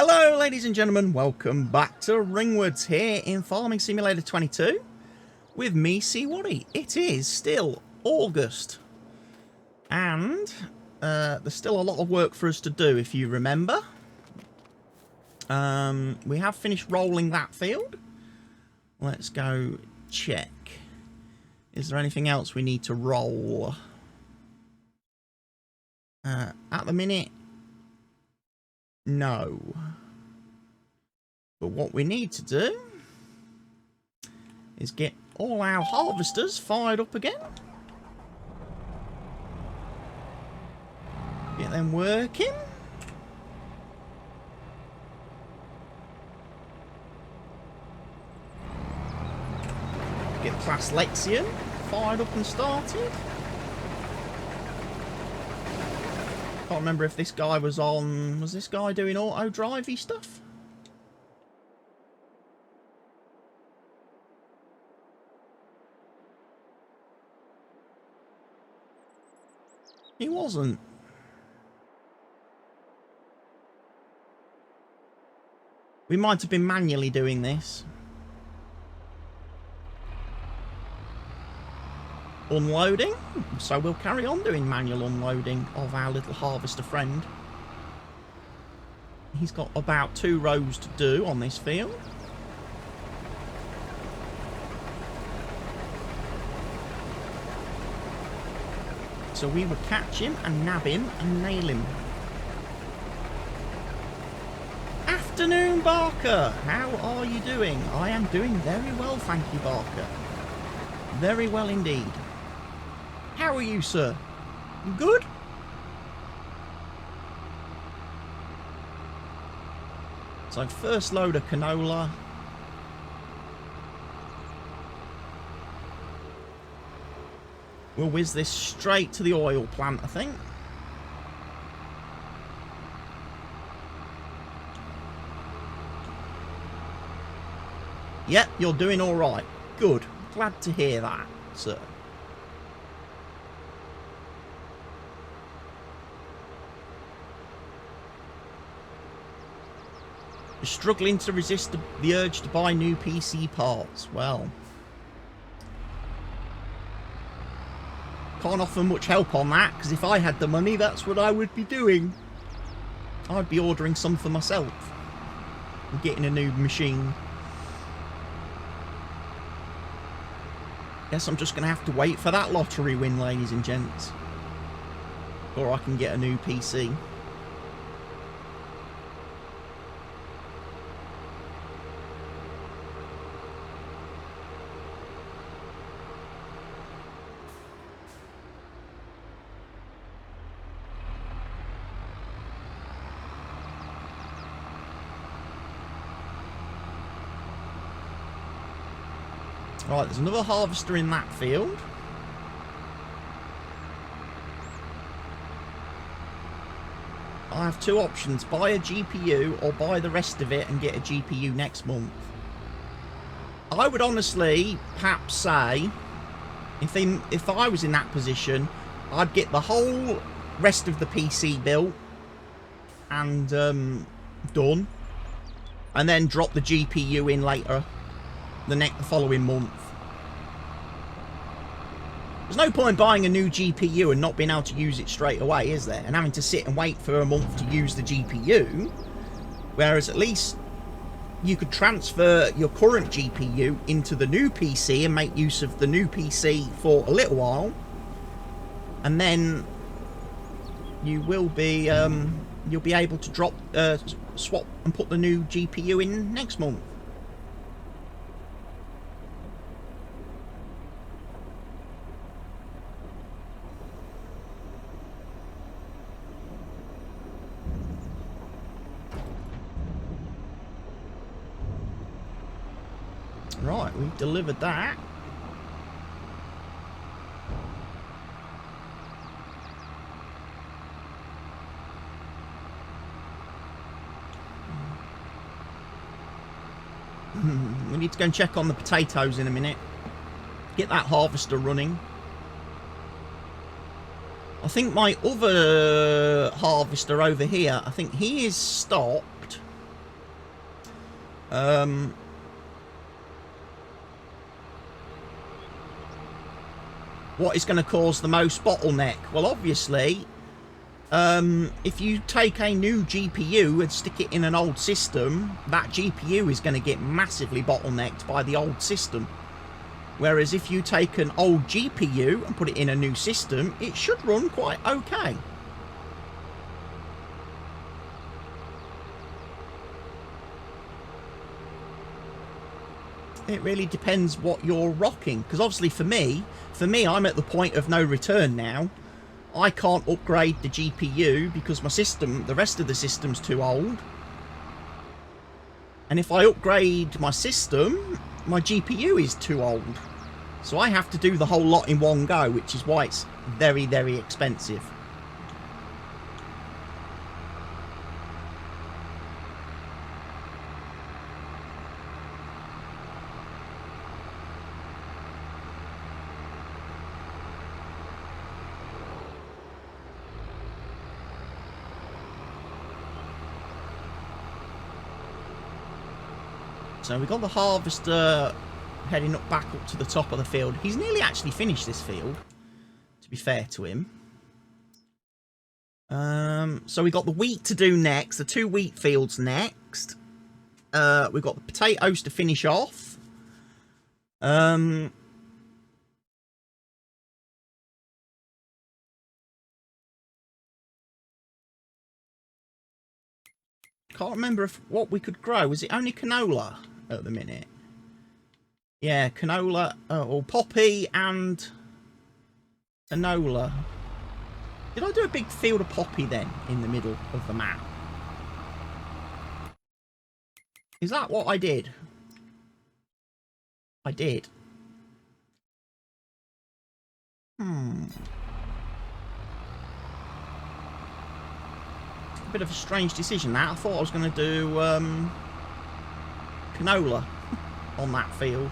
Hello ladies and gentlemen, welcome back to Ringwoods here in Farming Simulator 22 with me, CWATTY. It is still August and there's still a lot of work for us to do if you remember. We have finished rolling that field. Let's go check. Is there anything else we need to roll? At the minute, no. But what we need to do is get all our harvesters fired up again. Get them working. Get Class Lexion fired up and started. Can't remember if this guy was on... Was this guy doing auto-drivey stuff? He wasn't. We might have been manually doing this. Unloading, so we'll carry on doing manual unloading of our little harvester friend. He's got about 2 rows to do on this field. So we would catch him and nab him and nail him. Afternoon, Barker! How are you doing? I am doing very well, thank you, Barker. Very well indeed. How are you, sir? You good? So first load of canola. We'll whiz this straight to the oil plant, I think. Yep, you're doing all right. Good. Glad to hear that, sir. You're struggling to resist the urge to buy new PC parts. Well, can't offer much help on that, because if I had the money, that's what I would be doing. I'd be ordering some for myself and getting a new machine. Guess I'm just going to have to wait for that lottery win, ladies and gents, or I can get a new PC. Right, there's another harvester in that field. I have 2 options. Buy a GPU or buy the rest of it and get a GPU next month. I would honestly perhaps say, if I was in that position, I'd get the whole rest of the PC built and done. And then drop the GPU in later. The following month. There's no point buying a new GPU and not being able to use it straight away, is there? And having to sit and wait for a month to use the GPU. Whereas at least you could transfer your current GPU into the new PC and make use of the new PC for a little while. And then you will be you'll be able to drop swap and put the new GPU in next month. Right, we've delivered that. We need to go and check on the potatoes in a minute. Get that harvester running. I think my other harvester over here, I think he is stopped. What is going to cause the most bottleneck? Well, obviously, if you take a new GPU and stick it in an old system, that GPU is going to get massively bottlenecked by the old system. Whereas if you take an old GPU and put it in a new system, it should run quite okay. It really depends what you're rocking, because obviously for me, I'm at the point of no return now. I can't upgrade the GPU because my system, the rest of the system's too old. And if I upgrade my system, my GPU is too old. So I have to do the whole lot in one go, which is why it's very, very expensive. So we've got the harvester heading back up to the top of the field. He's nearly actually finished this field, to be fair to him. So we've got the wheat to do next, the 2 wheat fields next. We've got the potatoes to finish off. Can't remember what we could grow. Was it only canola at the minute? Yeah, canola, or poppy and canola. Did I do a big field of poppy then in the middle of the map? Is that what I did? I did. A bit of a strange decision that. I thought I was going to do canola on that field.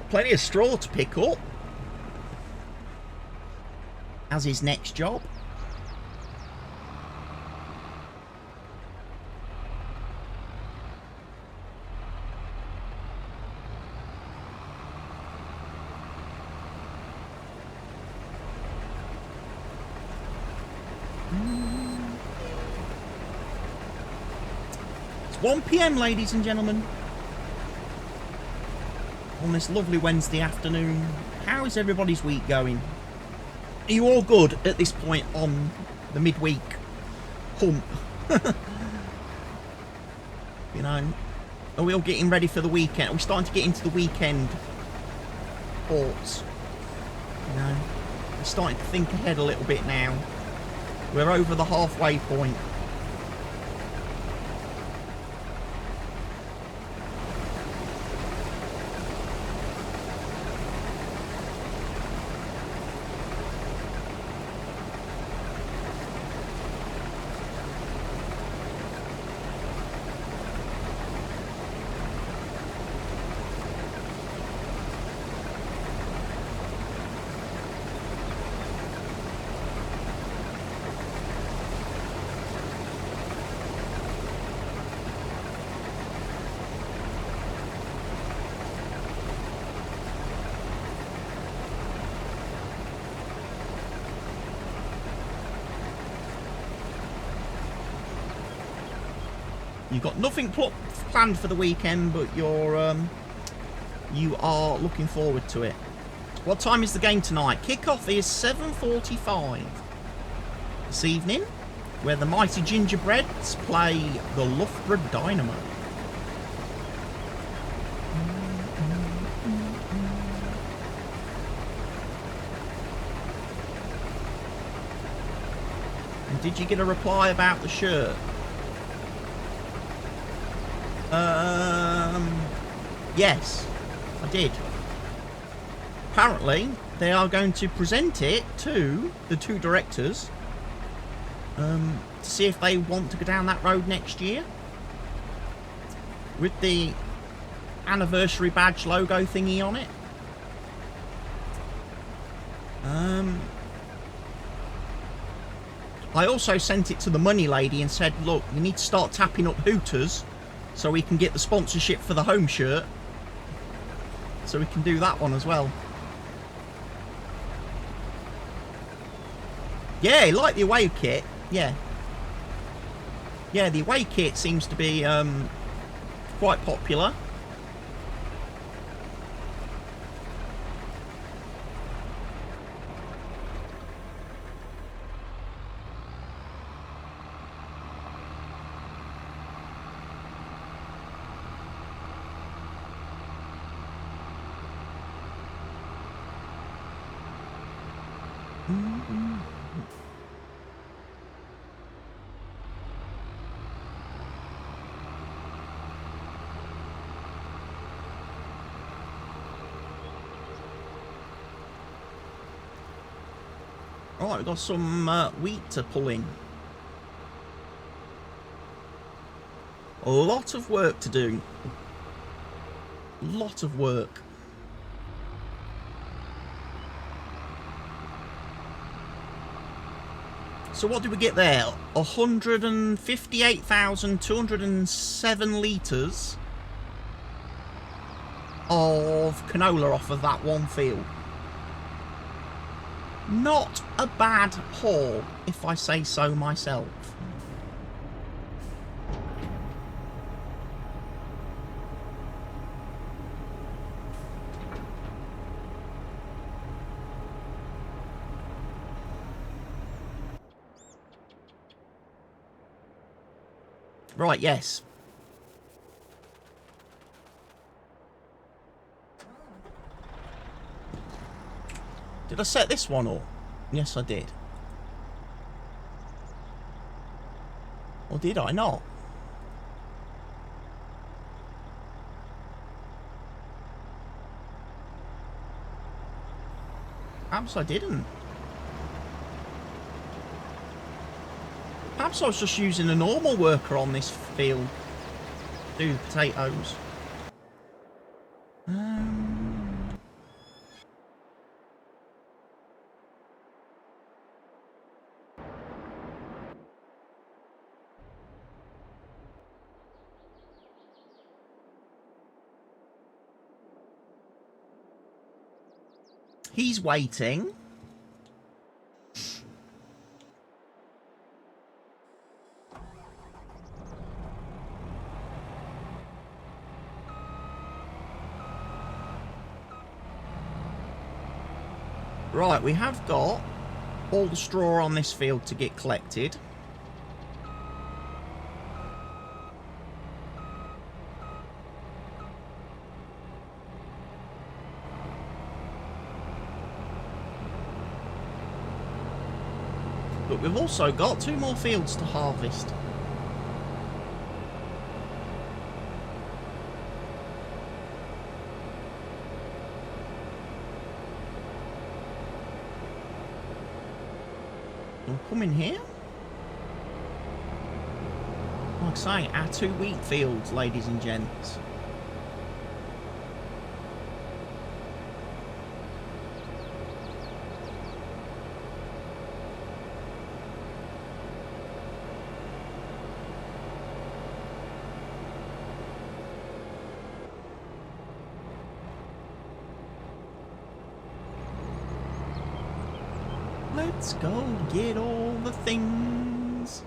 Plenty of straw to pick up as his next job. It's 1 PM, ladies and gentlemen, on this lovely Wednesday afternoon. How is everybody's week going? Are you all good at this point on the midweek hump? You know, are we all getting ready for the weekend? Are we starting to get into the weekend thoughts? You know, we're starting to think ahead a little bit now. We're over the halfway point. You've got nothing planned for the weekend, but you are looking forward to it. What time is the game tonight? Kickoff is 7:45 this evening, where the mighty Gingerbreads play the Loughborough Dynamo. And did you get a reply about the shirt? Yes, I did. Apparently, they are going to present it to the two directors to see if they want to go down that road next year with the anniversary badge logo thingy on it. I also sent it to the money lady and said, look, you need to start tapping up Hooters so we can get the sponsorship for the home shirt. So we can do that one as well. Yeah, like the away kit. Yeah. Yeah, the away kit seems to be quite popular. Right, we've got some wheat to pull in. A lot of work to do. A lot of work. So what did we get there? 158,207 litres of canola off of that one field. Not a bad haul, if I say so myself. Right, yes. Did I set this one up? Yes, I did. Or did I not? Perhaps I didn't. Perhaps I was just using a normal worker on this field to do the potatoes. He's waiting. Right, we have got all the straw on this field to get collected. But we've also got 2 more fields to harvest. We'll come in here. Like I say, our 2 wheat fields, ladies and gents. Let's go get all the things.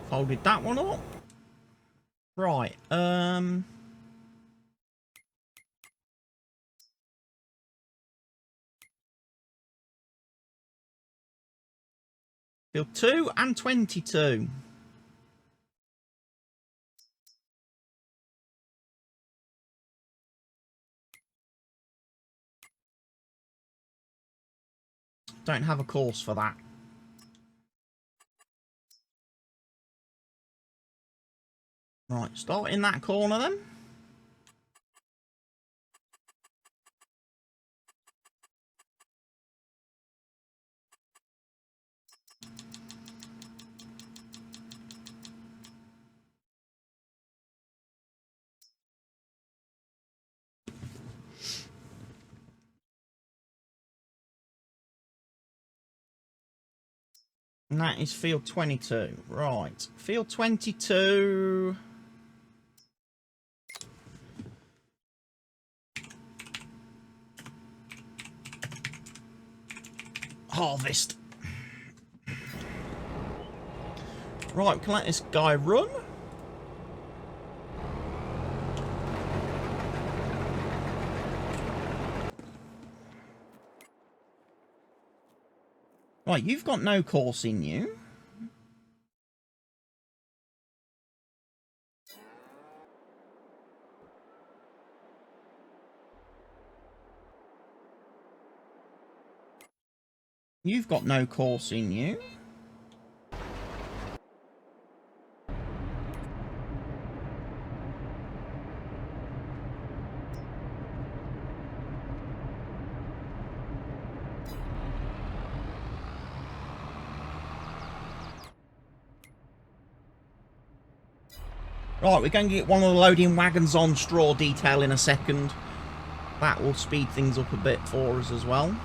Folded that one up. Right, field 2 and 22. Don't have a course for that. Right, start in that corner then. And that is field 22. Right. Field 22. Harvest. Right, we can let this guy run. Right, you've got no course in you. You've got no course in you. Right, we're going to get one of the loading wagons on straw detail in a second. That will speed things up a bit for us as well.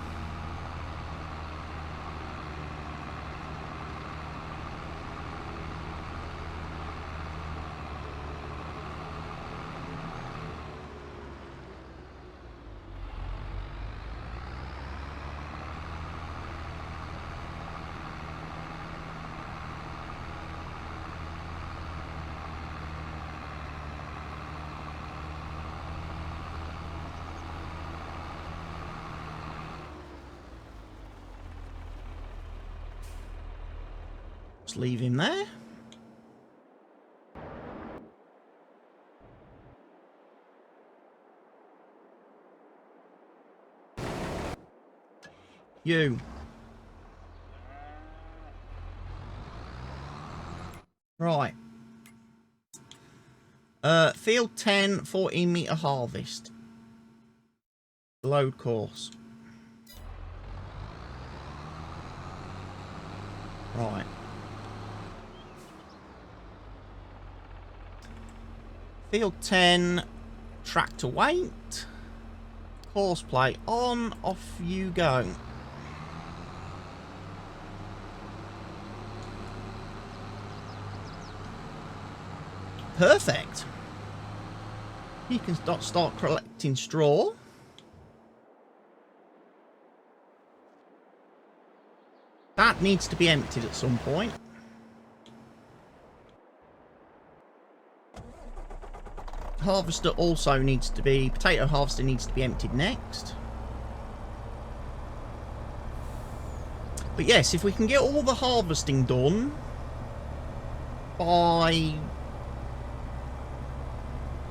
Just leave him there. You. Right. Field 10, 14 metre harvest. Load course. Right. Field 10, tractor weight. Course play on, off you go. Perfect. You can start collecting straw. That needs to be emptied at some point. Harvester also needs to be... Potato harvester needs to be emptied next. But yes, if we can get all the harvesting done by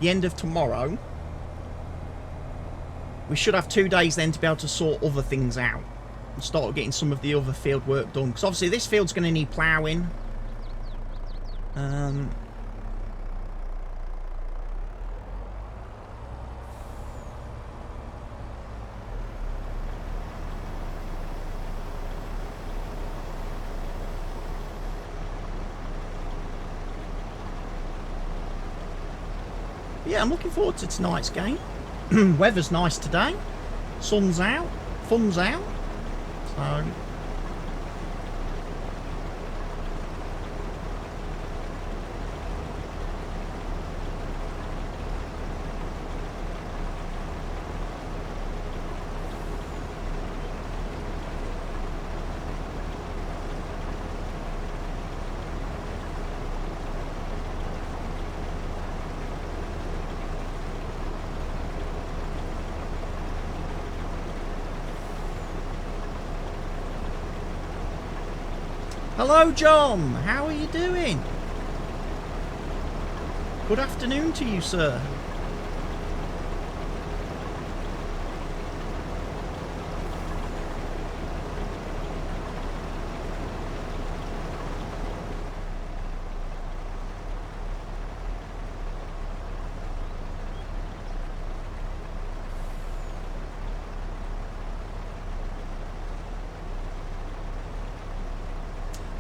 the end of tomorrow, we should have 2 days then to be able to sort other things out and start getting some of the other field work done. Because obviously this field's going to need ploughing. Yeah, I'm looking forward to tonight's game. Weather's nice today. Sun's out. Fun's out. So... Hello, John. How are you doing? Good afternoon to you, sir.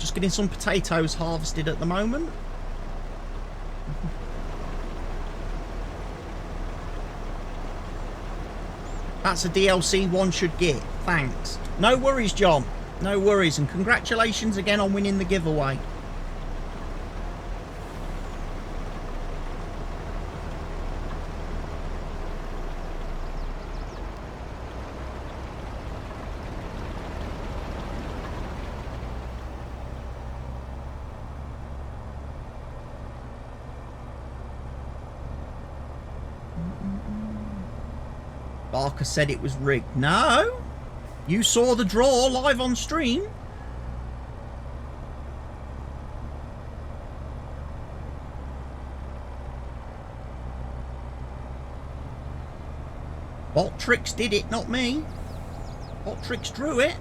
Just getting some potatoes harvested at the moment. That's a DLC one should get. Thanks. No worries, John. No worries. And congratulations again on winning the giveaway. Barker said it was rigged. No! You saw the draw live on stream. Bottrix did it, not me. Bottrix drew it.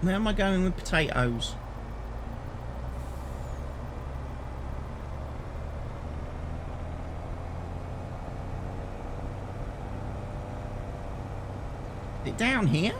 Where am I going with potatoes? Is it down here?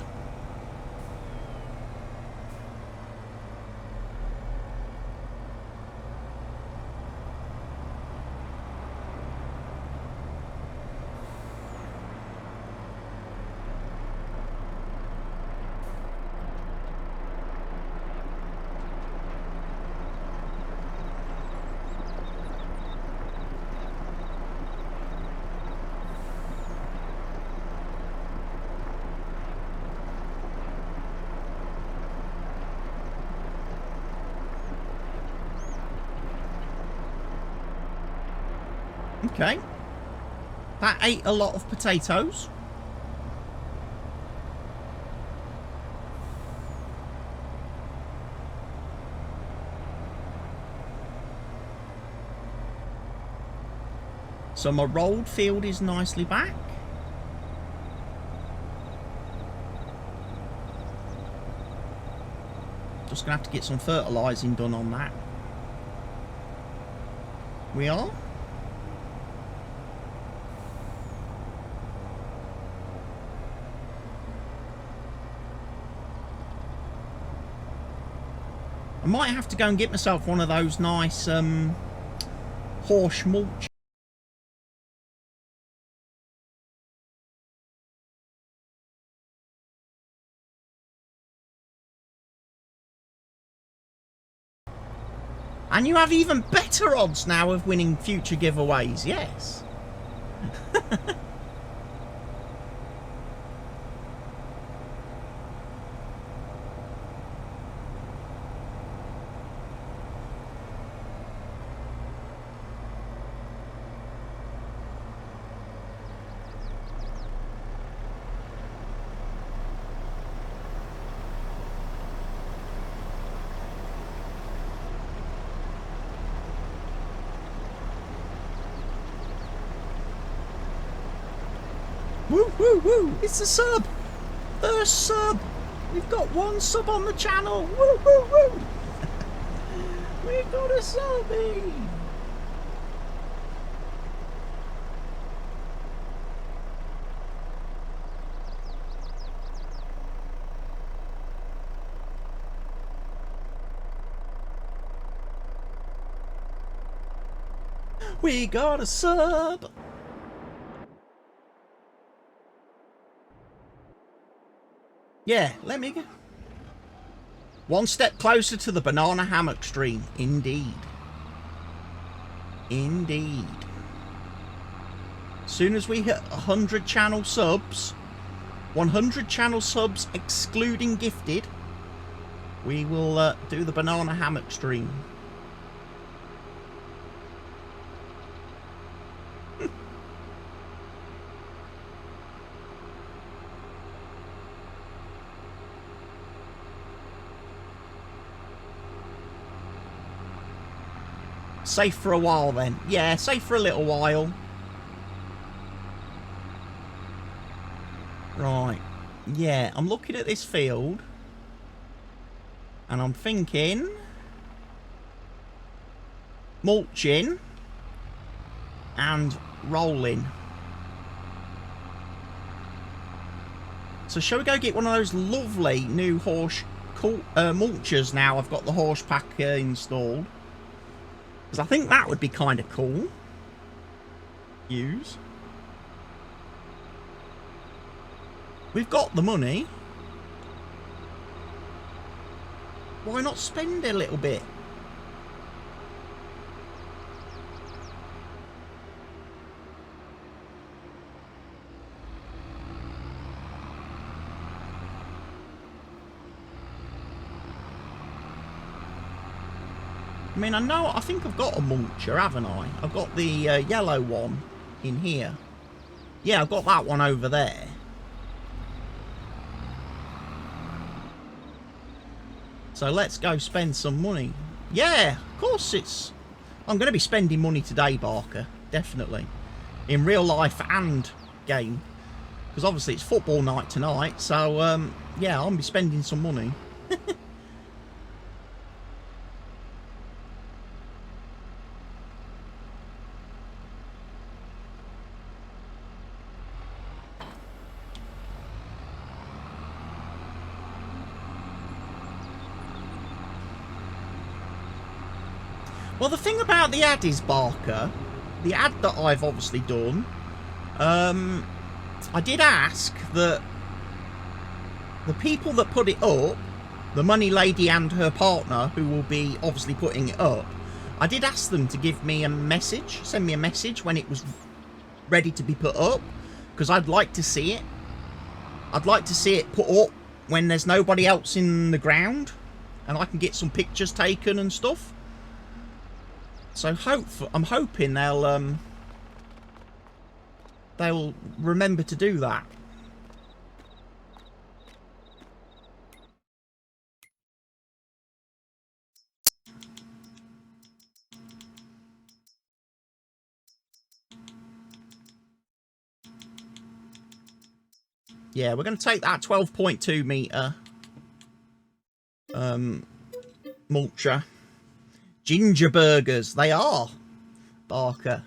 Okay. That ate a lot of potatoes. So my rolled field is nicely back. Just gonna have to get some fertilising done on that. We are. I might have to go and get myself one of those nice horse mulch. And you have even better odds now of winning future giveaways, yes. Woo, woo, woo! It's a sub! First sub! We've got one sub on the channel! Woo, woo, woo! We've got a subby! We got a sub! Yeah, let me go. One step closer to the banana hammock stream. Indeed. Indeed. Soon as we hit 100 channel subs, 100 channel subs excluding gifted, we will do the banana hammock stream. Safe for a while then. Yeah, safe for a little while. Right. Yeah, I'm looking at this field and I'm thinking mulching and rolling. So shall we go get one of those lovely new horse mulchers now I've got the horse pack installed? Because I think that would be kind of cool. Use. We've got the money. Why not spend a little bit? I mean, I think I've got a mulcher, haven't I? I've got the yellow one in here. Yeah, I've got that one over there. So let's go spend some money. Yeah, of course I'm going to be spending money today, Barker. Definitely. In real life and game. Because obviously it's football night tonight. So, yeah, I'll be spending some money. Well, the thing about the ad is, Barker, the ad that I've obviously done, I did ask that the people that put it up, the money lady and her partner, who will be obviously putting it up, I did ask them to give me a message, send me a message when it was ready to be put up, because I'd like to see it. I'd like to see it put up when there's nobody else in the ground, and I can get some pictures taken and stuff. So I'm hoping they'll remember to do that. Yeah, we're going to take that 12.2 meter mulcher. Ginger burgers, they are, Barker.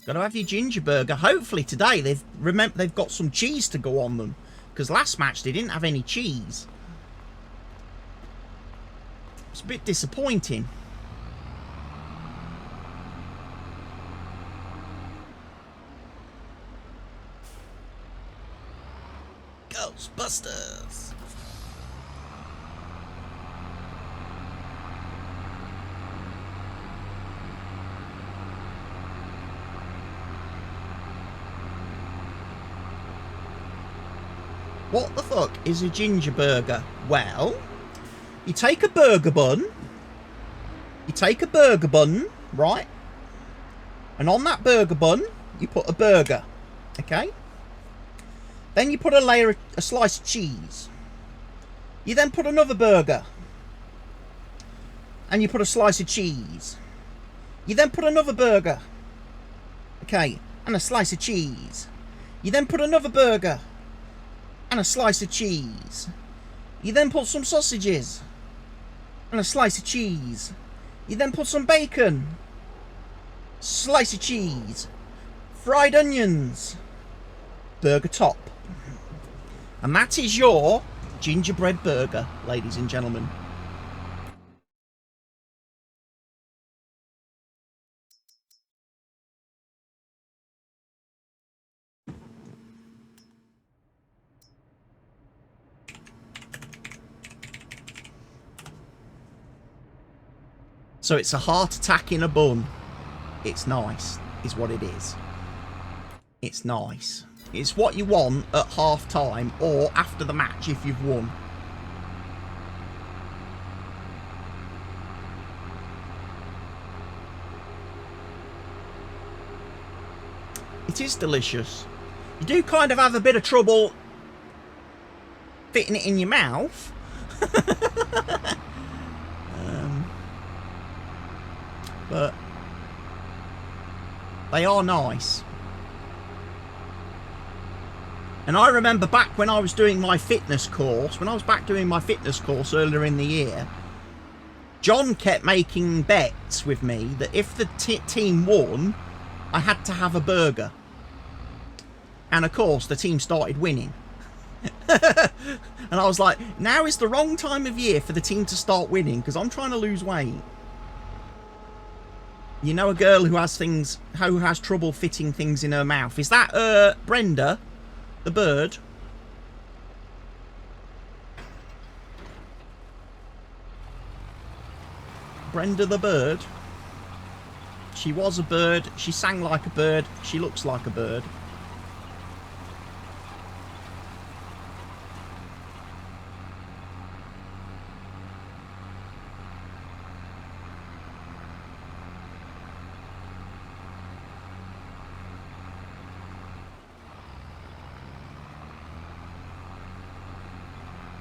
Got to have your ginger burger. Hopefully today they've got some cheese to go on them, because last match they didn't have any cheese. It's a bit disappointing. Ghostbusters. What the fuck is a ginger burger? Well, you take a burger bun. You take a burger bun, right? And on that burger bun, you put a burger. Okay? Then you put a slice of cheese. You then put another burger. And you put a slice of cheese. You then put another burger. Okay, and a slice of cheese. You then put another burger. And a slice of cheese. You then put some sausages. And a slice of cheese. You then put some bacon. Slice of cheese. Fried onions. Burger top. And that is your gingerbread burger, ladies and gentlemen. So it's a heart attack in a bun. It's nice, is what it is. It's nice. It's what you want at half time or after the match if you've won. It is delicious. You do kind of have a bit of trouble fitting it in your mouth. But they are nice. And I remember back when I was doing my fitness course, earlier in the year, John kept making bets with me that if the team won, I had to have a burger. And of course, the team started winning. And I was like, now is the wrong time of year for the team to start winning, because I'm trying to lose weight. You know, a girl who has trouble fitting things in her mouth. Is that Brenda, the bird? Brenda the bird. She was a bird. She sang like a bird. She looks like a bird.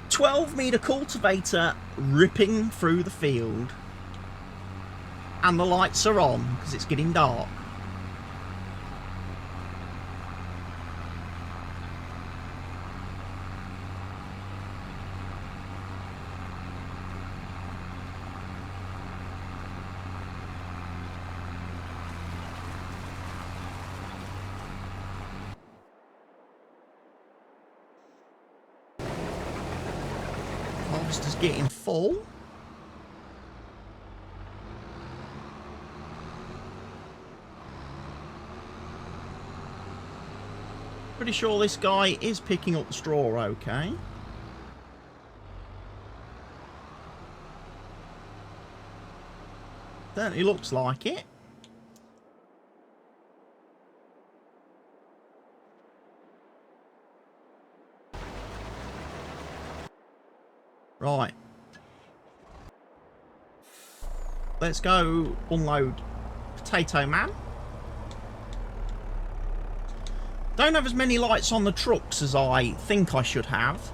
"12-metre cultivator ripping through the field. And the lights are on because it's getting dark. Harvester's getting full. Pretty sure this guy is picking up the straw okay. Certainly looks like it. Right. Let's go unload Potato Man. Don't have as many lights on the trucks as I think I should have.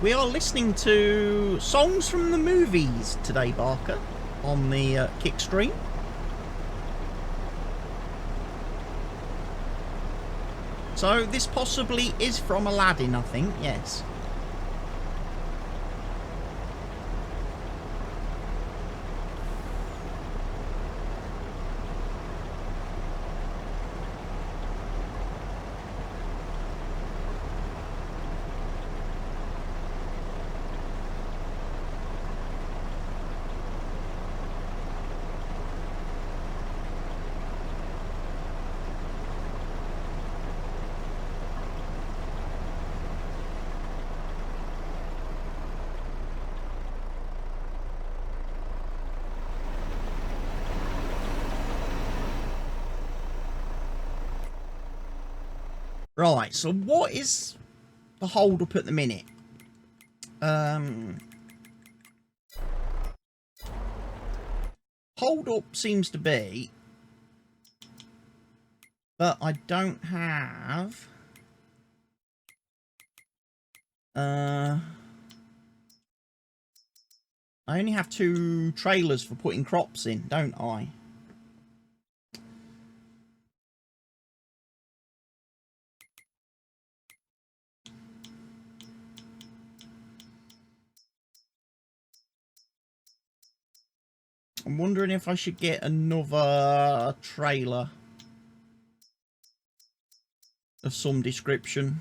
We are listening to songs from the movies today, Barker, on the kick stream. So this possibly is from Aladdin, I think, yes. Right, so what is the hold up at the minute? Hold up seems to be that I don't have I only have 2 trailers for putting crops in, don't I? I'm wondering if I should get another trailer of some description.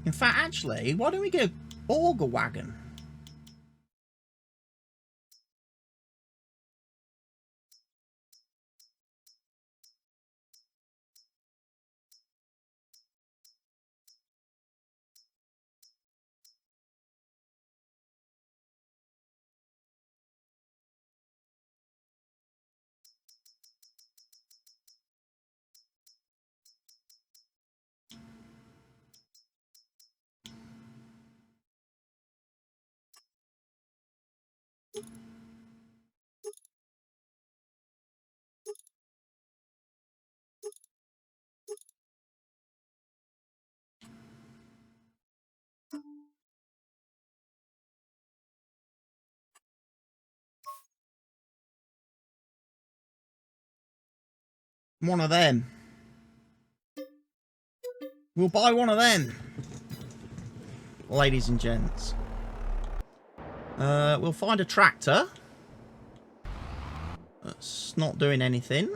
In fact, actually, why don't we get an auger wagon? One of them. We'll buy one of them. Ladies and gents. We'll find a tractor. That's not doing anything.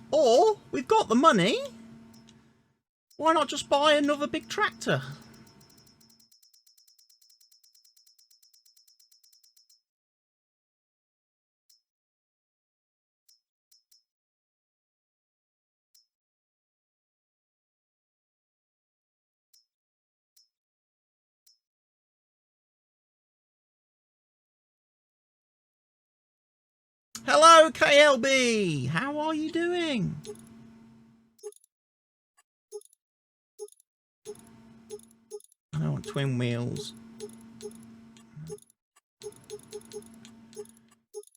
Or, we've got the money. Why not just buy another big tractor? Hello, KLB. How are you doing? I want twin wheels.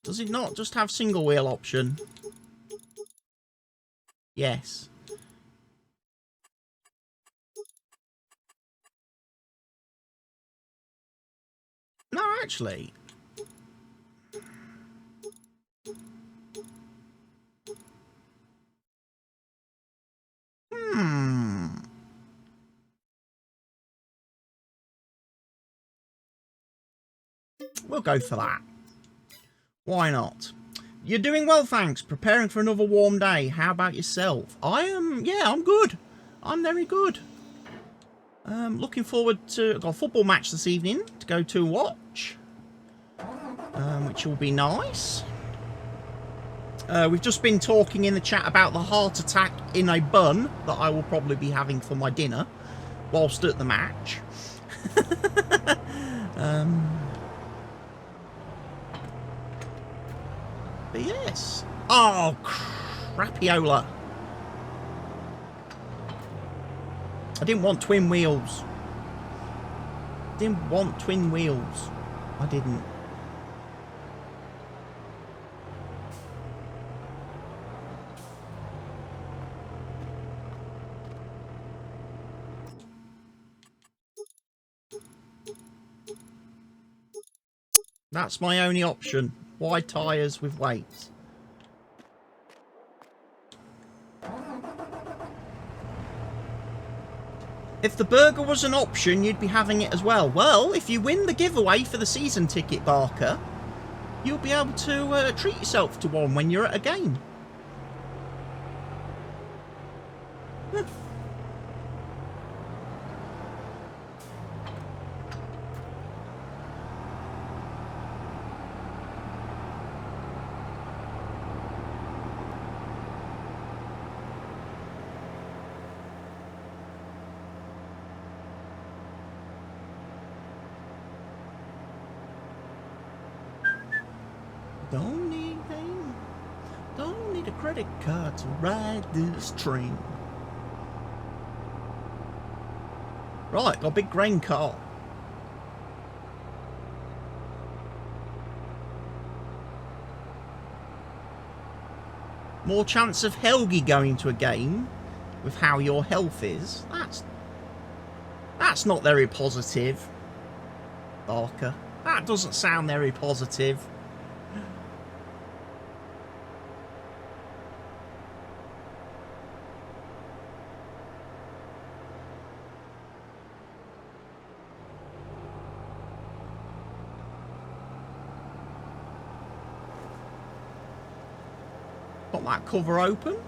Does it not just have single wheel option? Yes. No, actually. We'll go for that. Why not? You're doing well, thanks. Preparing for another warm day. How about yourself? Yeah, I'm good. I'm very good. Looking forward to... I've got a football match this evening to go to and watch. Which will be nice. We've just been talking in the chat about the heart attack in a bun that I will probably be having for my dinner whilst at the match. But yes. Oh, crapiola. I didn't want twin wheels. Didn't want twin wheels. I didn't. That's my only option. Wide tyres with weights. If the burger was an option, you'd be having it as well. Well, if you win the giveaway for the season ticket, Barker, you'll be able to treat yourself to one when you're at a game. Don't need a credit card to ride this train. Right, got a big grain car. More chance of Helgi going to a game with how your health is. That's not very positive, Barker. That doesn't sound very positive. Got that cover open.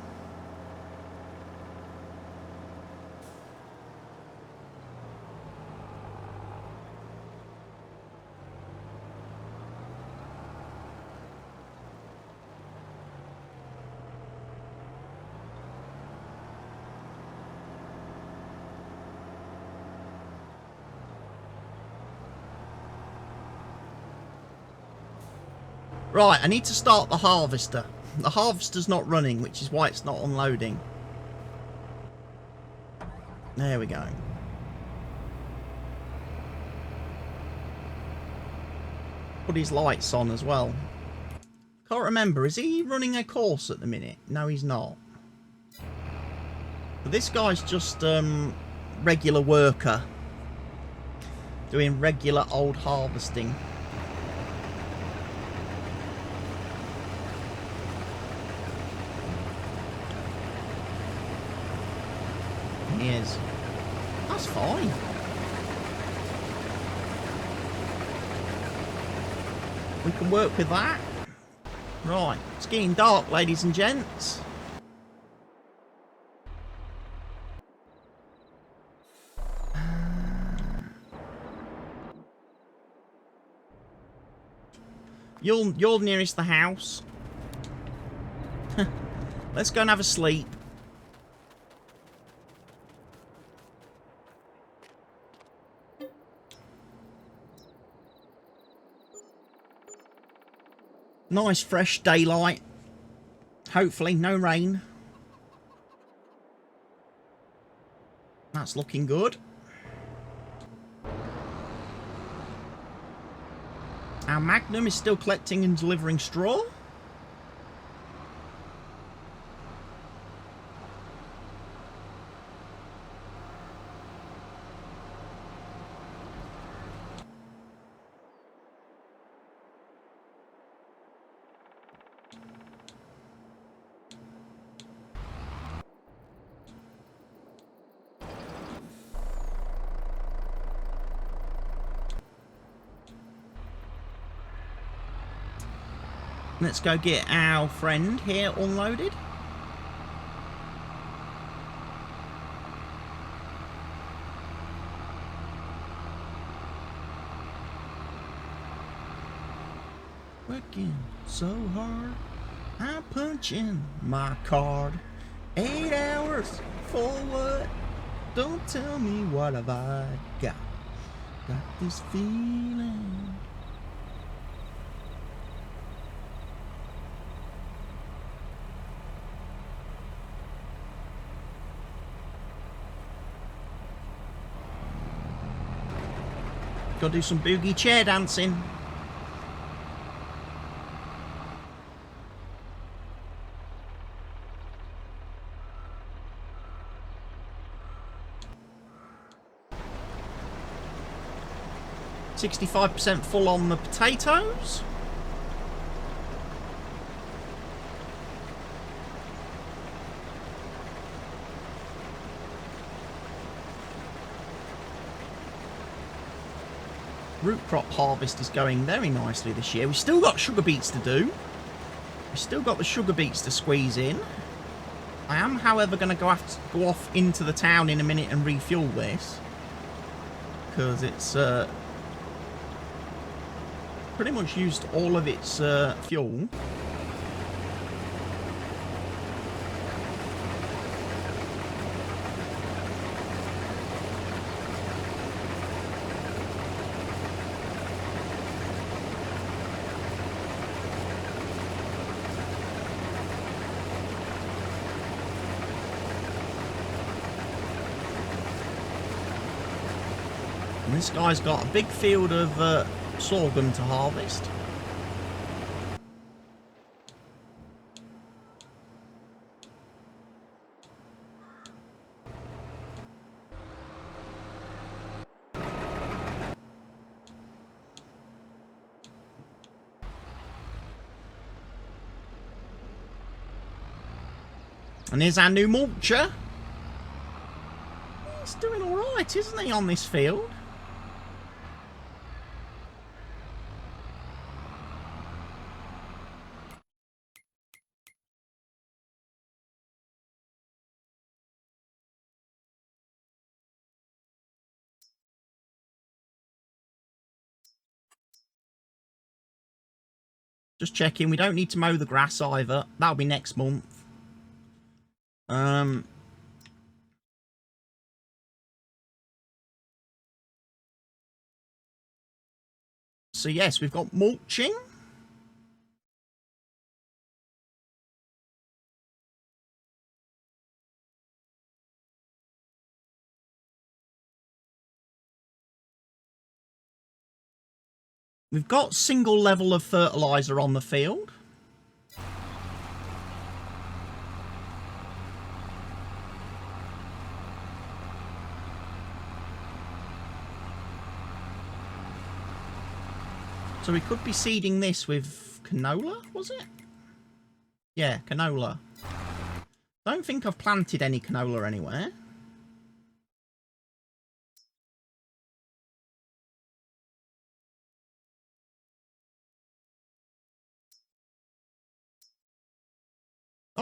Right, I need to start the harvester. The harvester's not running, which is why it's not unloading. There we go. Put his lights on as well. Can't remember, is he running a course at the minute? No, he's not. But this guy's just regular worker. Doing regular old harvesting. definitely is. That's fine. We can work with that. Right, it's getting dark, ladies and gents. You're nearest the house. Let's go and have a sleep. Nice fresh daylight. Hopefully no rain. That's looking good. Our Magnum is still collecting and delivering straw. Let's go get our friend here unloaded. Working so hard, I'm punching my card. 8 hours for what? Don't tell me what have I got. Got this feeling. Gotta do some boogie chair dancing. %65% full on the potatoes. Root crop harvest is going very nicely this year. We've still got sugar beets to do. We've still got the sugar beets to squeeze in. I am, however, going to go off into the town in a minute and refuel this. Because it's pretty much used all of its fuel. And this guy's got a big field of sorghum to harvest. And here's our new mulcher. He's doing alright, isn't he, on this field? Just checking, we don't need to mow the grass either. That'll be next month. So yes, we've got mulching. We've got single level of fertilizer on the field. So we could be seeding this with canola, was it? Yeah, canola. Don't think I've planted any canola anywhere.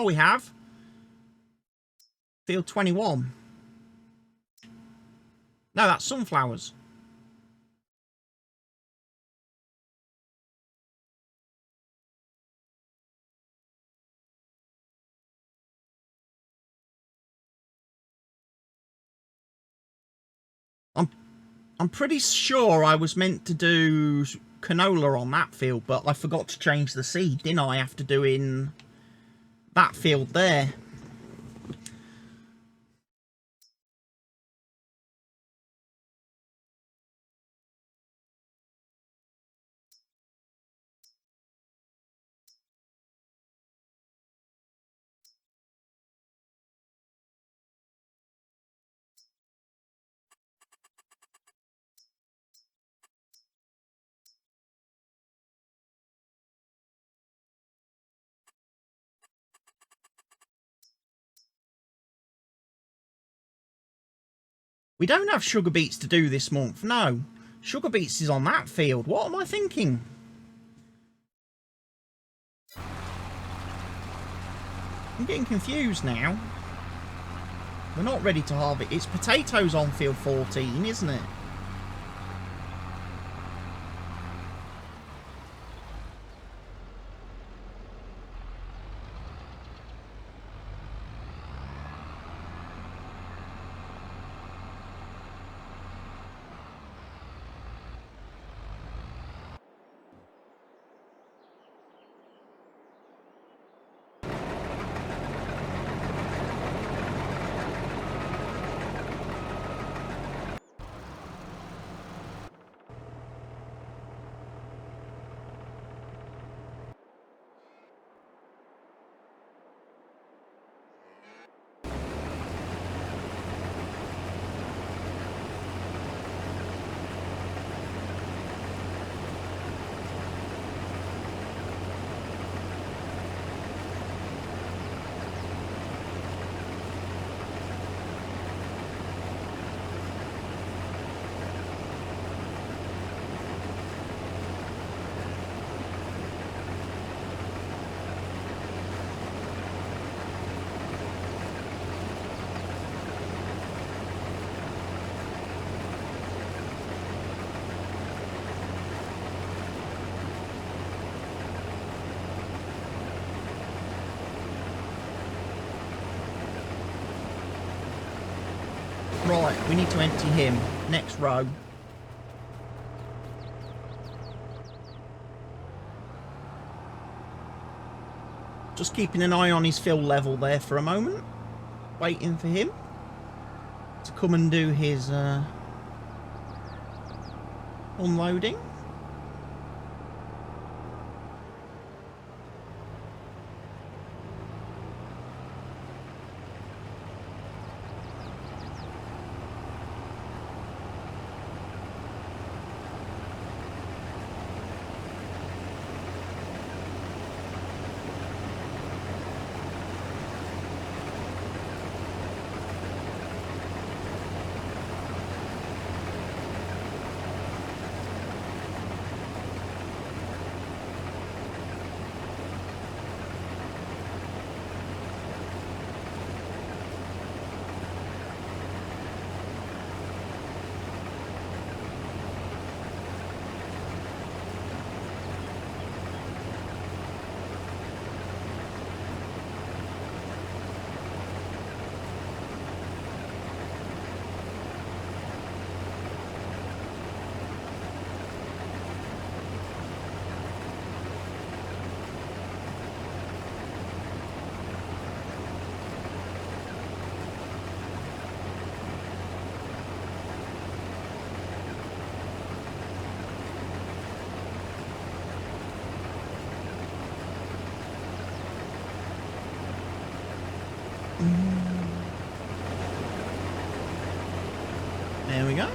Oh, we have. Field 21. No, that's sunflowers. I'm pretty sure I was meant to do canola on that field, but I forgot to change the seed, didn't I, after doing that field there. We don't have sugar beets to do this month, no. Sugar beets is on that field. What am I thinking? I'm getting confused now. We're not ready to harvest. It's potatoes on field 14, isn't it? Right, we need to empty him. Next row. Just keeping an eye on his fill level there for a moment. Waiting for him to come and do his unloading. There we go.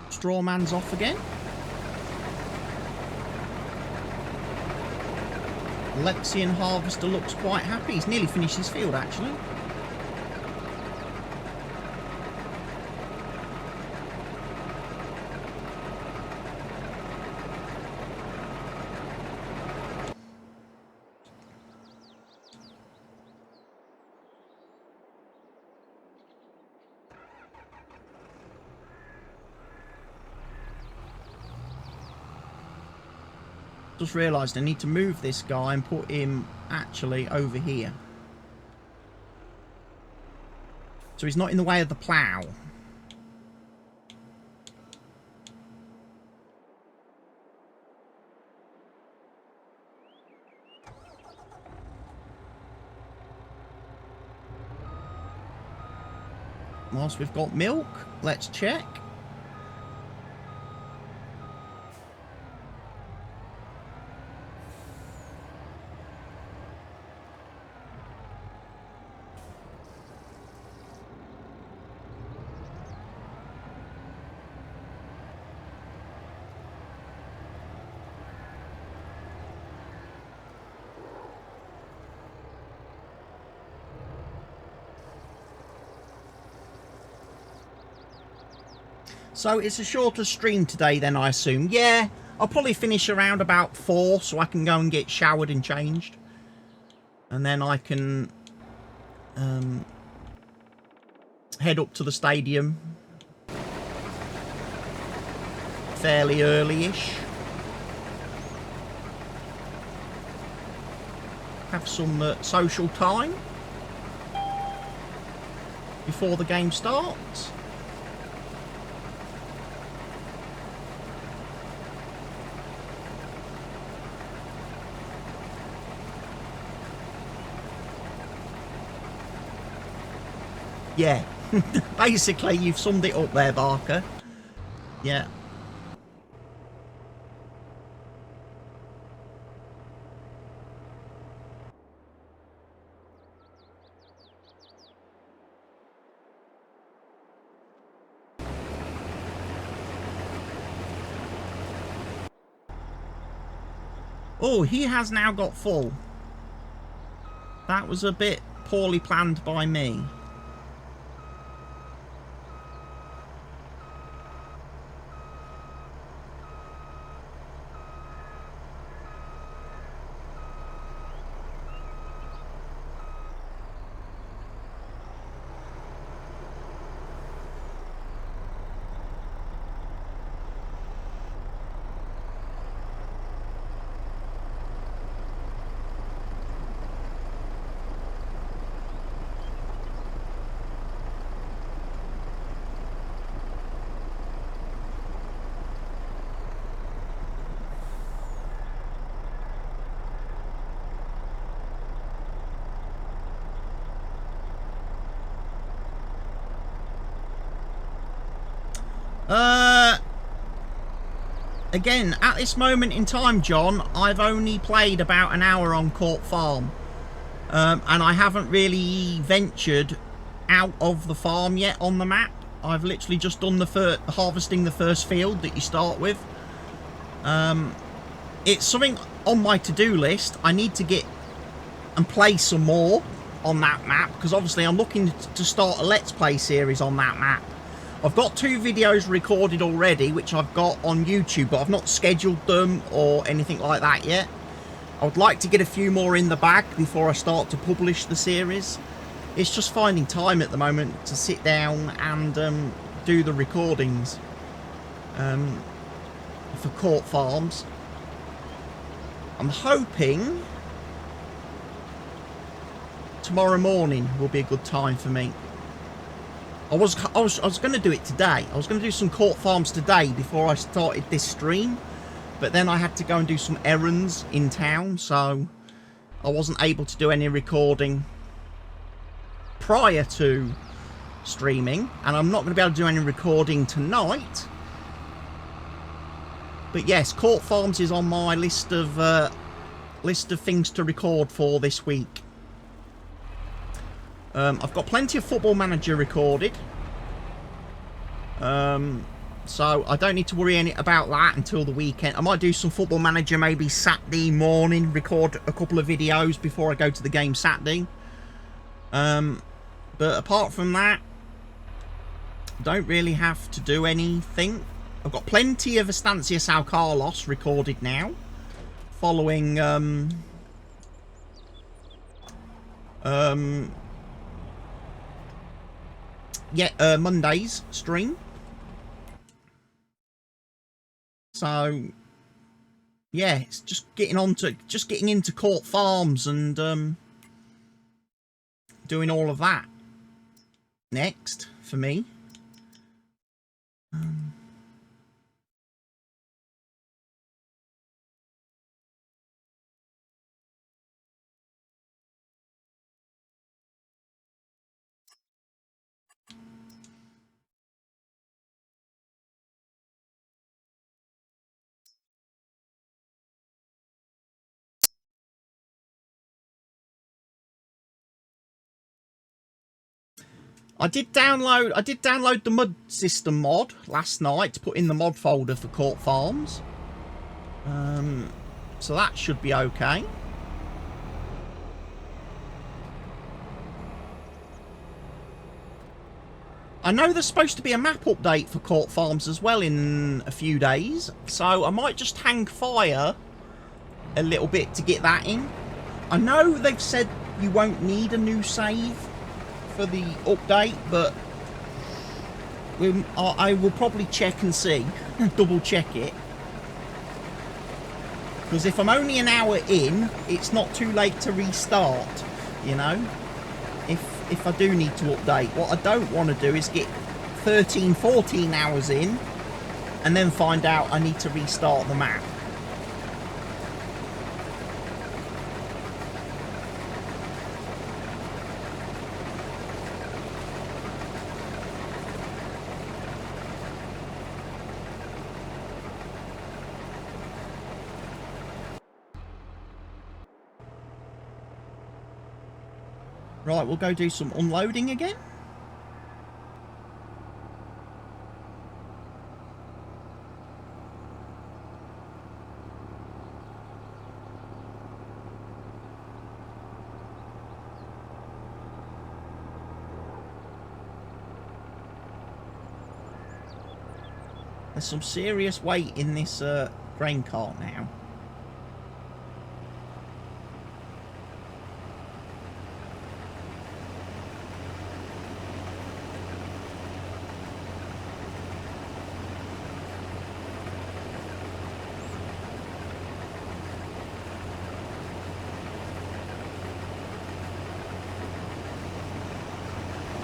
Straw man's off again. Lexian Harvester looks quite happy. He's nearly finished his field, actually. just realised I need to move this guy and put him actually over here. So he's not in the way of the plough. Whilst we've got milk, let's check. So it's a shorter stream today then, I assume. Yeah, I'll probably finish around about 4 so I can go and get showered and changed. And then I can head up to the stadium fairly early-ish. Have some social time before the game starts. Yeah, basically you've summed it up there, Barker. Yeah. Oh, he has now got full. That was a bit poorly planned by me. Again, at this moment in time, John, I've only played about an hour on Court Farm. And I haven't really ventured out of the farm yet on the map. I've literally just done the harvesting the first field that you start with. It's something on my to-do list. I need to get and play some more on that map, because obviously I'm looking to start a Let's Play series on that map. I've got 2 videos recorded already, which I've got on YouTube, but I've not scheduled them or anything like that yet. I would like to get a few more in the bag before I start to publish the series. It's just finding time at the moment to sit down and do the recordings for Court Farms. I'm hoping tomorrow morning will be a good time for me. I was going to do it today. I was going to do some Court Farms today before I started this stream, but then I had to go and do some errands in town, so I wasn't able to do any recording prior to streaming, and I'm not going to be able to do any recording tonight. But yes, Court Farms is on my list of things to record for this week. I've got plenty of Football Manager recorded, so I don't need to worry about that until the weekend. I might do some Football Manager maybe Saturday morning, record a couple of videos before I go to the game Saturday. But apart from that, don't really have to do anything. I've got plenty of Estancia Sao Carlos recorded now, following Monday's stream. So yeah, it's just getting into Court Farms and doing all of that next for me. I did download the mud system mod last night to put in the mod folder for Court Farms. So that should be okay. I know there's supposed to be a map update for Court Farms as well in a few days, so I might just hang fire a little bit to get that in. I know they've said you won't need a new save for the update, but I will probably check and see, double check it. Because if I'm only an hour in, it's not too late to restart, you know? If I do need to update. What I don't want to do is get 13, 14 hours in and then find out I need to restart the map. Right, we'll go do some unloading again. There's some serious weight in this grain cart now.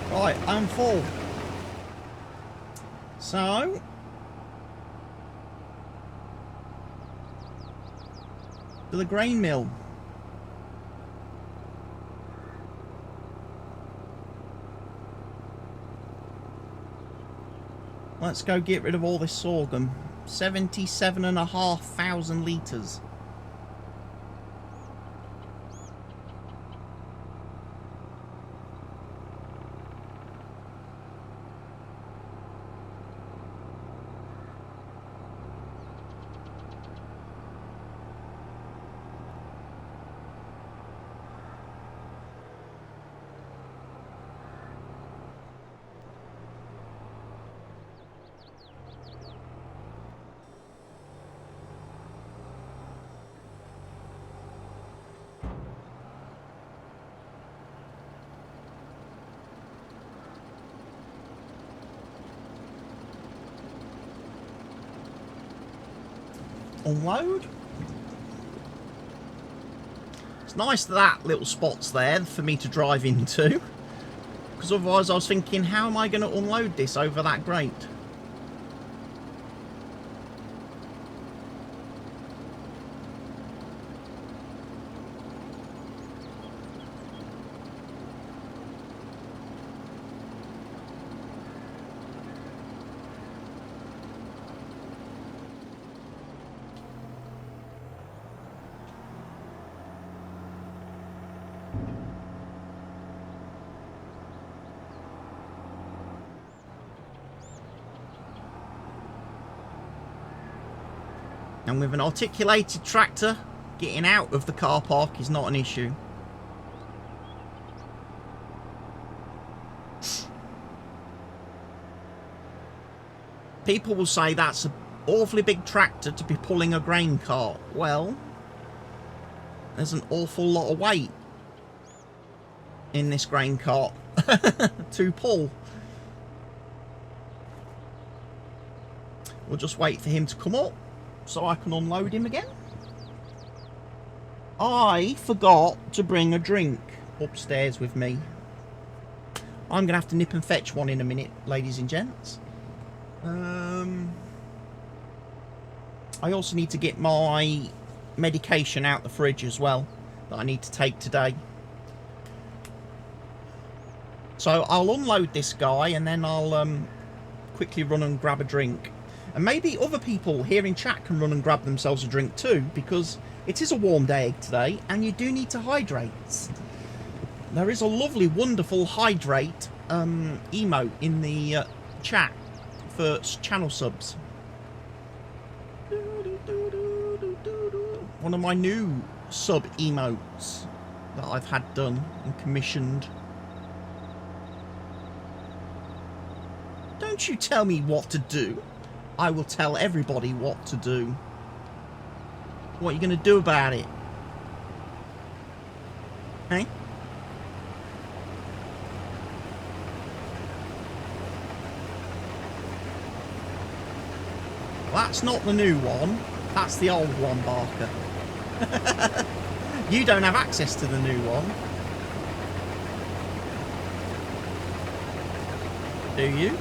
Right, I'm full. So to the grain mill. Let's go get rid of all this sorghum. 77,500 litres. Unload. It's nice that little spot's there for me to drive into, because otherwise I was thinking, how am I going to unload this over that grate? And with an articulated tractor, getting out of the car park is not an issue. People will say that's an awfully big tractor to be pulling a grain cart. Well, there's an awful lot of weight in this grain cart to pull. We'll just wait for him to come up so I can unload him again. I forgot to bring a drink upstairs with me. I'm going to have to nip and fetch one in a minute, ladies and gents. I also need to get my medication out the fridge as well that I need to take today. So I'll unload this guy and then I'll quickly run and grab a drink. And maybe other people here in chat can run and grab themselves a drink too, because it is a warm day today and you do need to hydrate. There is a lovely, wonderful hydrate emote in the chat for channel subs. One of my new sub emotes that I've had done and commissioned. Don't you tell me what to do. I will tell everybody what to do. What are you going to do about it? Hey? Well, that's not the new one. That's the old one, Barker. You don't have access to the new one. Do you?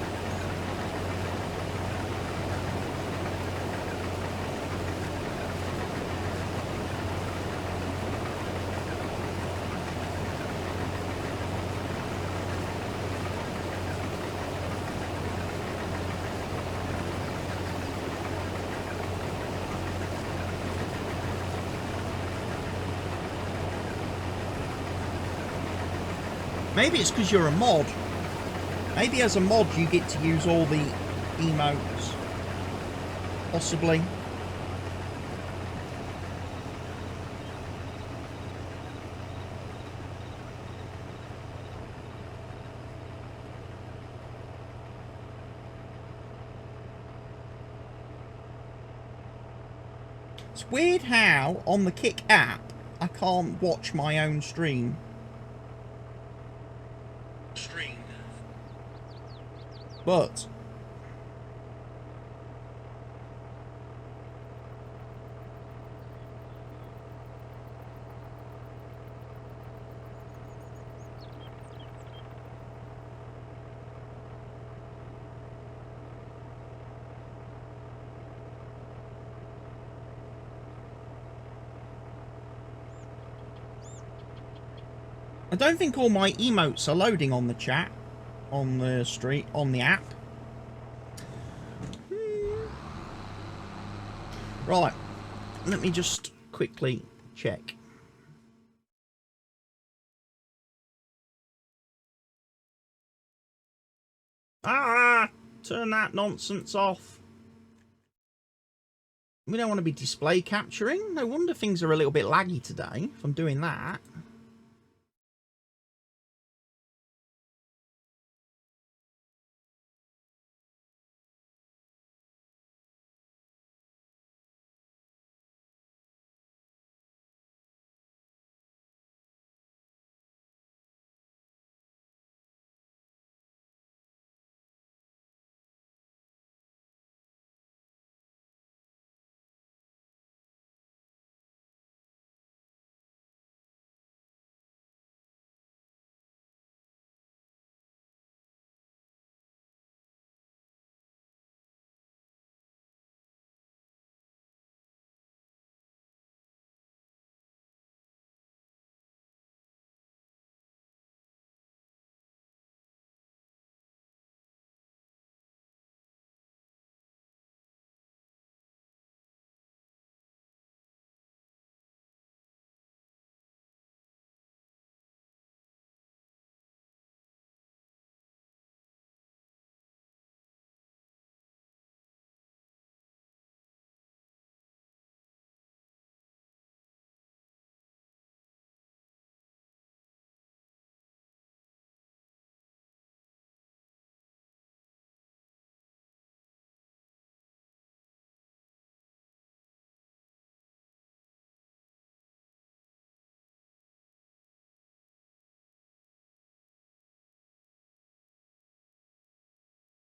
Maybe it's because you're a mod. Maybe as a mod you get to use all the emotes. Possibly. It's weird how on the Kick app I can't watch my own stream. But I don't think all my emotes are loading on the chat, on the street, on the app. Right, let me just quickly check. Ah, turn that nonsense off. We don't want to be display capturing. No wonder things are a little bit laggy today if I'm doing that.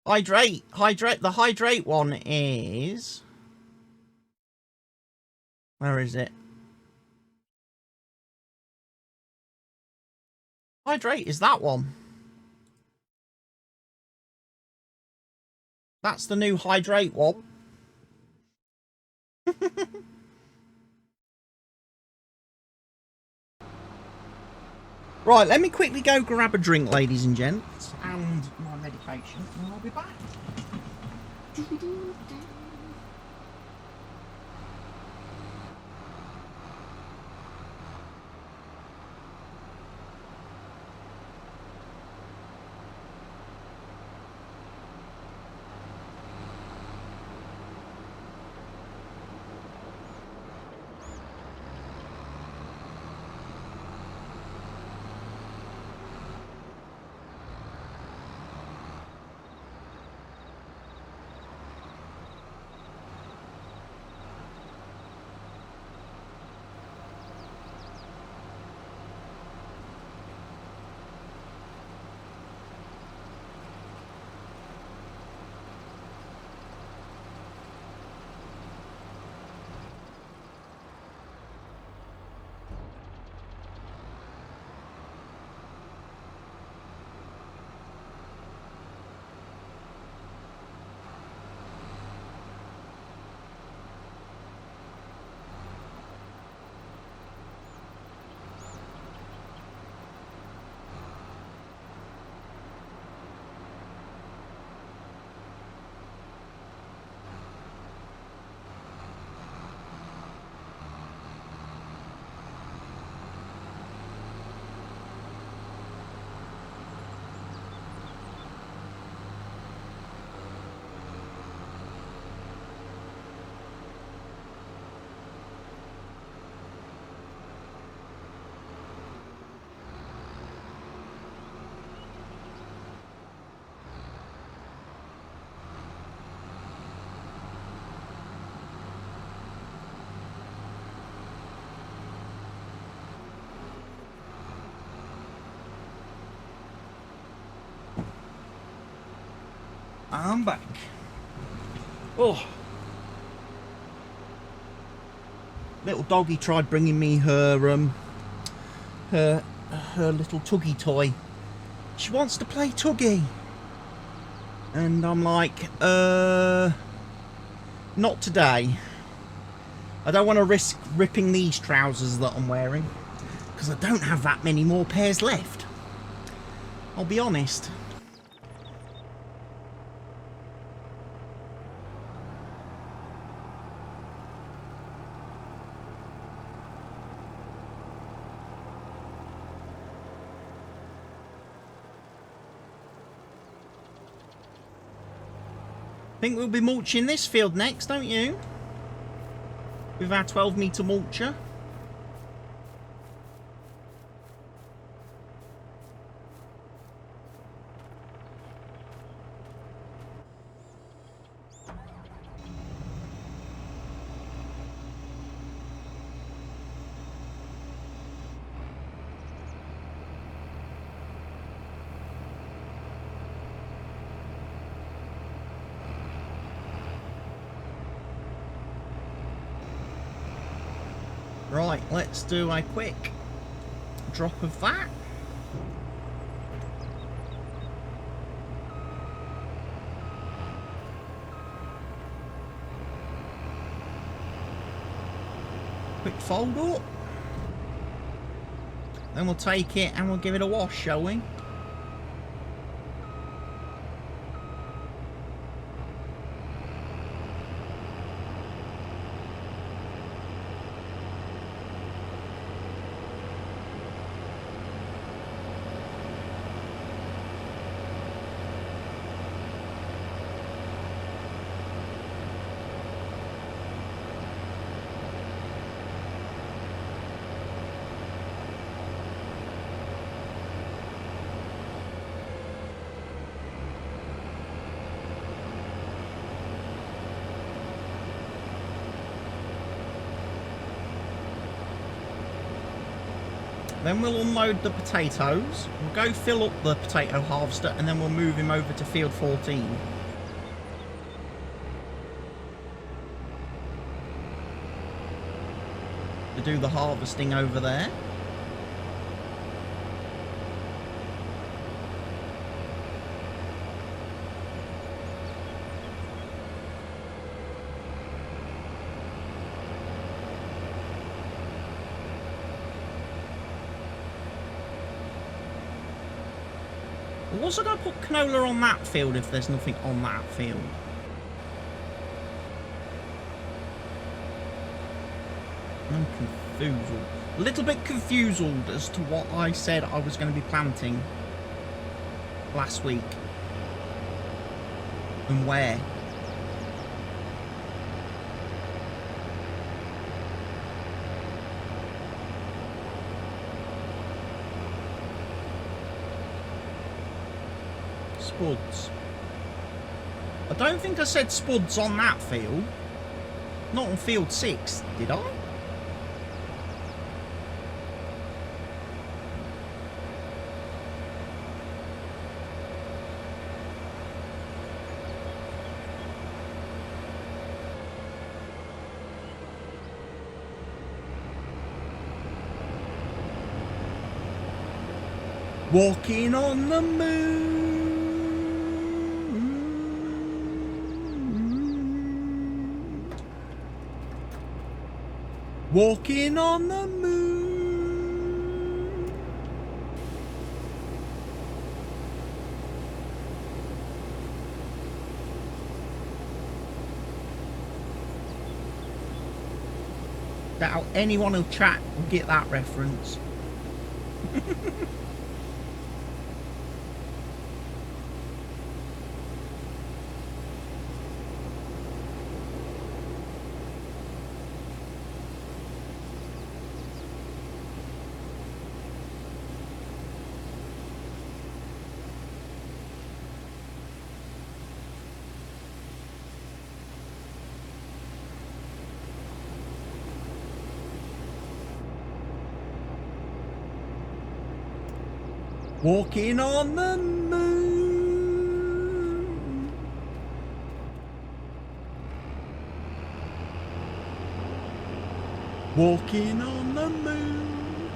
Hydrate. The hydrate one is... Where is it? Hydrate is that one. That's the new hydrate one. Right, let me quickly go grab a drink, ladies and gents, and my medication, and I'll be back. I'm back. Oh. Little doggy tried bringing me her little tuggy toy. She wants to play tuggy. And I'm like, not today. I don't want to risk ripping these trousers that I'm wearing, because I don't have that many more pairs left. I'll be honest. Think we'll be mulching this field next, don't you? With our 12-metre mulcher. Right, let's do a quick drop of that. Quick fold up. Then we'll take it and we'll give it a wash, shall we? Then we'll unload the potatoes. We'll go fill up the potato harvester and then we'll move him over to field 14. To do the harvesting over there. Was I going to put canola on that field if there's nothing on that field? I'm confused. A little bit confused as to what I said I was going to be planting last week. And where. Spuds. I don't think I said spuds on that field. Not on field 6, did I? Walking on the moon. Walking on the moon. Doubt anyone who'll chat will get that reference. Walking on the moon. Walking on the moon.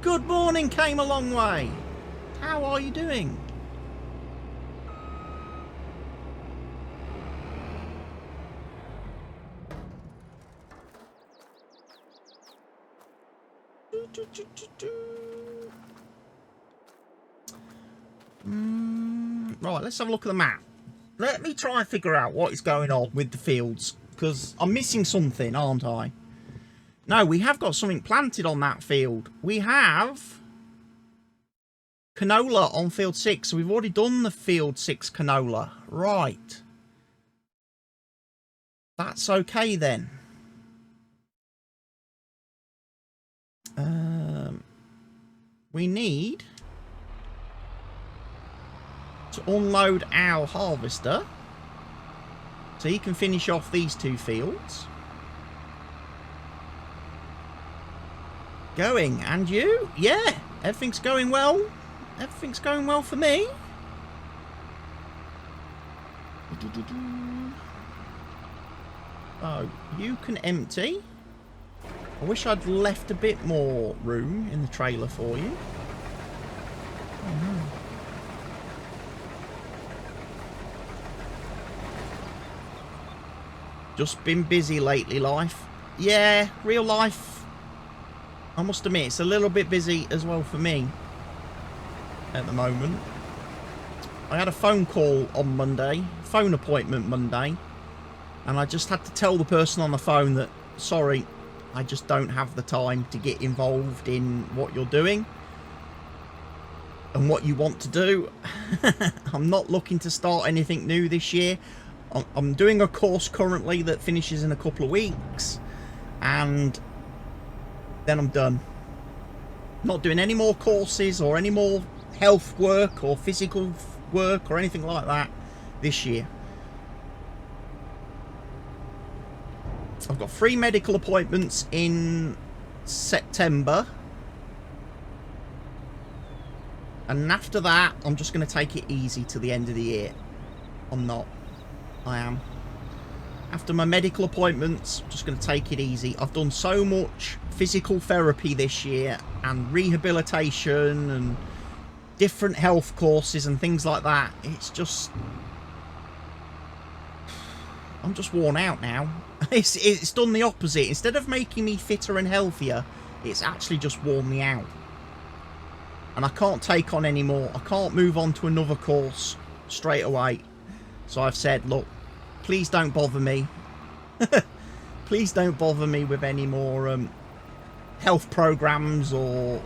Good morning, came a long way. How are you doing? Right, let's have a look at the map. Let me try and figure out what is going on with the fields, because I'm missing something, aren't I? No, we have got something planted on that field. We have canola on field 6, so we've already done the field 6 canola. Right. That's okay then. We need to unload our harvester so he can finish off these 2 fields. Going, and you? Yeah, everything's going well. Everything's going well for me. Oh, you can empty. I wish I'd left a bit more room in the trailer for you. Oh, no. Just been busy lately, life. Yeah, real life. I must admit, it's a little bit busy as well for me at the moment. I had a phone call on Monday, phone appointment Monday, and I just had to tell the person on the phone that, sorry, I just don't have the time to get involved in what you're doing and what you want to do. I'm not looking to start anything new this year. I'm doing a course currently that finishes in a couple of weeks, and then I'm done. Not doing any more courses or any more health work or physical work or anything like that this year. I've got 3 medical appointments in September, and after that I'm just going to take it easy to the end of the year. I am. After my medical appointments, I'm just going to take it easy. I've done so much physical therapy this year and rehabilitation and different health courses and things like that. It's just, I'm just worn out now. It's done the opposite. Instead of making me fitter and healthier, it's actually just worn me out. And I can't take on any more. I can't move on to another course straight away. So I've said, look, please don't bother me. Please don't bother me with any more health programs or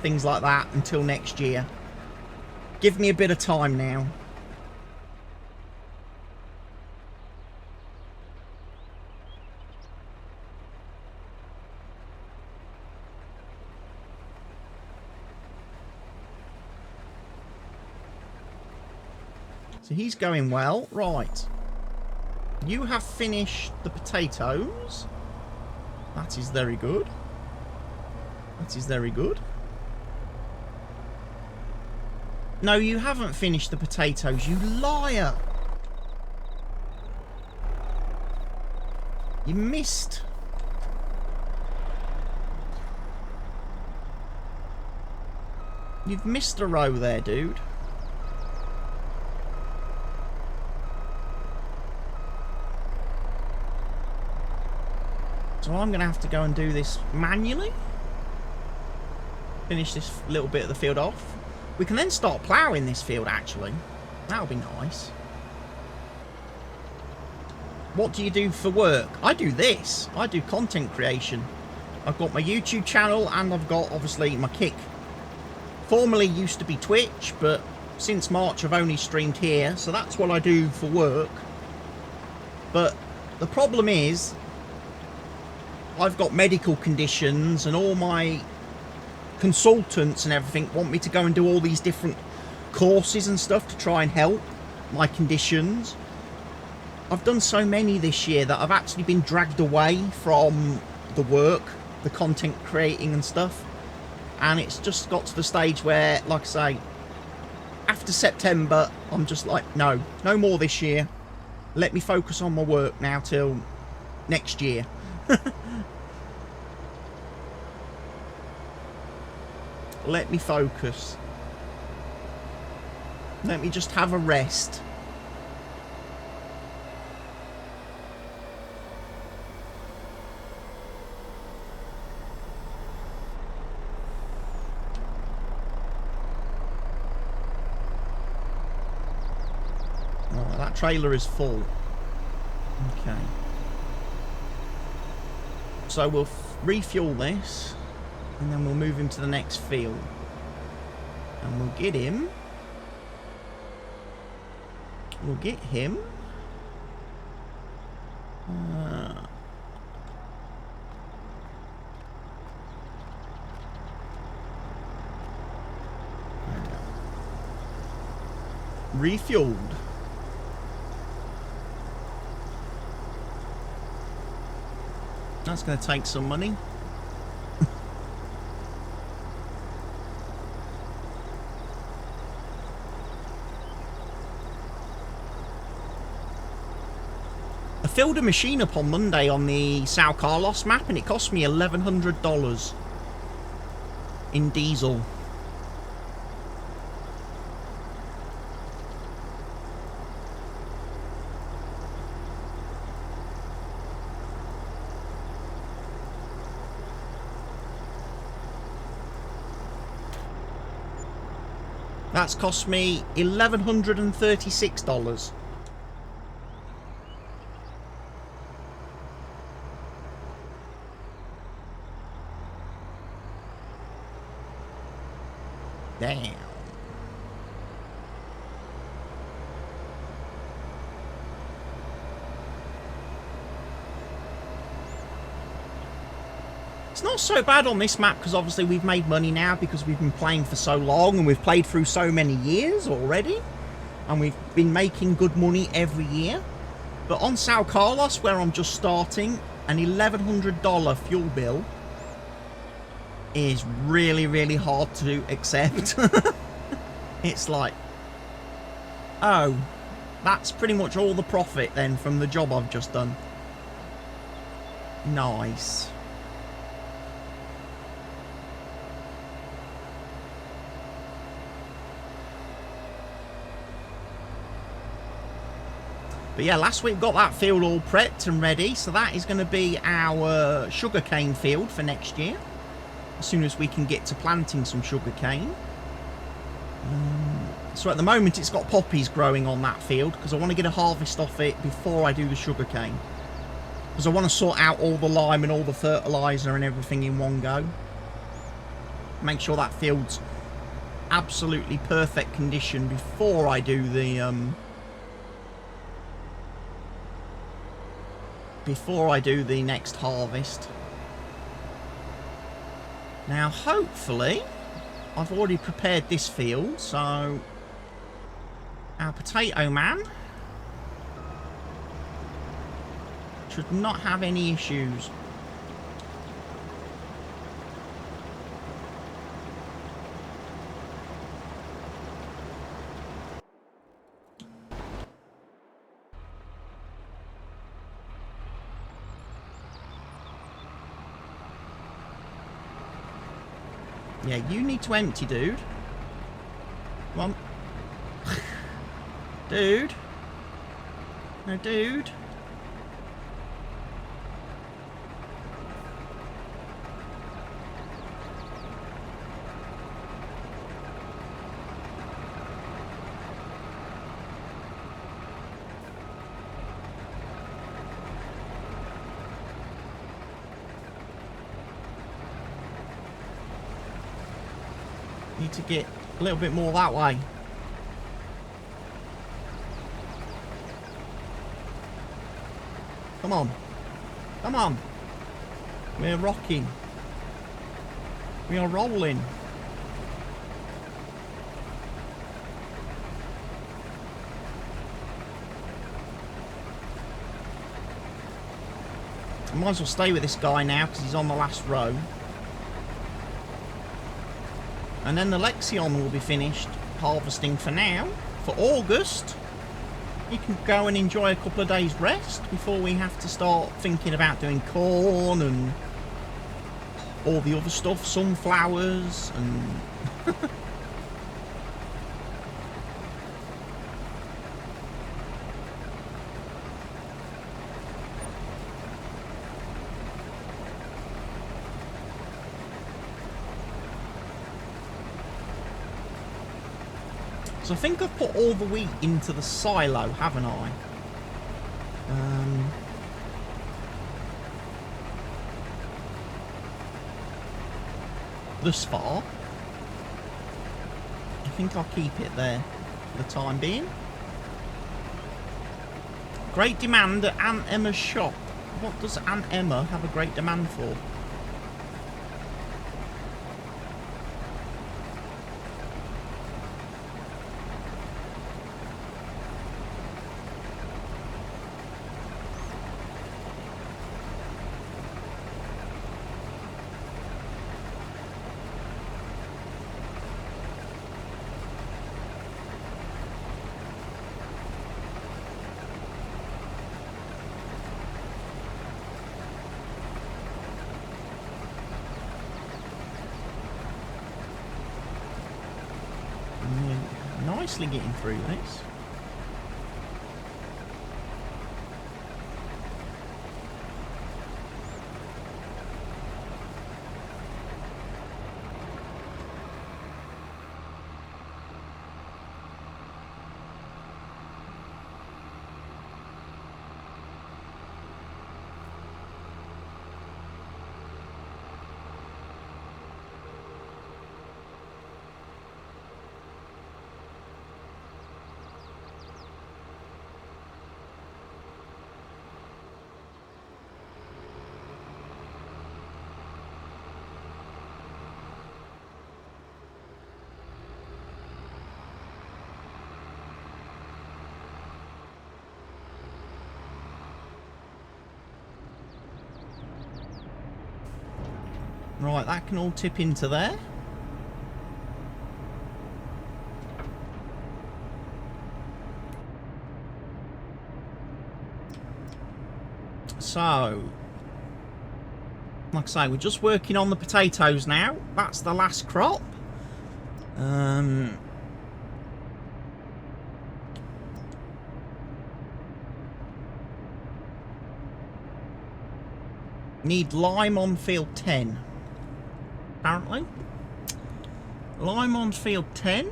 things like that until next year. Give me a bit of time now. So he's going well. Right. You have finished the potatoes. That is very good. That is very good. No, you haven't finished the potatoes, you liar. You missed. You've missed a row there, dude. So I'm going to have to go and do this manually. Finish this little bit of the field off. We can then start ploughing this field, actually. That'll be nice. What do you do for work? I do this. I do content creation. I've got my YouTube channel and I've got, obviously, my Kick. Formerly used to be Twitch, but since March I've only streamed here. So that's what I do for work. But the problem is, I've got medical conditions and all my consultants and everything want me to go and do all these different courses and stuff to try and help my conditions. I've done so many this year that I've actually been dragged away from the work, the content creating and stuff. And it's just got to the stage where, like I say, after September, I'm just like, no more this year. Let me focus on my work now till next year. Let me focus. Let me just have a rest. Oh, that trailer is full. Okay. So we'll refuel this. And then we'll move him to the next field. And we'll get him. We'll get him. Refueled. That's going to take some money. I filled a machine up on Monday on the São Carlos map and it cost me $1,100 in diesel. That's cost me $1,136. Damn. It's not so bad on this map because obviously we've made money now because we've been playing for so long and we've played through so many years already. And we've been making good money every year. But on São Carlos, where I'm just starting, an $1,100 fuel bill is really, really hard to accept. It's like, oh, that's pretty much all the profit then from the job I've just done. Nice. But yeah, last week got that field all prepped and ready, so that is going to be our sugarcane field for next year. As soon as we can get to planting some sugarcane. So at the moment it's got poppies growing on that field because I want to get a harvest off it before I do the sugarcane. Because I want to sort out all the lime and all the fertiliser and everything in one go. Make sure that field's absolutely perfect condition before I do the next harvest. Now hopefully I've already prepared this field, so our potato man should not have any issues. Yeah, you need to empty, dude. Come on. Dude. No, dude. Need to get a little bit more that way. Come on. Come on. We're rocking. We are rolling. I might as well stay with this guy now because he's on the last row. And then the Lexion will be finished harvesting for now. For August, you can go and enjoy a couple of days rest before we have to start thinking about doing corn and all the other stuff, sunflowers and... So I think I've put all the wheat into the silo, haven't I? Thus far. I think I'll keep it there for the time being. Great demand at Aunt Emma's shop. What does Aunt Emma have a great demand for? Nicely getting through this. Right, that can all tip into there. So, like I say, we're just working on the potatoes now. That's the last crop. Need lime on field 10. Apparently. Lime on field 10.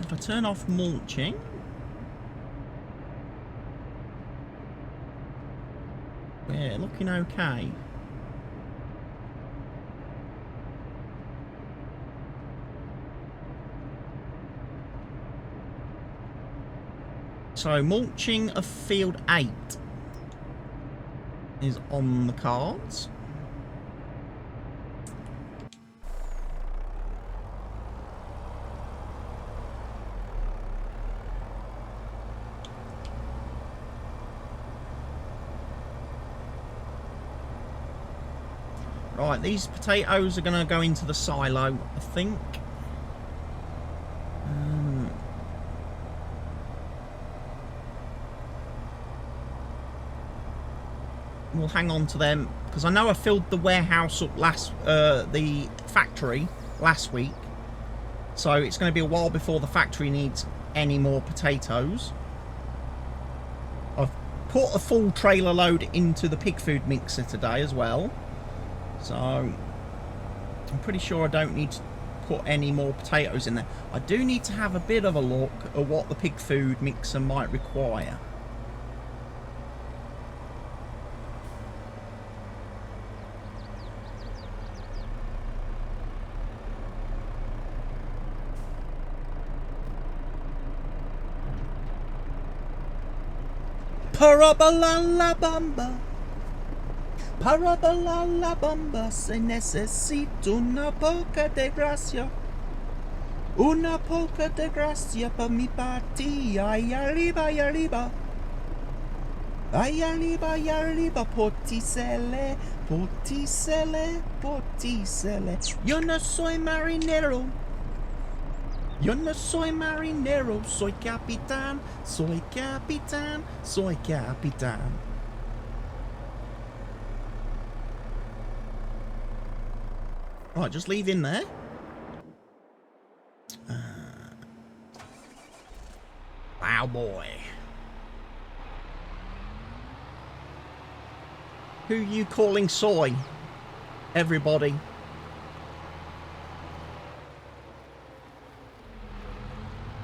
If I turn off mulching. Yeah, looking okay. So mulching of field 8 is on the cards. Right, these potatoes are going to go into the silo, I think. We'll hang on to them because I know I filled the warehouse up the factory last week, so it's going to be a while before the factory needs any more potatoes. I've put a full trailer load into the pig food mixer today as well, so I'm pretty sure I don't need to put any more potatoes in there. I do need to have a bit of a look at what the pig food mixer might require. Parabalala bamba, se necesito una poca de gracia. Una poca de gracia pa mi party. Ay arriba, ay arriba. Ay arriba, ay arriba. Porticele, porticele, porticele. Yo no soy marinero. Yo no soy marinero, soy capitán, soy capitán, soy capitán. Right, just leave in there. Wow, boy. Who you calling soy? Everybody.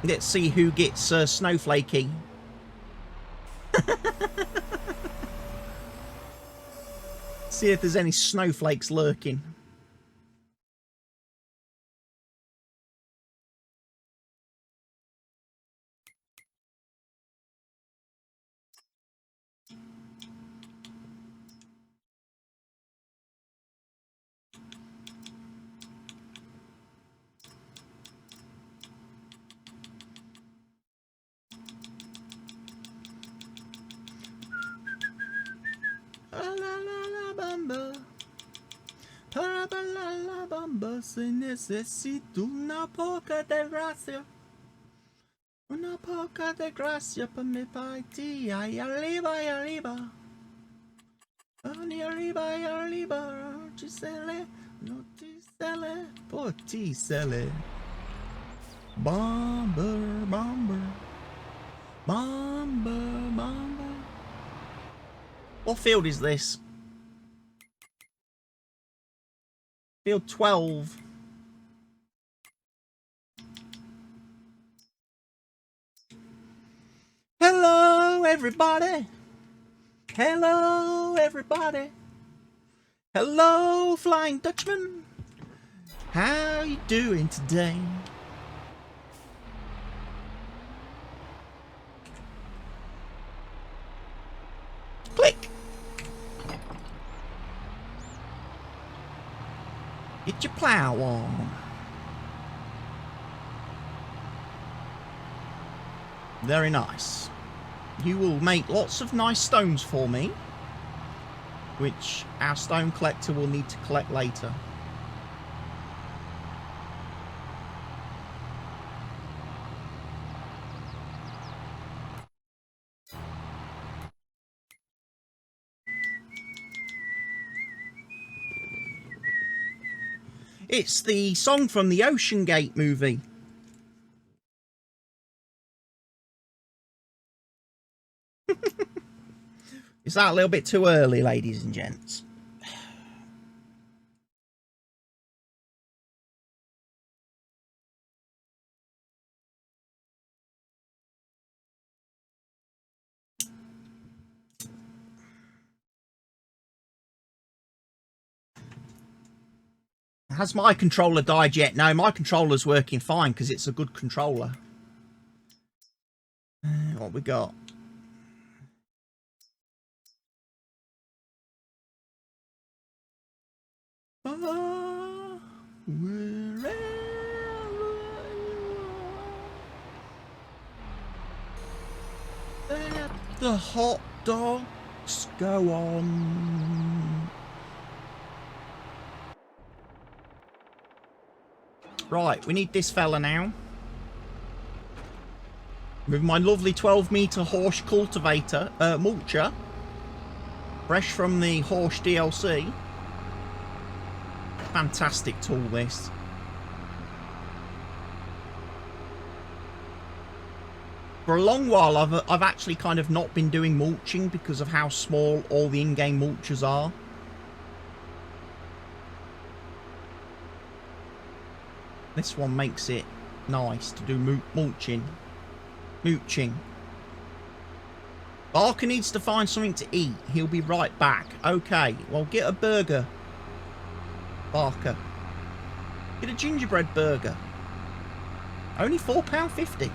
Let's see who gets snowflakey. See if there's any snowflakes lurking. Se necesito una poca de gracia. Una poca de gracia para mi party. Ay arriba, ay arriba. Ay arriba, ay arriba. Noticele, noticele, porticele. Bomber, bomber. Bomber, bomber. What field is this? Field 12. Hello, everybody. Hello, everybody. Hello, Flying Dutchman. How you doing today? Click. Get your plow on. Very nice. You will make lots of nice stones for me, which our stone collector will need to collect later. It's the song from the Ocean Gate movie. Is that a little bit too early, ladies and gents? Has my controller died yet? No, my controller's working fine because it's a good controller. What we got? Wherever let the hot dogs go on. Right, we need this fella now. With my lovely 12-metre Horsch cultivator, mulcher. Fresh from the Horsch DLC. Fantastic tool, this. For a long while, I've actually kind of not been doing mulching because of how small all the in-game mulchers are. This one makes it nice to do mulching. Mooching. Barker needs to find something to eat. He'll be right back. Okay, well, get a burger. Barker. Get a gingerbread burger. Only £4.50.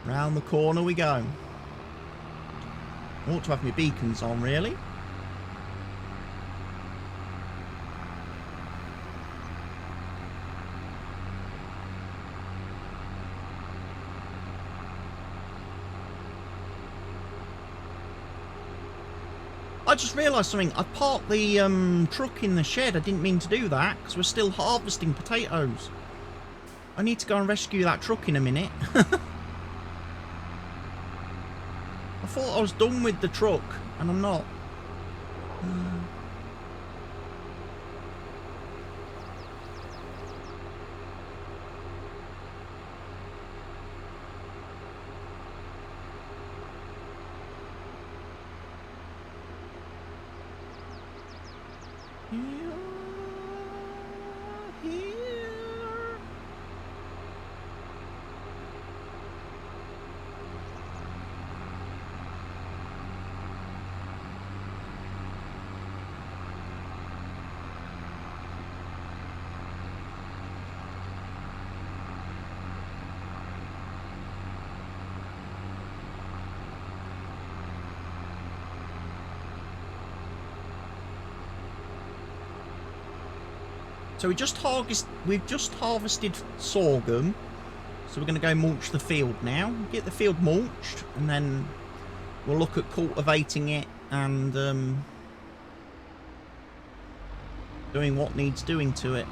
Round the corner we go. I ought to have my beacons on, really. I just realised something. I parked the truck in the shed. I didn't mean to do that because we're still harvesting potatoes. I need to go and rescue that truck in a minute. I thought I was done with the truck, and I'm not. So we've just harvested sorghum. So we're going to go mulch the field now. Get the field mulched, and then we'll look at cultivating it and doing what needs doing to it.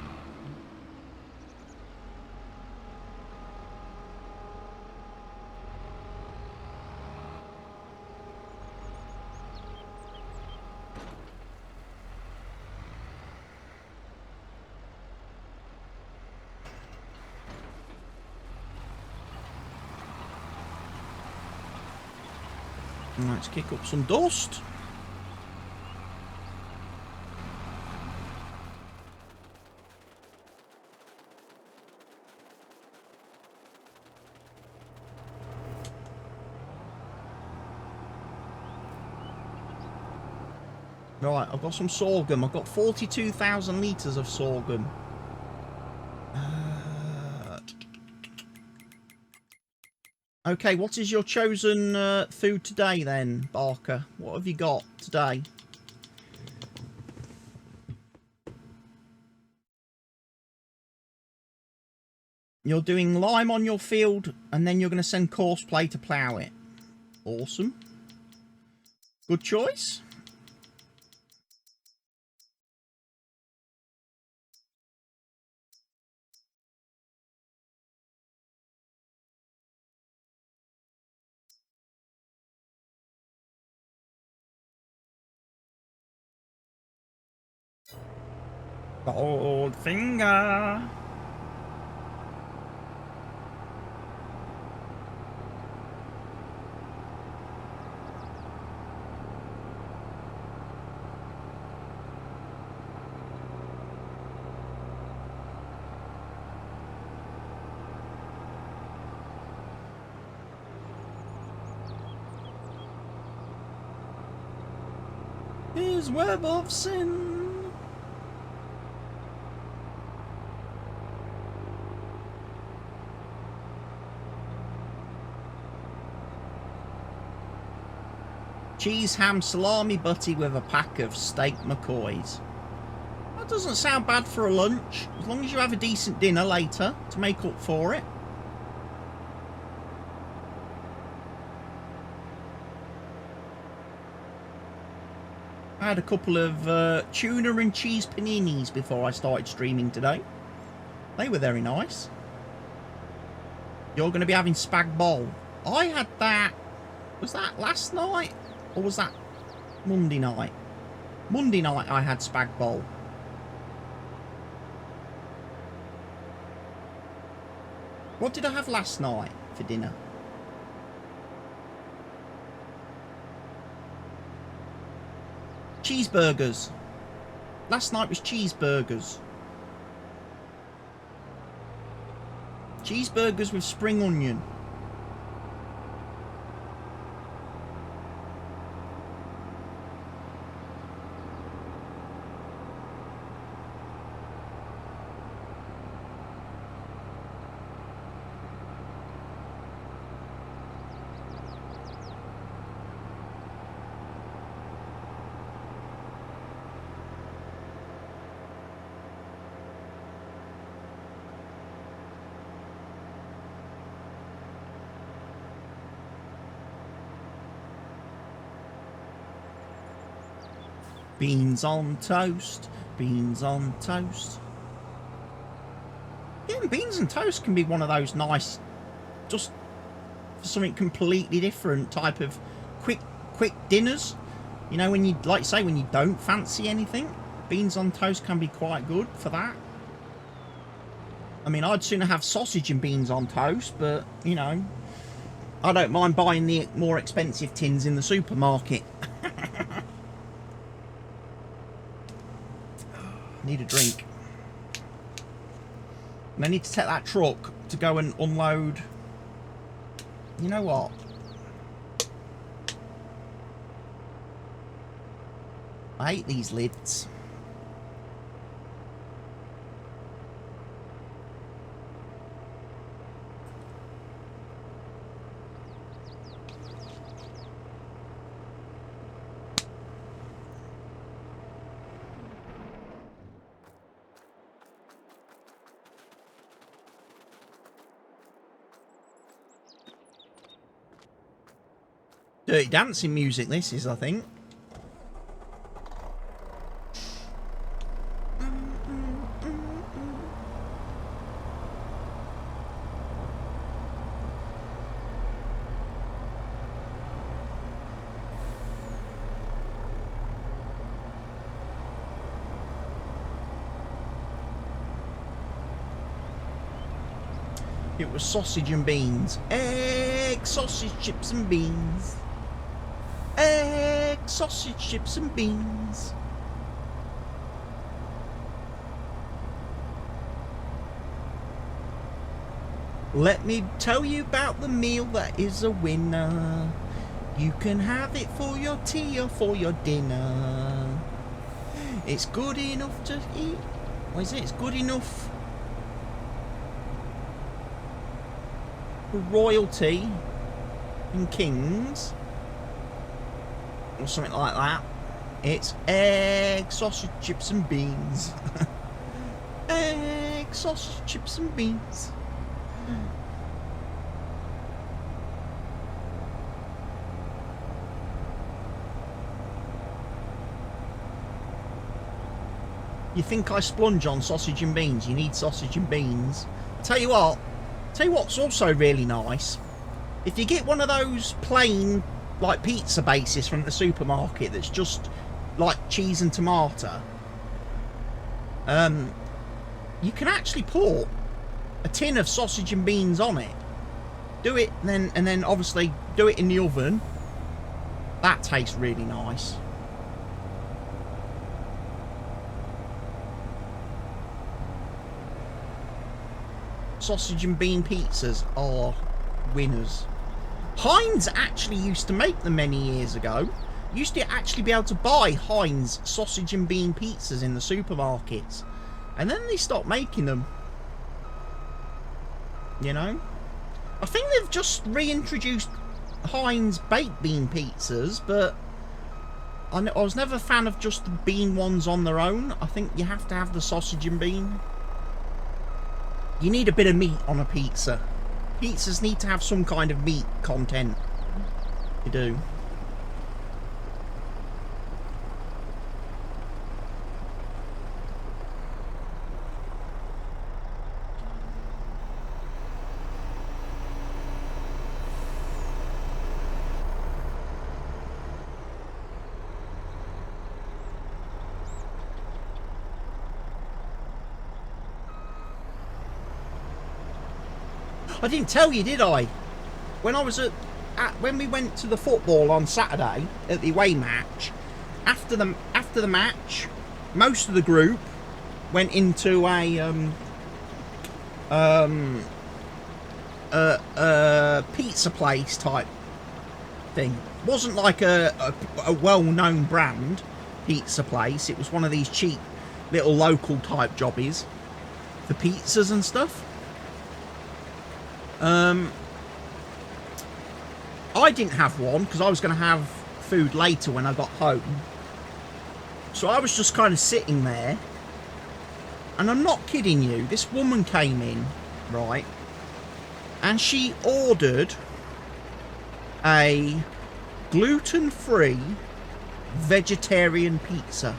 Let's kick up some dust. Right, I've got some sorghum. I've got 42,000 litres of sorghum. Okay, what is your chosen food today then, Barker? What have you got today? You're doing lime on your field, and then you're going to send coarse clay to plough it. Awesome. Good choice. Goldfinger. His web of sin. Cheese, ham, salami, butty with a pack of steak McCoys. That doesn't sound bad for a lunch, as long as you have a decent dinner later to make up for it. I had a couple of tuna and cheese paninis before I started streaming today. They were very nice. You're going to be having spag bowl. I had that... Was that last night? Or was that Monday night? Monday night I had spag bowl. What did I have last night for dinner? Cheeseburgers. Last night was cheeseburgers. Cheeseburgers with spring onion. Beans on toast, beans on toast. Yeah, beans and toast can be one of those nice, just for something completely different type of quick dinners. You know, when you, like say, when you don't fancy anything, beans on toast can be quite good for that. I mean, I'd sooner have sausage and beans on toast, but, you know, I don't mind buying the more expensive tins in the supermarket. Need a drink. And I need to take that truck to go and unload. You know what? I hate these lids. Dirty dancing music this is, I think. It was sausage and beans. Egg, sausage, chips and beans. Egg, sausage, chips and beans. Let me tell you about the meal that is a winner. You can have it for your tea or for your dinner. It's good enough to eat. What is it? It's good enough for royalty and kings. Or something like that. It's egg, sausage, chips and beans. Egg, sausage, chips and beans. You think I splunge on sausage and beans? You need sausage and beans. Tell you what's also really nice. If you get one of those plain like pizza bases from the supermarket that's just like cheese and tomato, you can actually pour a tin of sausage and beans on it. Do it, and then obviously do it in the oven. That tastes really nice. Sausage and bean pizzas are winners. Heinz actually used to make them many years ago. You used to actually be able to buy Heinz sausage and bean pizzas in the supermarkets. And then they stopped making them. You know? I think they've just reintroduced Heinz baked bean pizzas, but I was never a fan of just the bean ones on their own. I think you have to have the sausage and bean. You need a bit of meat on a pizza. Pizzas need to have some kind of meat content. You do. I didn't tell you, did I? When I was when we went to the football on Saturday at the away match, after the match, most of the group went into a pizza place type thing. It wasn't like a well-known brand pizza place. It was one of these cheap little local type jobbies for pizzas and stuff. I didn't have one because I was going to have food later when I got home. So I was just kind of sitting there. And I'm not kidding you. This woman came in, right? And she ordered a gluten-free vegetarian pizza.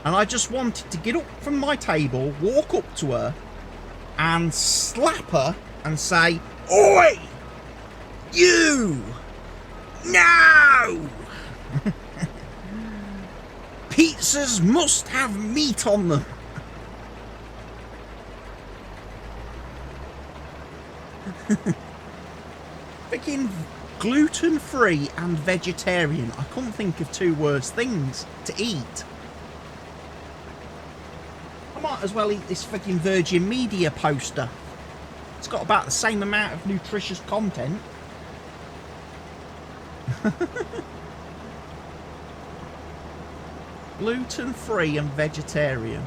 And I just wanted to get up from my table, walk up to her, and slap her and say, "Oi! You! No! Pizzas must have meat on them." Freaking gluten-free and vegetarian. I couldn't think of two worse things to eat. I might as well eat this freaking Virgin Media poster. It's got about the same amount of nutritious content. Gluten-free and vegetarian.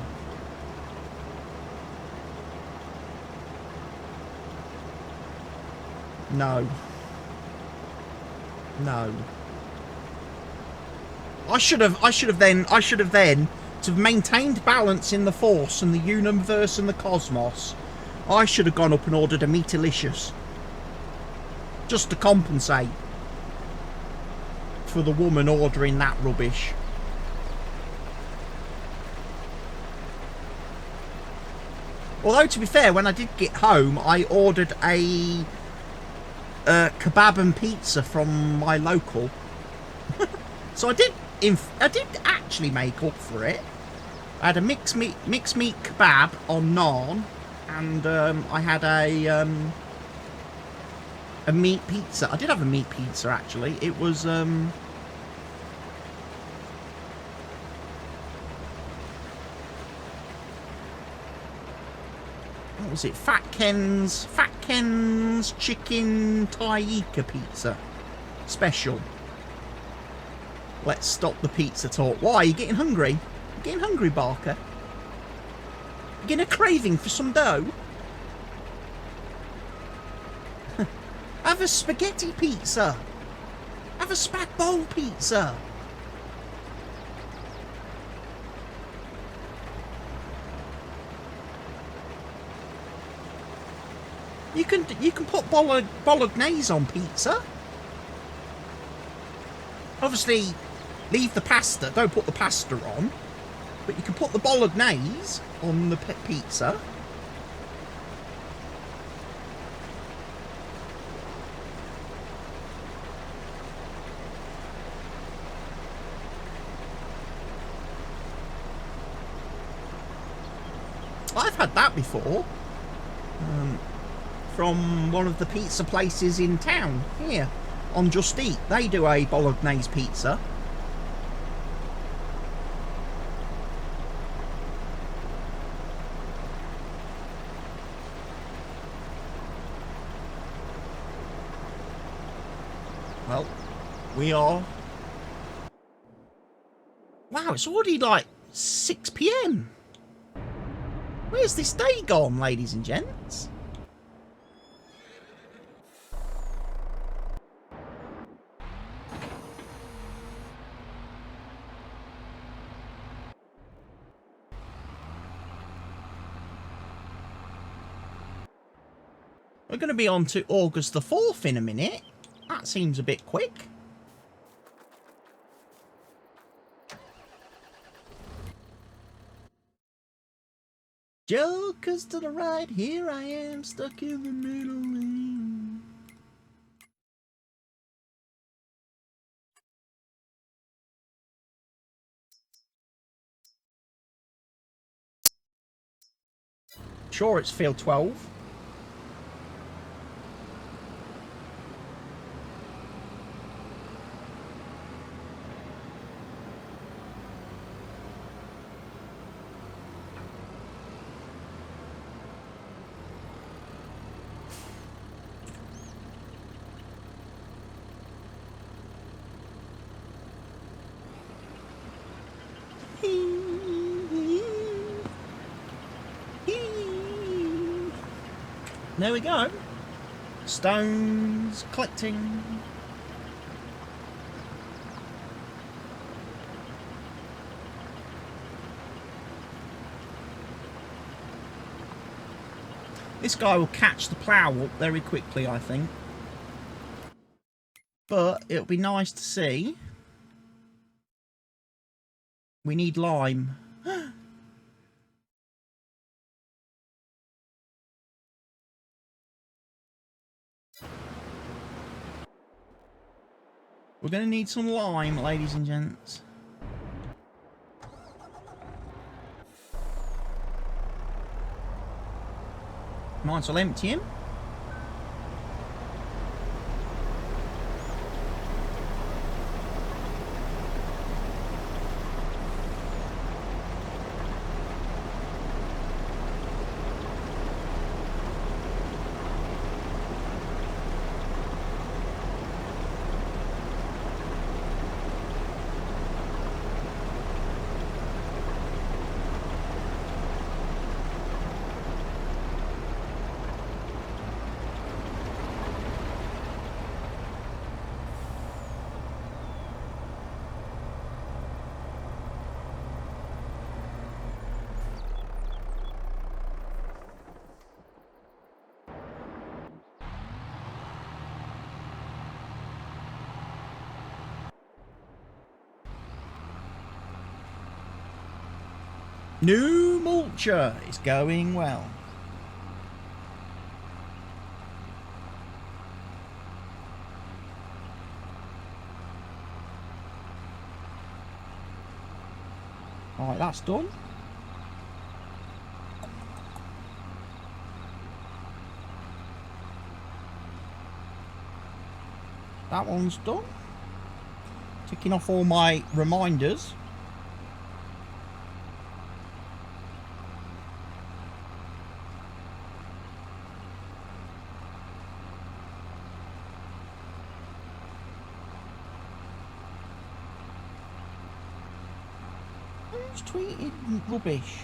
No. No. I should have then, to have maintained balance in the Force and the universe and the cosmos, I should have gone up and ordered a Meatalicious. Just to compensate for the woman ordering that rubbish. Although, to be fair, when I did get home, I ordered a kebab and pizza from my local. So I did actually make up for it. I had a mixed meat kebab on naan, and I had a meat pizza. I did have a meat pizza actually. It was what was it? Fat Ken's chicken Taika pizza special. Let's stop the pizza talk. Why? Are you getting hungry? You getting hungry, Barker? You getting a craving for some dough? Have a spaghetti pizza. Have a spag bowl pizza. You can put bolognese on pizza. Obviously, leave the pasta. Don't put the pasta on. But you can put the bolognese on the pizza. I've had that before. From one of the pizza places in town here on Just Eat. They do a bolognese pizza. Well, we are... Wow, it's already like 6 PM. Where's this day gone, ladies and gents? We're going to be on to August the 4th in a minute. That seems a bit quick. Jokers to the right, here I am, stuck in the middle. Sure, it's field 12. There we go. Stones collecting. This guy will catch the plough up very quickly, I think. But it'll be nice to see. We need lime. We're going to need some lime, ladies and gents. Might as well empty him. New mulcher is going well. Alright, that's done. That one's done. Ticking off all my reminders. Tweeted rubbish.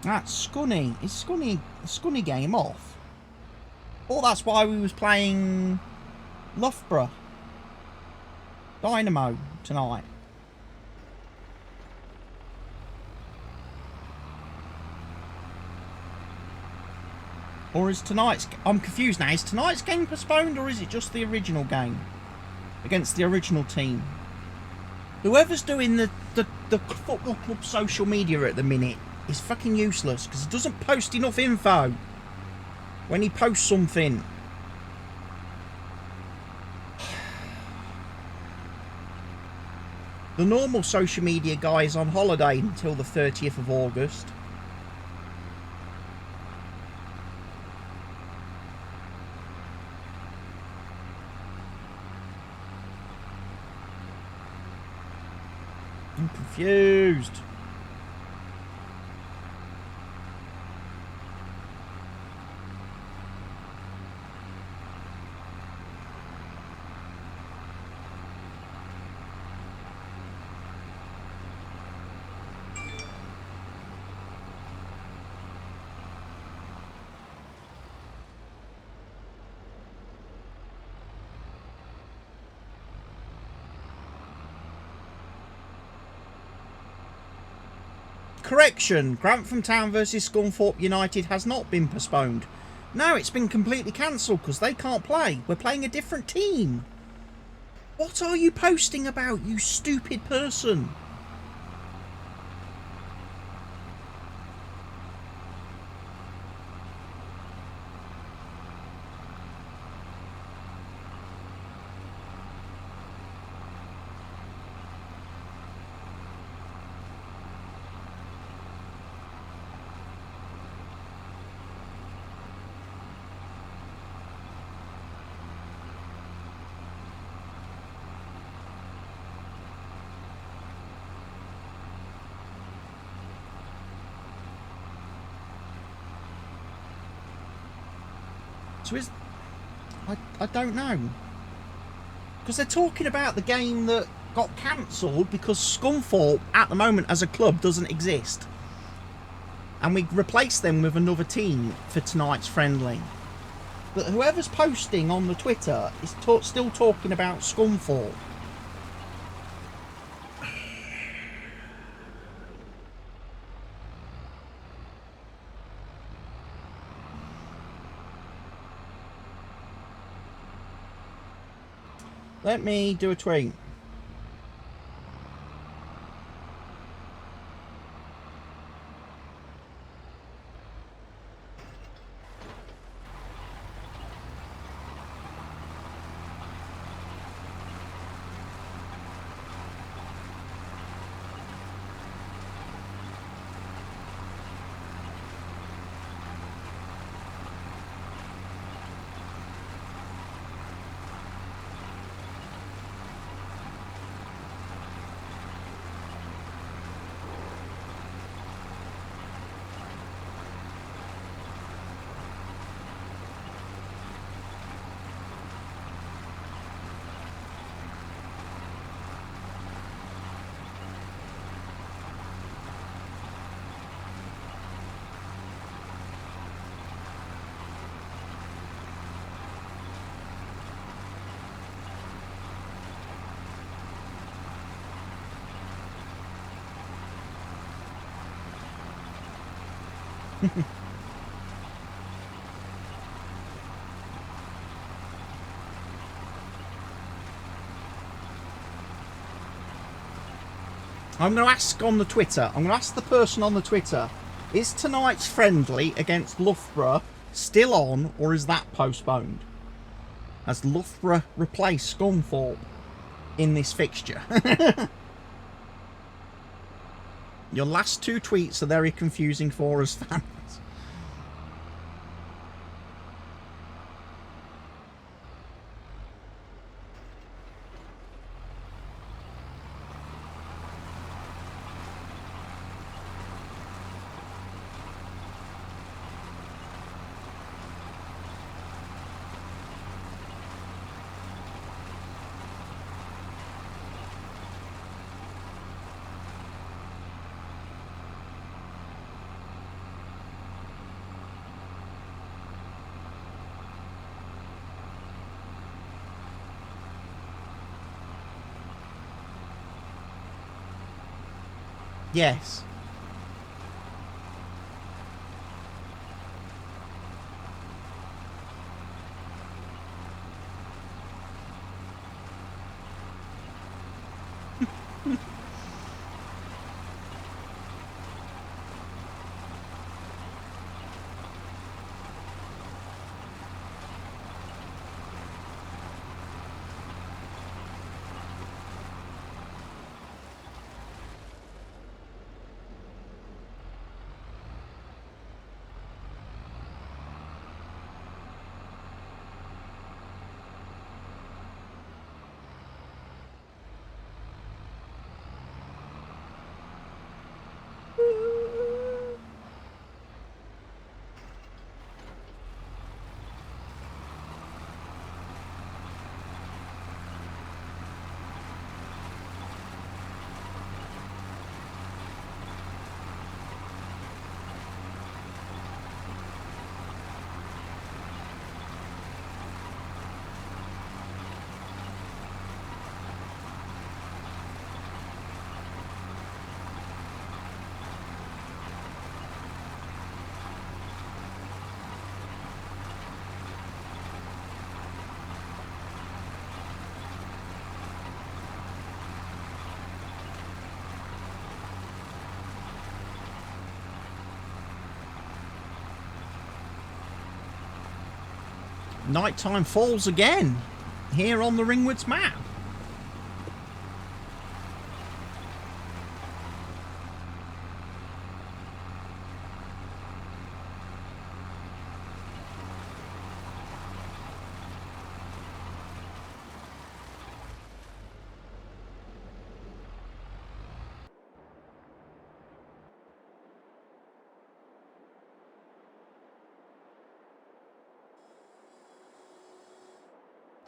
That's Scunny. Is Scunny game off? Oh, that's why we was playing Loughborough Dynamo tonight. Or is tonight's... I'm confused now. Is tonight's game postponed or is it just the original game? Against the original team. Whoever's doing the football club social media at the minute, is fucking useless because he doesn't post enough info when he posts something. The normal social media guy is on holiday until the 30th of August. I'm confused. Correction, Grantham Town versus Scunthorpe United has not been postponed. No, it's been completely cancelled because they can't play. We're playing a different team. What are you posting about, you stupid person? So is... I don't know. Because they're talking about the game that got cancelled because Scunthorpe at the moment as a club doesn't exist. And we replaced them with another team for tonight's friendly. But whoever's posting on the Twitter is still talking about Scunthorpe. Let me do a tweet. I'm going to ask on the Twitter, I'm going to ask the person on the Twitter, is tonight's friendly against Loughborough still on or is that postponed? Has Loughborough replaced Scunthorpe in this fixture? Your last two tweets are very confusing for us fans. Yes. nighttime falls again here on the Ringwoods map.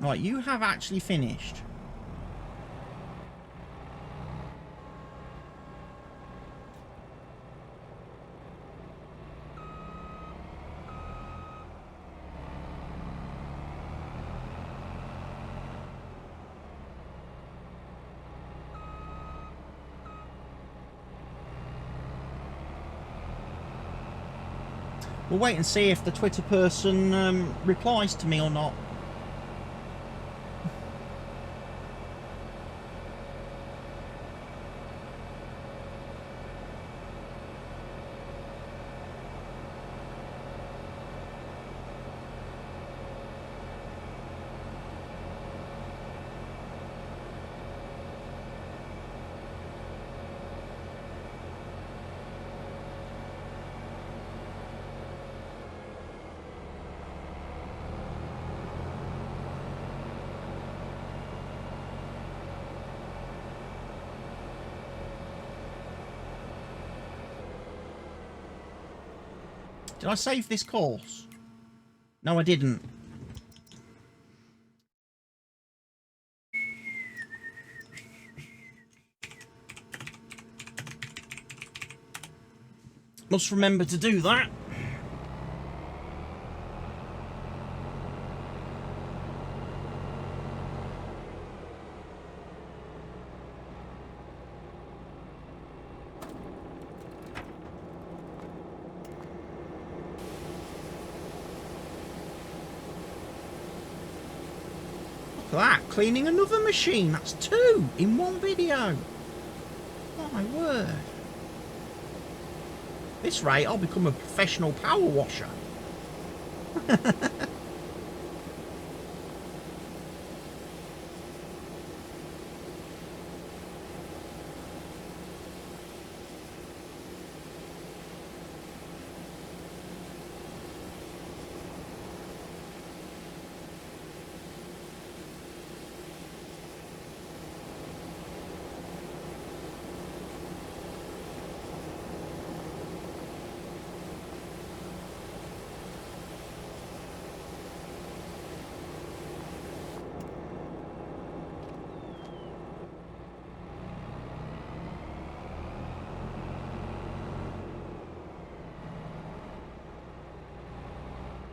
Right, you have actually finished. We'll wait and see if the Twitter person replies to me or not. Did I save this course? No, I didn't. Must remember to do that. That, cleaning another machine. That's 2 in one video. My word. This rate, I'll become a professional power washer.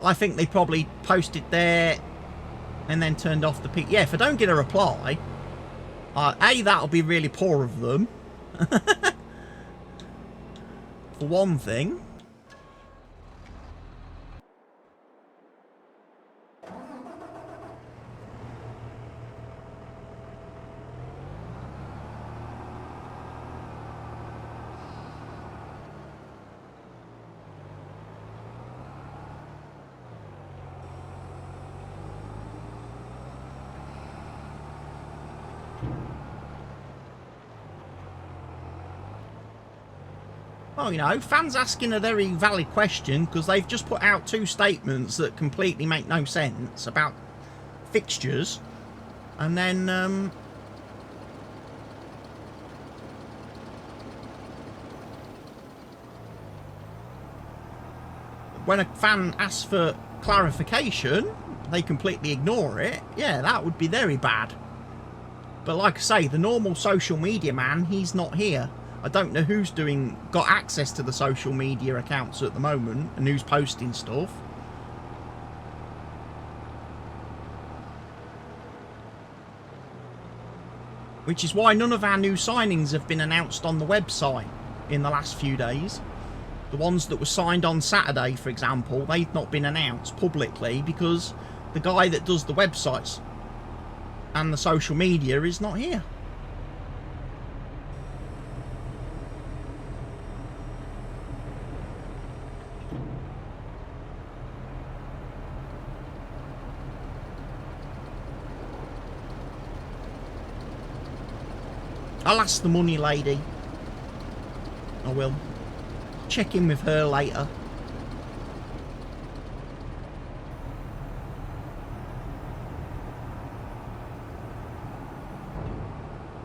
I think they probably posted there and then turned off the peak. Yeah, if I don't get a reply, A, that'll be really poor of them. For one thing. Well, you know, fans asking a very valid question because they've just put out 2 statements that completely make no sense about fixtures. And then, when a fan asks for clarification, they completely ignore it. Yeah, that would be very bad. But like I say, the normal social media man, he's not here. I don't know who's got access to the social media accounts at the moment and who's posting stuff. Which is why none of our new signings have been announced on the website in the last few days. The ones that were signed on Saturday, for example, they've not been announced publicly because the guy that does the websites and the social media is not here. I'll ask the money lady. I will. Check in with her later.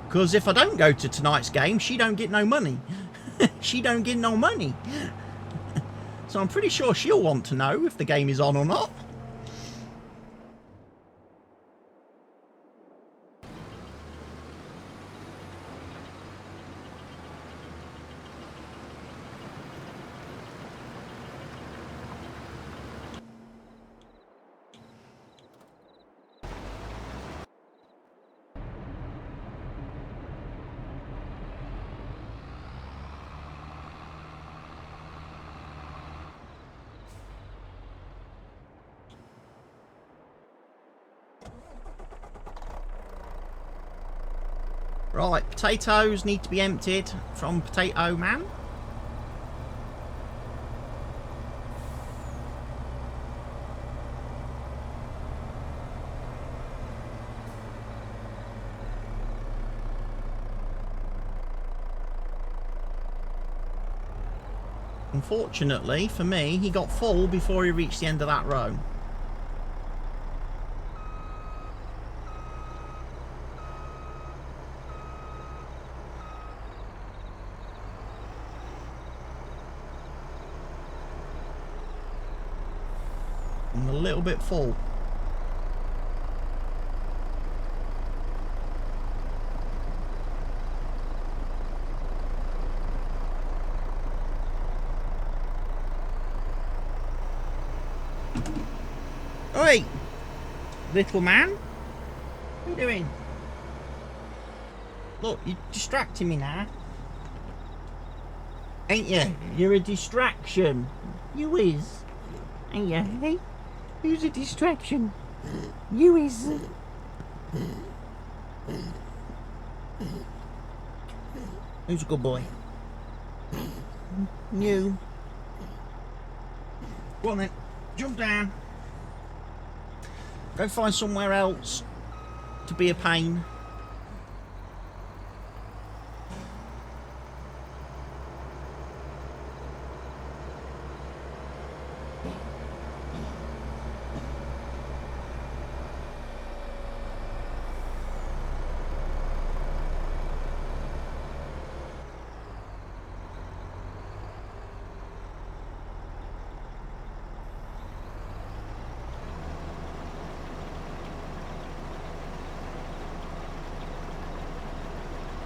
Because if I don't go to tonight's game, she don't get no money. She don't get no money. So I'm pretty sure she'll want to know if the game is on or not. Right, potatoes need to be emptied from Potato Man. Unfortunately for me, he got full before he reached the end of that row. I'm a little bit full. Oi, little man, what are you doing? Look, you're distracting me now, ain't you? You're a distraction. You is, ain't you? Hey, who's a distraction? You is. Who's a good boy? You. Go on then, jump down. Go find somewhere else to be a pain.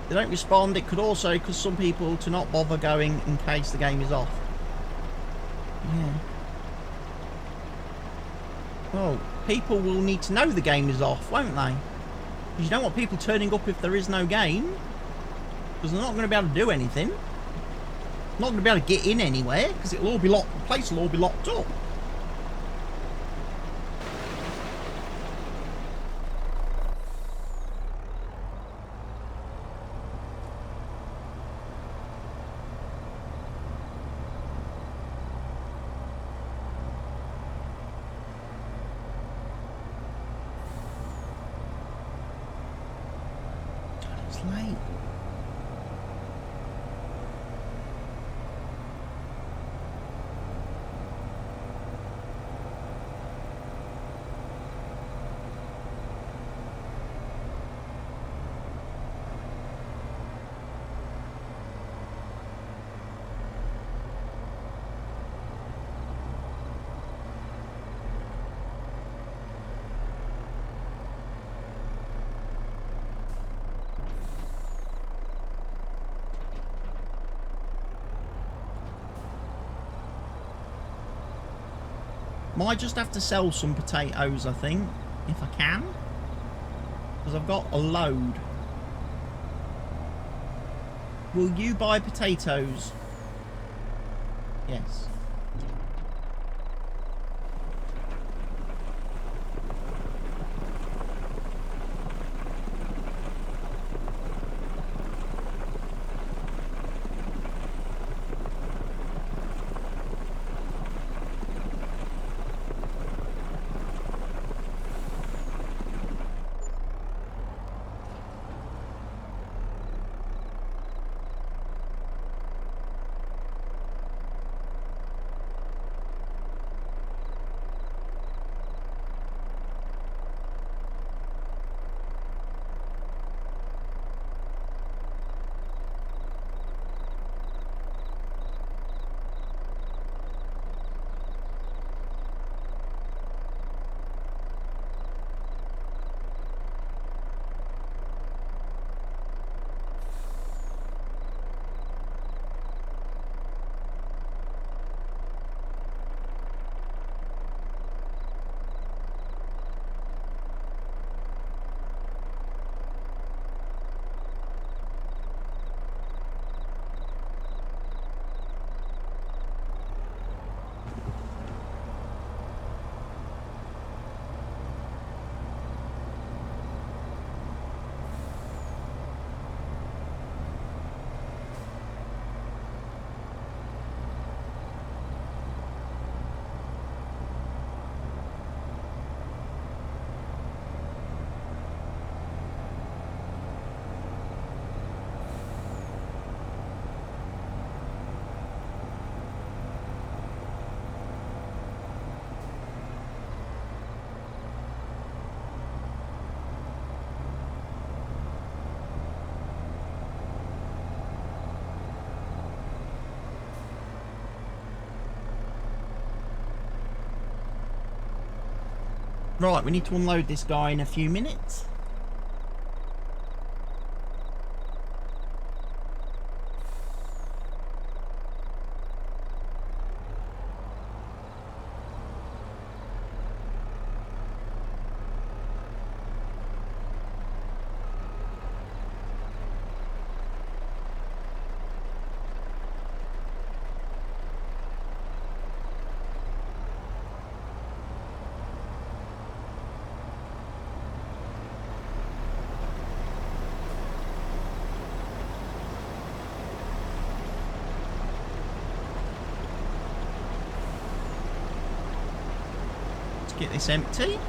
They don't respond. It could also cause some people to not bother going in case the game is off. Yeah. Well, people will need to know the game is off, won't they? Because you don't want people turning up if there is no game. Because they're not going to be able to do anything. Not going to be able to get in anywhere because it'll all be locked. The place will all be locked up. Late. Might just have to sell some potatoes, I think, if I can, because I've got a load. Will you buy potatoes? Yes. Right, we need to unload this guy in a few minutes. Get this empty.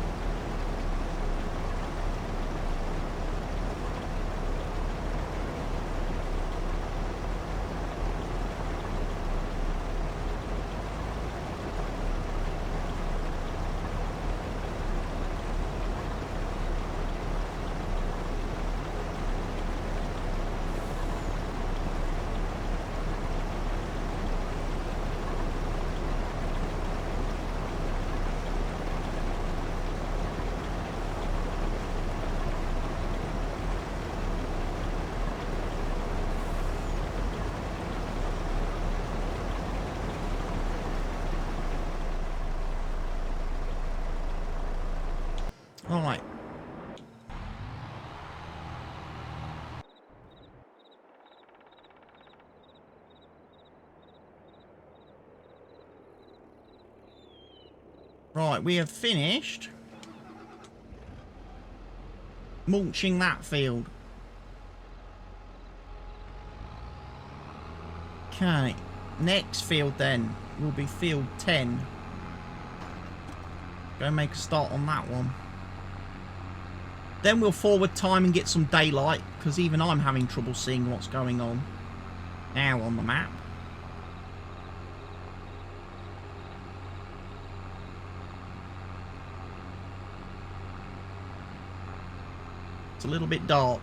Right. Right, we have finished mulching that field. Okay, next field then will be field 10. Go make a start on that one. Then we'll forward time and get some daylight, because even I'm having trouble seeing what's going on now on the map. It's a little bit dark.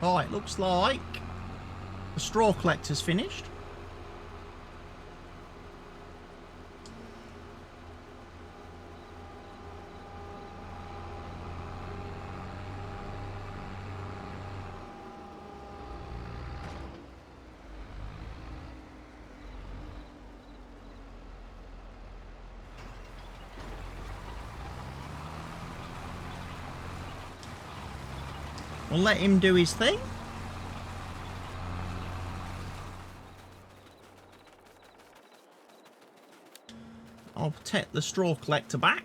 Right, looks like the straw collector's finished. We'll let him do his thing. I'll take the straw collector back.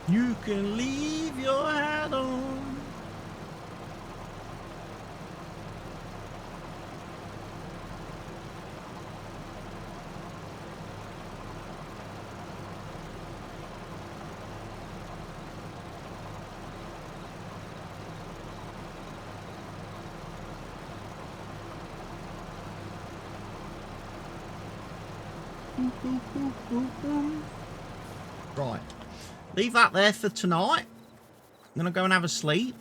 You can leave your hat on. Right, leave that there for tonight. I'm gonna go and have a sleep.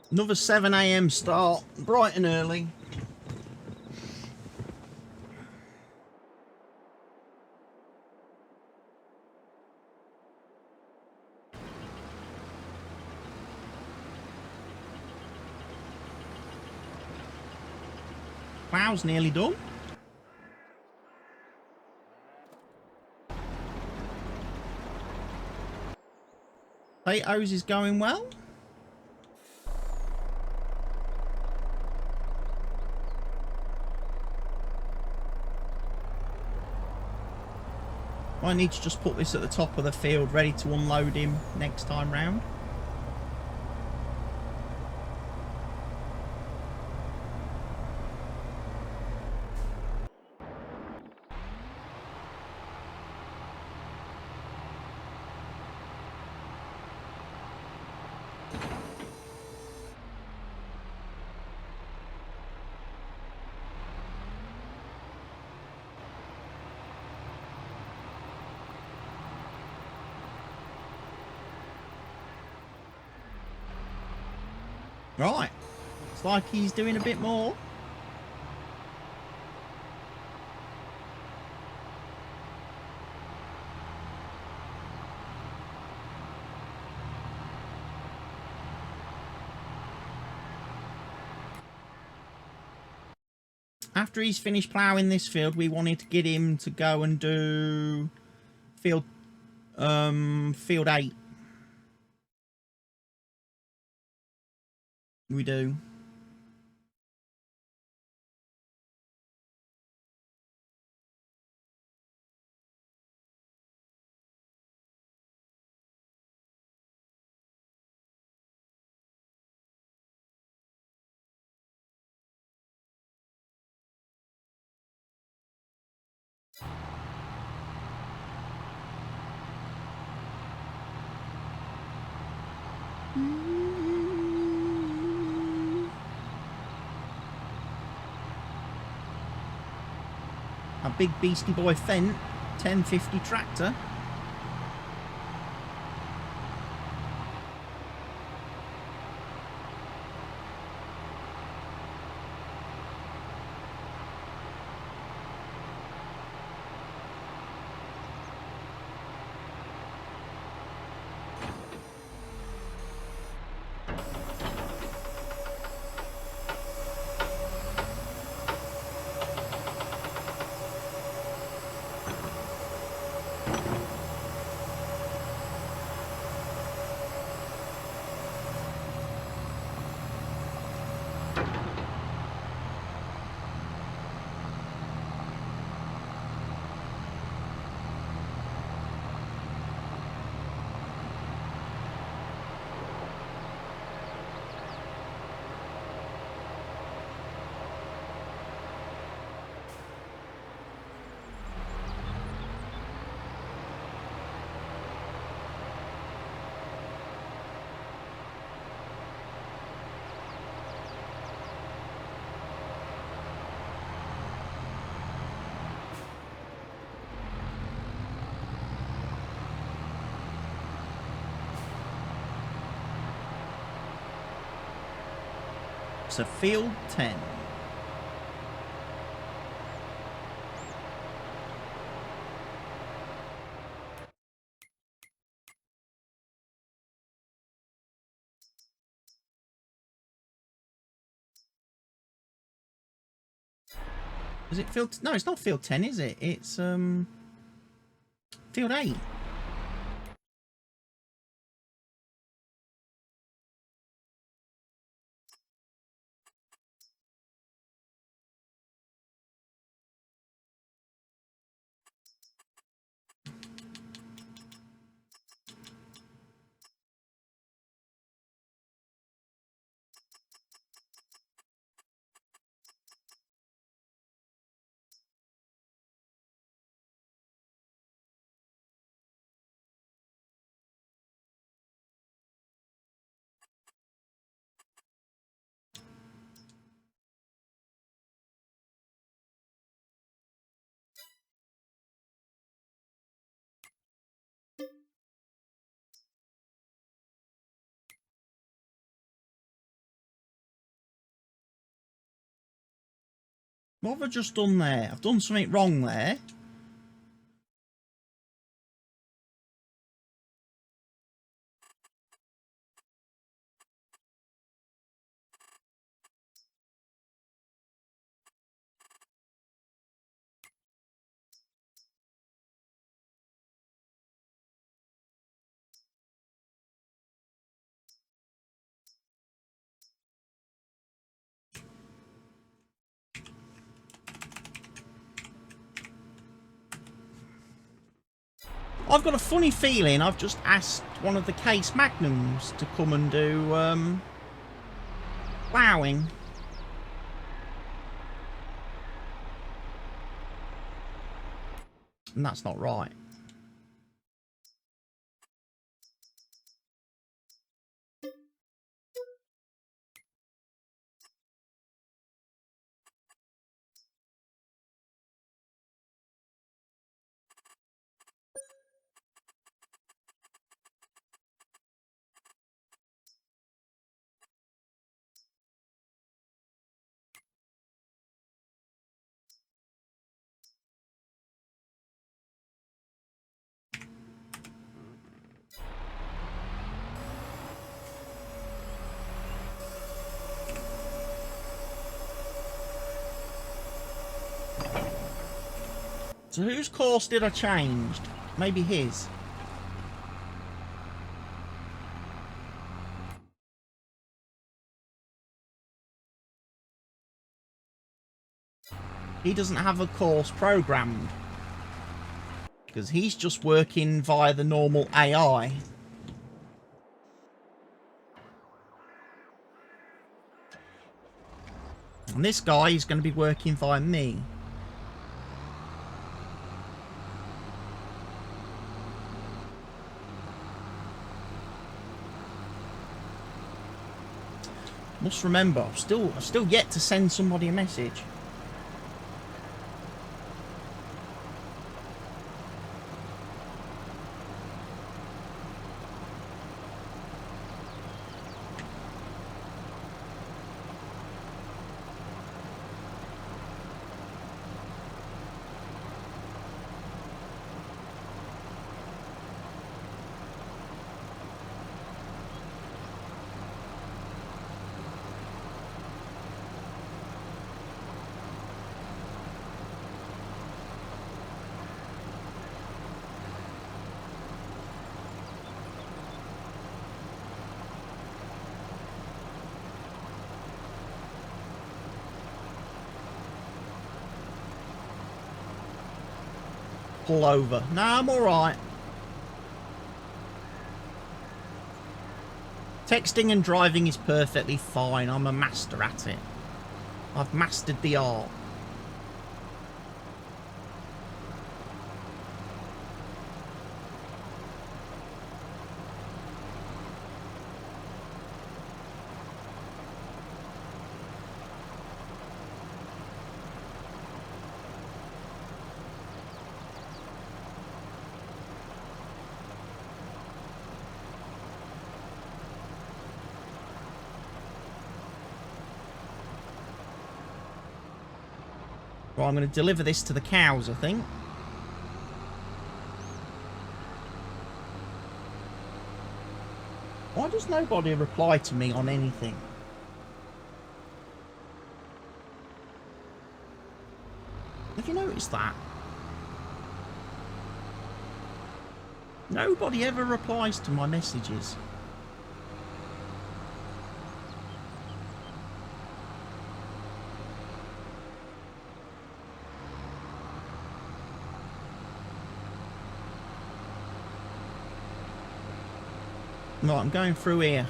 Another 7 AM start, bright and early. Plough's nearly done. Potatoes is going well. I need to just put this at the top of the field, ready to unload him next time round. Right, looks like he's doing a bit more. After he's finished ploughing this field, we wanted to get him to go and do field 8. We do. A big beastie boy Fendt 1050 tractor. So field 10. Is it field? No, it's not field 10, is it? It's field 8. What have I just done there? I've done something wrong there. I've got a funny feeling I've just asked one of the Case Magnums to come and do ploughing. And that's not right. So whose course did I change? Maybe his. He doesn't have a course programmed. Because he's just working via the normal AI. And this guy is going to be working via me. Must remember, I've still yet to send somebody a message. Pull over. Nah, I'm alright. Texting and driving is perfectly fine. I'm a master at it. I've mastered the art. Well, I'm going to deliver this to the cows, I think. Why does nobody reply to me on anything? Have you noticed that? Nobody ever replies to my messages. Right, I'm going through here.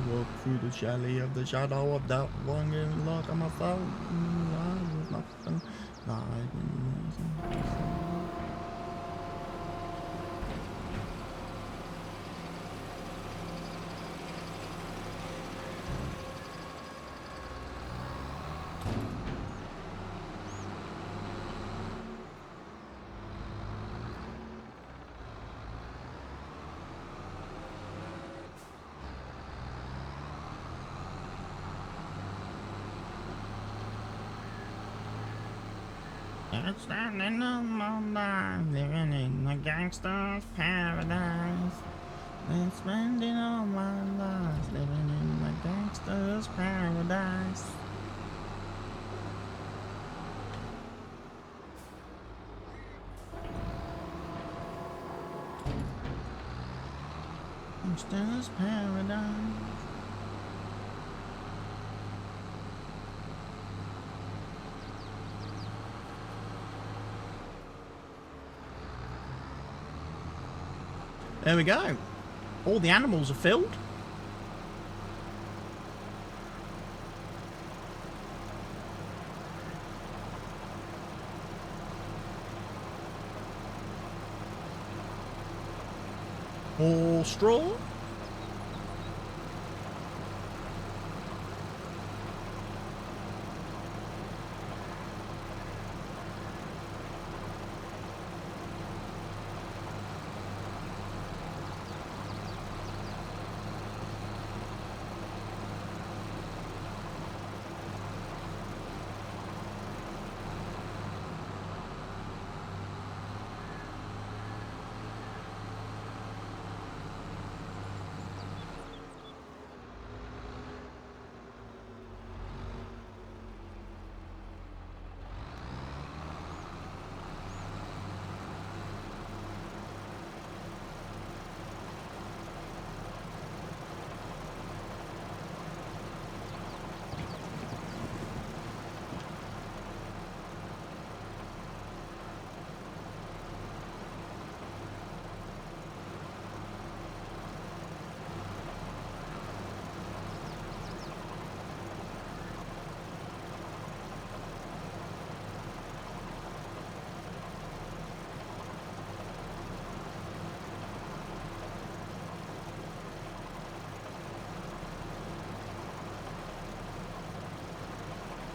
Walk through the valley of the shadow of that one and look at my phone. Nothing. Standing on my life, living in a gangster's paradise. Been spending all my life living in a gangster's paradise. Gangster's paradise. There we go. All the animals are filled. More straw.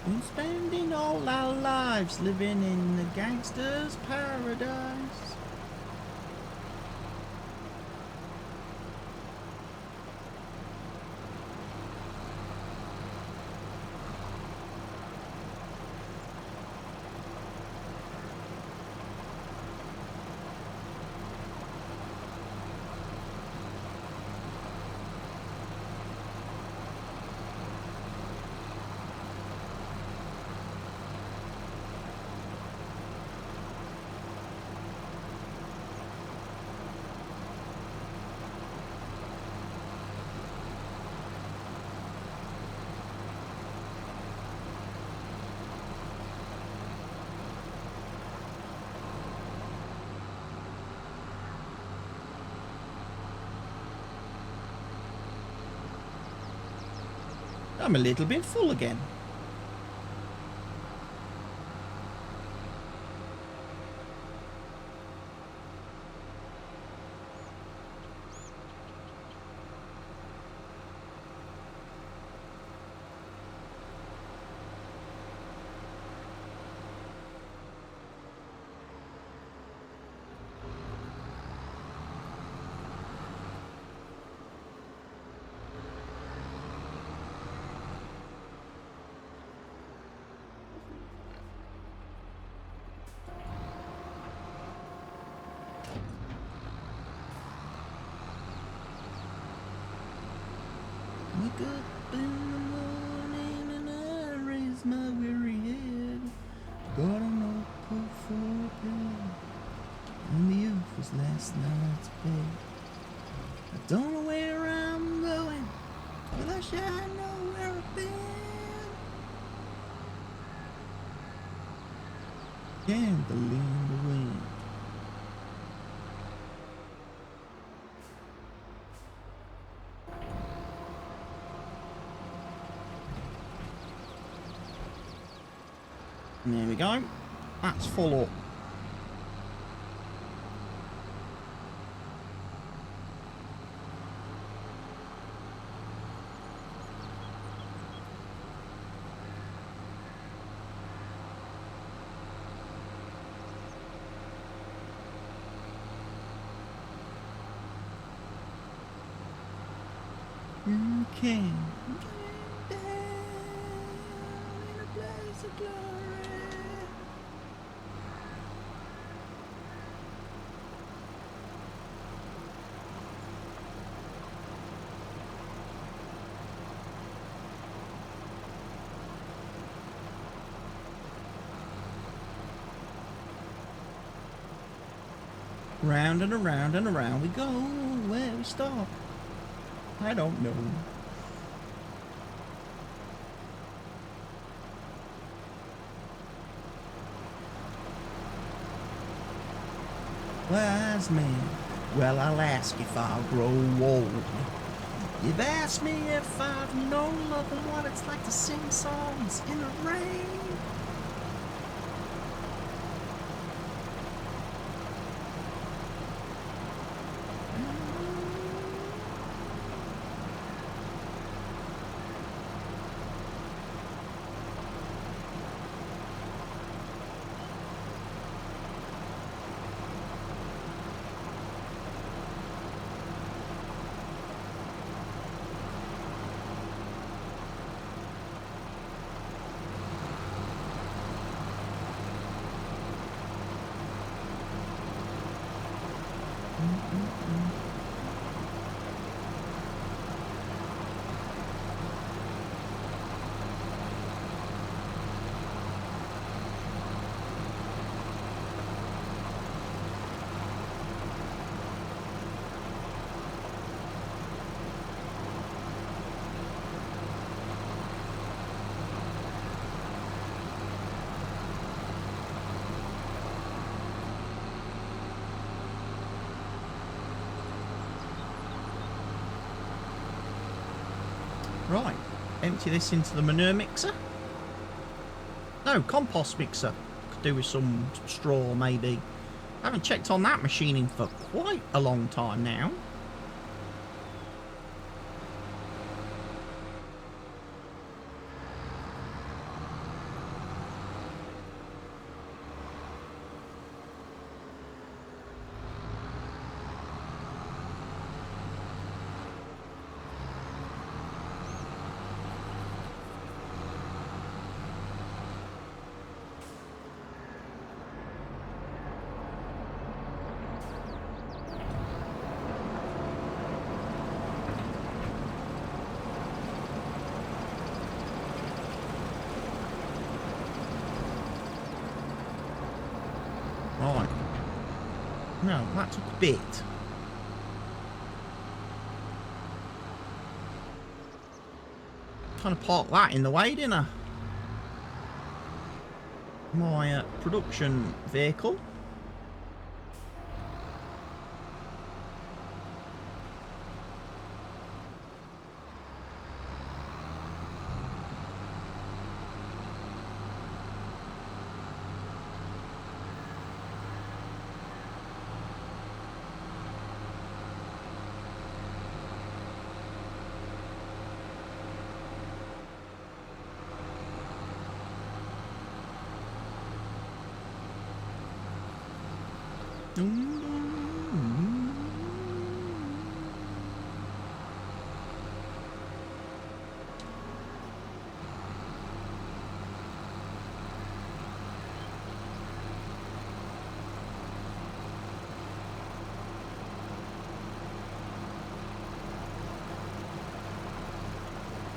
Been spending all our lives living in the gangster's paradise. I'm a little bit full again. Wake up in the morning and I raise my weary head. Got an apple for a bed, and the earth was last night's bed. I don't know where I'm going, but I sure know where I've been. Candle in the wind. There we go. That's full up. Okay. In a place of glory. Round and around and around we go. Where we stop? I don't know. Wise man, well, I'll ask if I'll grow old. You've asked me if I've known love and what it's like to sing songs in the rain. Right, empty this into the manure mixer. No, compost mixer. Could do with some straw, maybe. I haven't checked on that machining for quite a long time now. Right. No, that took a bit. Kind of parked that in the way, didn't I? My production vehicle.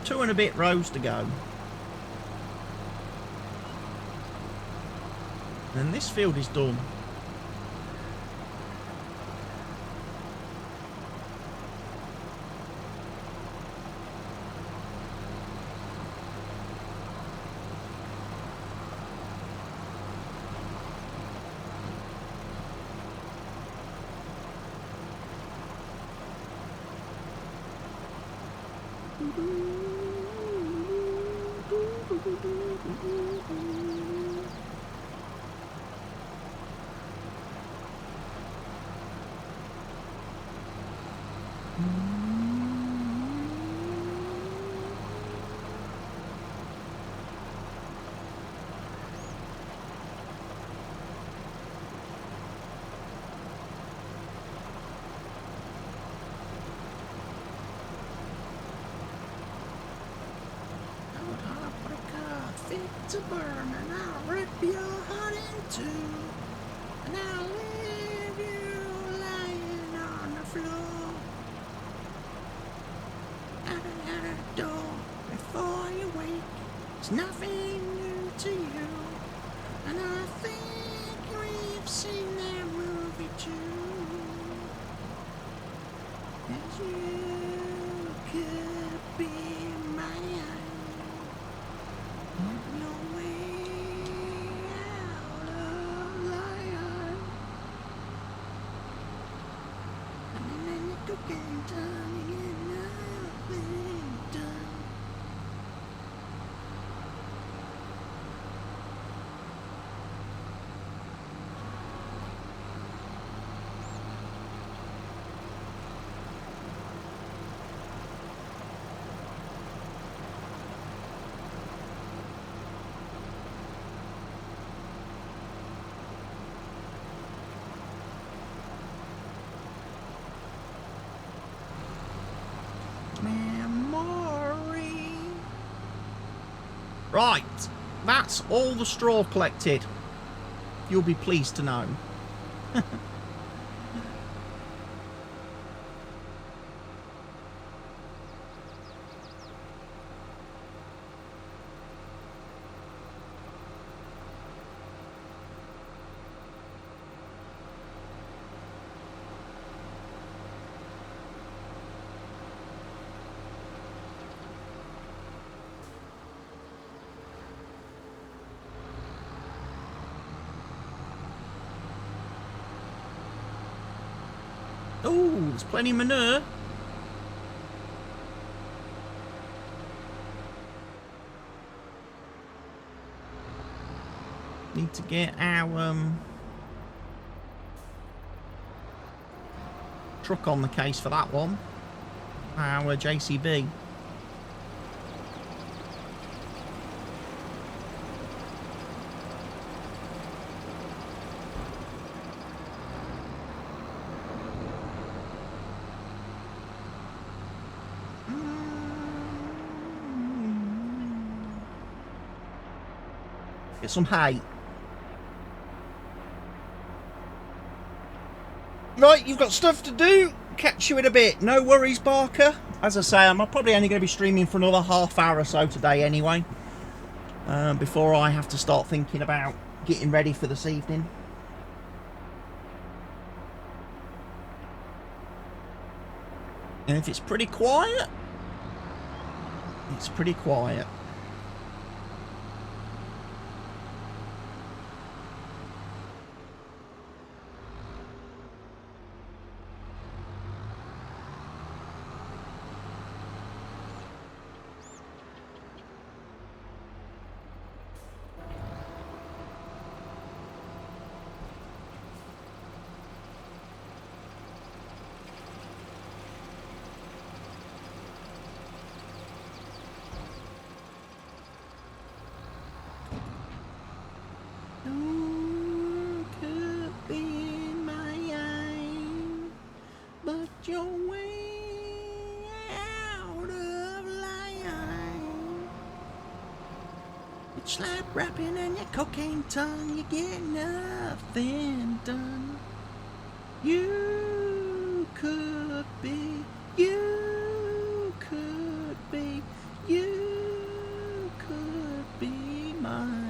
Two and a bit rows to go. And this field is done. To burn, and I'll rip your heart in two, and I'll leave you lying on the floor, out the door before you wake. It's nothing new to you, and I think we've seen that movie too. As you could be my own, no way out of life. And then you cook and turn, you get nothing done. Memory. Right, that's all the straw collected. You'll be pleased to know. Oh, there's plenty of manure. Need to get our truck on the case for that one. Our JCB. Get some hay. Right, you've got stuff to do. Catch you in a bit. No worries, Barker. As I say, I'm probably only going to be streaming for another half hour or so today anyway. Before I have to start thinking about getting ready for this evening. And if it's pretty quiet, it's pretty quiet. Slap rapping and your cocaine tongue, you get nothing done. You could be, you could be, you could be mine.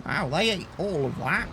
Wow, they ate all of that.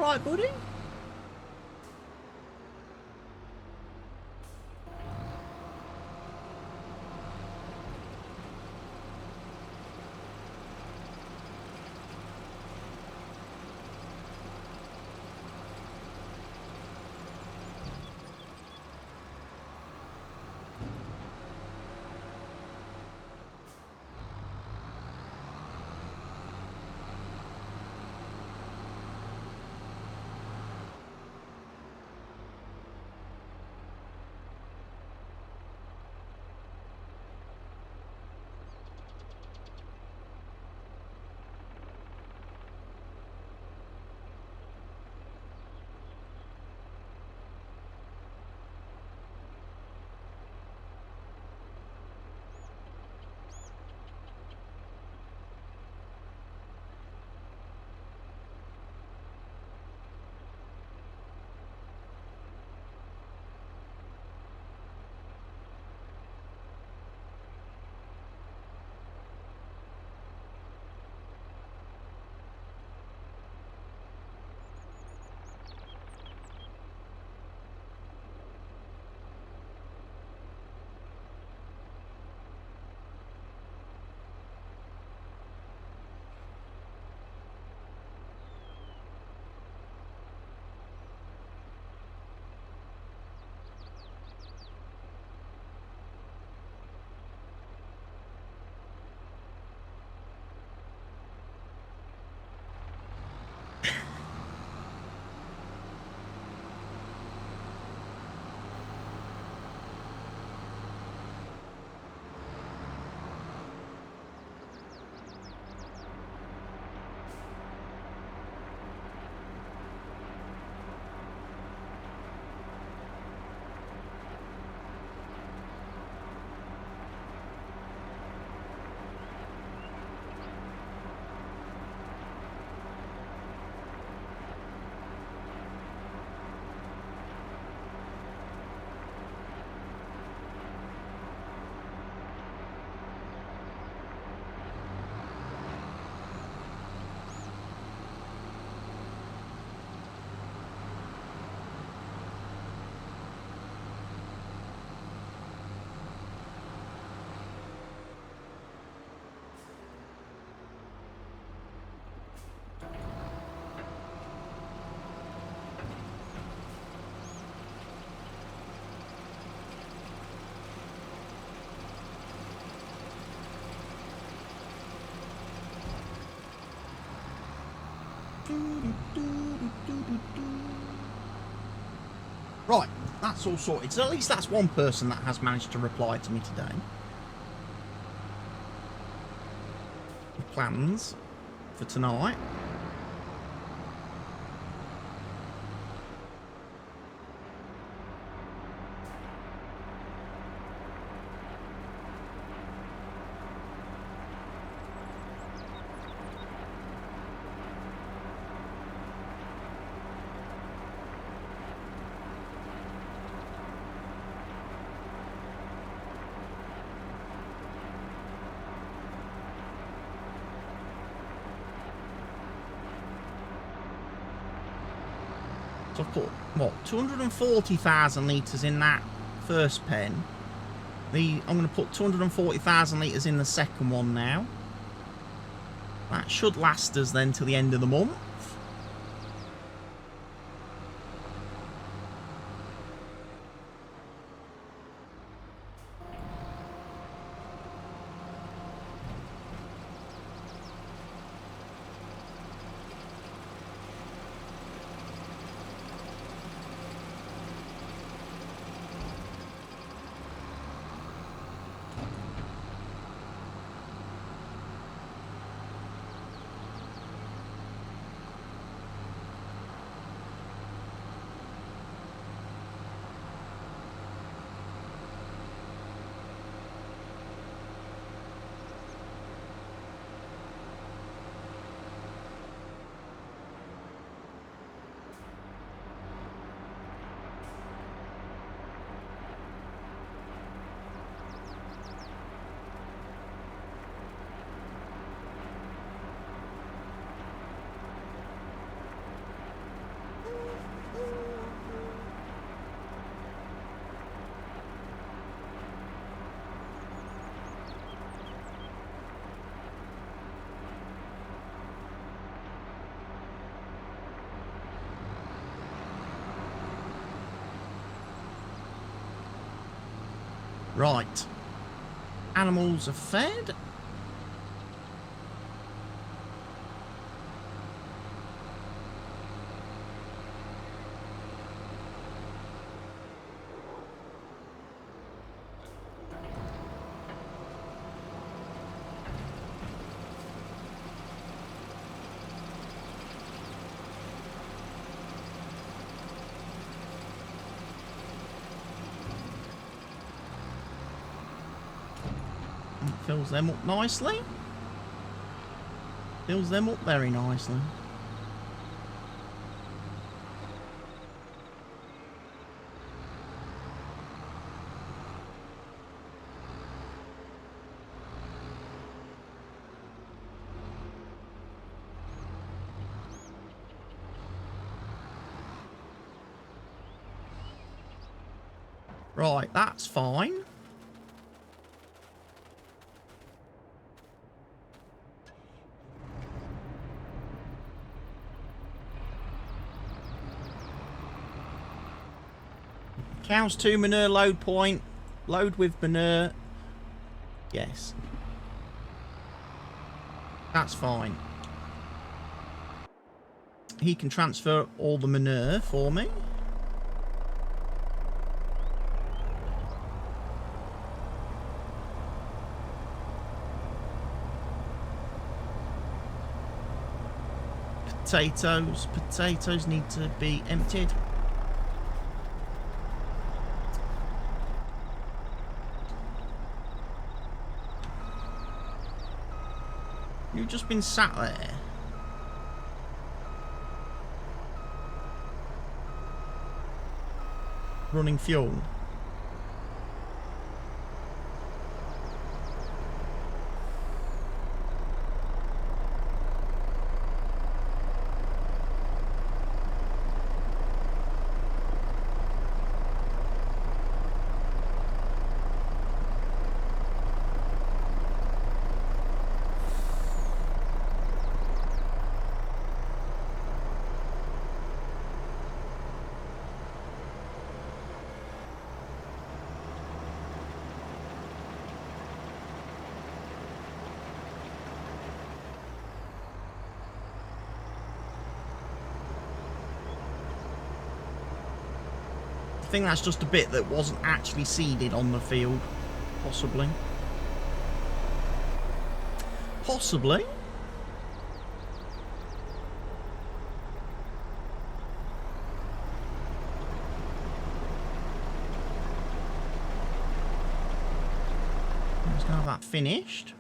right, buddy? Right, that's all sorted. So at least that's one person that has managed to reply to me today. The plans for tonight. So I've put, what, 240,000 litres in that first pen. I'm going to put 240,000 litres in the second one now. That should last us then till the end of the month. Right. Animals are fed. Fills them up nicely. Fills them up very nicely. Right, that's fine. Cows to manure load point. Load with manure. Yes. That's fine. He can transfer all the manure for me. Potatoes. Potatoes need to be emptied. You've just been sat there. Running fuel. I think that's just a bit that wasn't actually seeded on the field. Possibly. Possibly. Let's have that finished.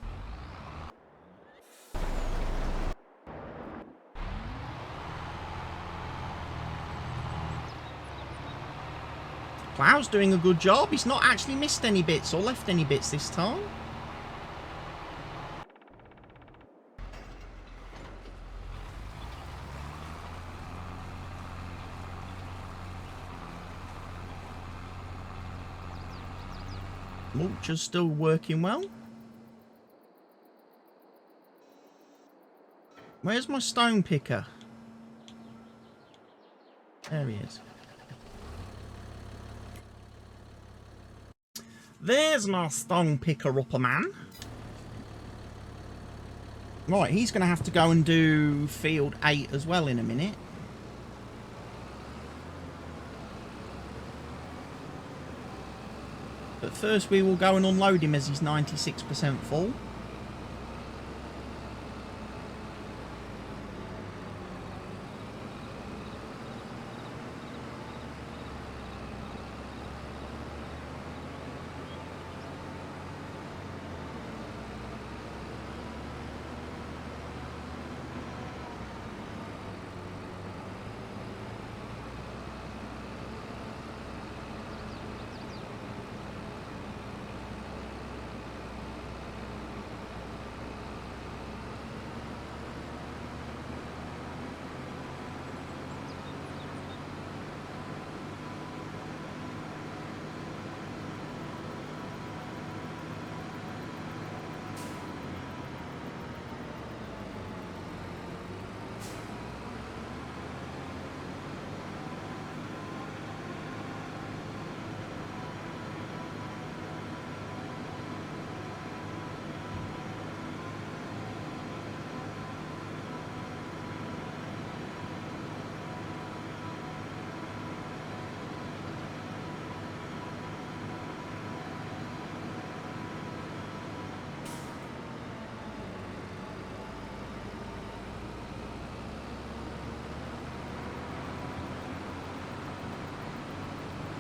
Plough's doing a good job. He's not actually missed any bits or left any bits this time. Mulcher's still working well. Where's my stone picker? There he is. There's my stone picker upper man. Right, he's going to have to go and do field 8 as well in a minute. But first we will go and unload him as he's 96% full.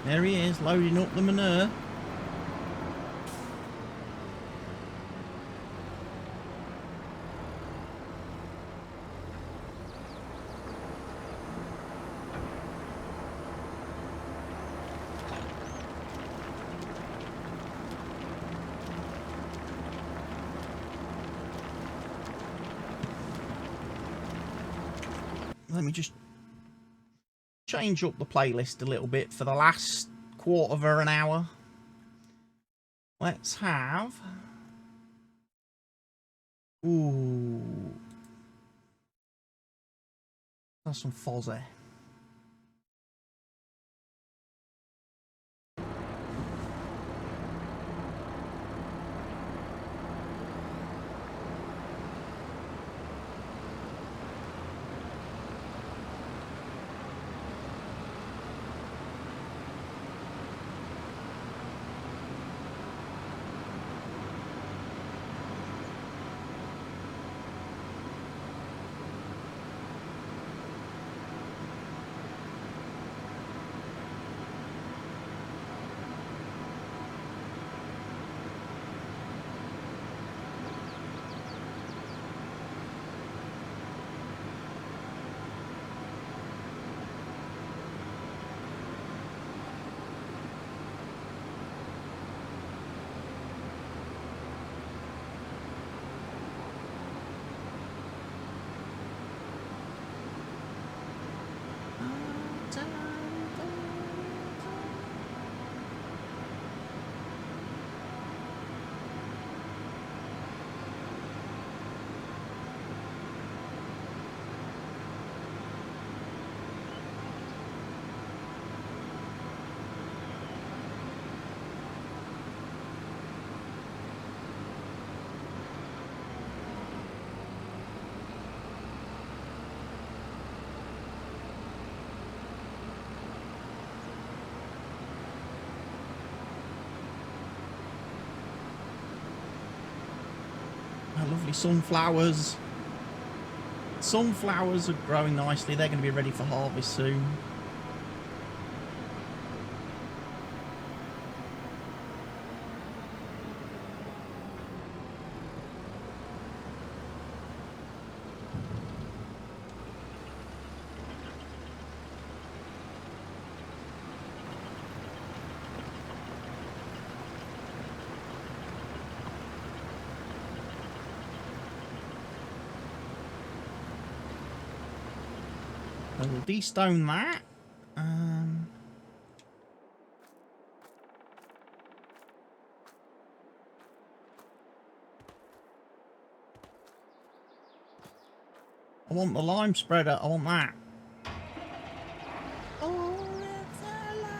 There he is, loading up the manure. Let me just change up the playlist a little bit for the last quarter of an hour. Let's have... Ooh. That's some Fozzy. Lovely sunflowers. Sunflowers are growing nicely. They're going to be ready for harvest soon. I will de-stone that. I want the lime spreader. I want that. Oh, it's a lot.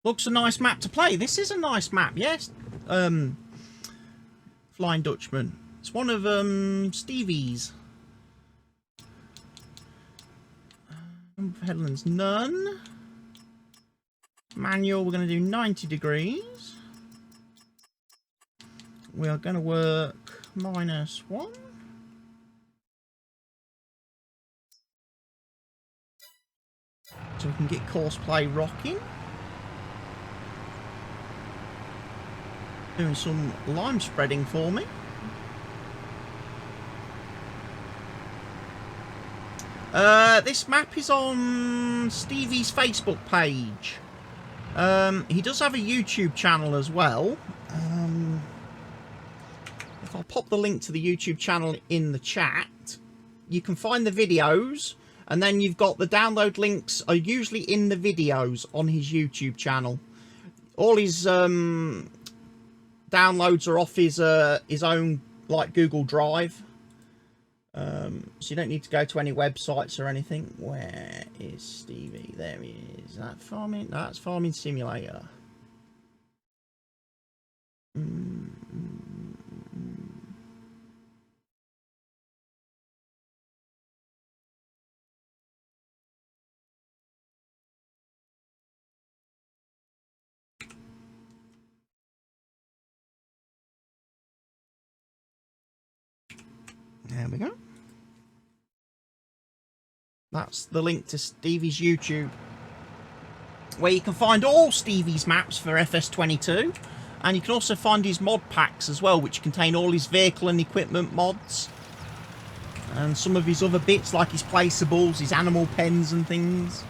Looks a nice map to play. This is a nice map, yes. Flying Dutchman. It's one of Stevie's. Headlands none. Manual, we're going to do 90 degrees. We are going to work -1. So we can get course play rocking. Doing some lime spreading for me. This map is on Stevie's Facebook page. He does have a YouTube channel as well. If I'll pop the link to the YouTube channel in the chat, you can find the videos, and then you've got the download links are usually in the videos on his YouTube channel. All his downloads are off his own like Google Drive. So you don't need to go to any websites or anything. Where is Stevie? There he is. That farming? No, that's Farming Simulator. There we go. That's the link to Stevie's YouTube, where you can find all Stevie's maps for FS22, and you can also find his mod packs as well, which contain all his vehicle and equipment mods, and some of his other bits like his placeables, his animal pens and things.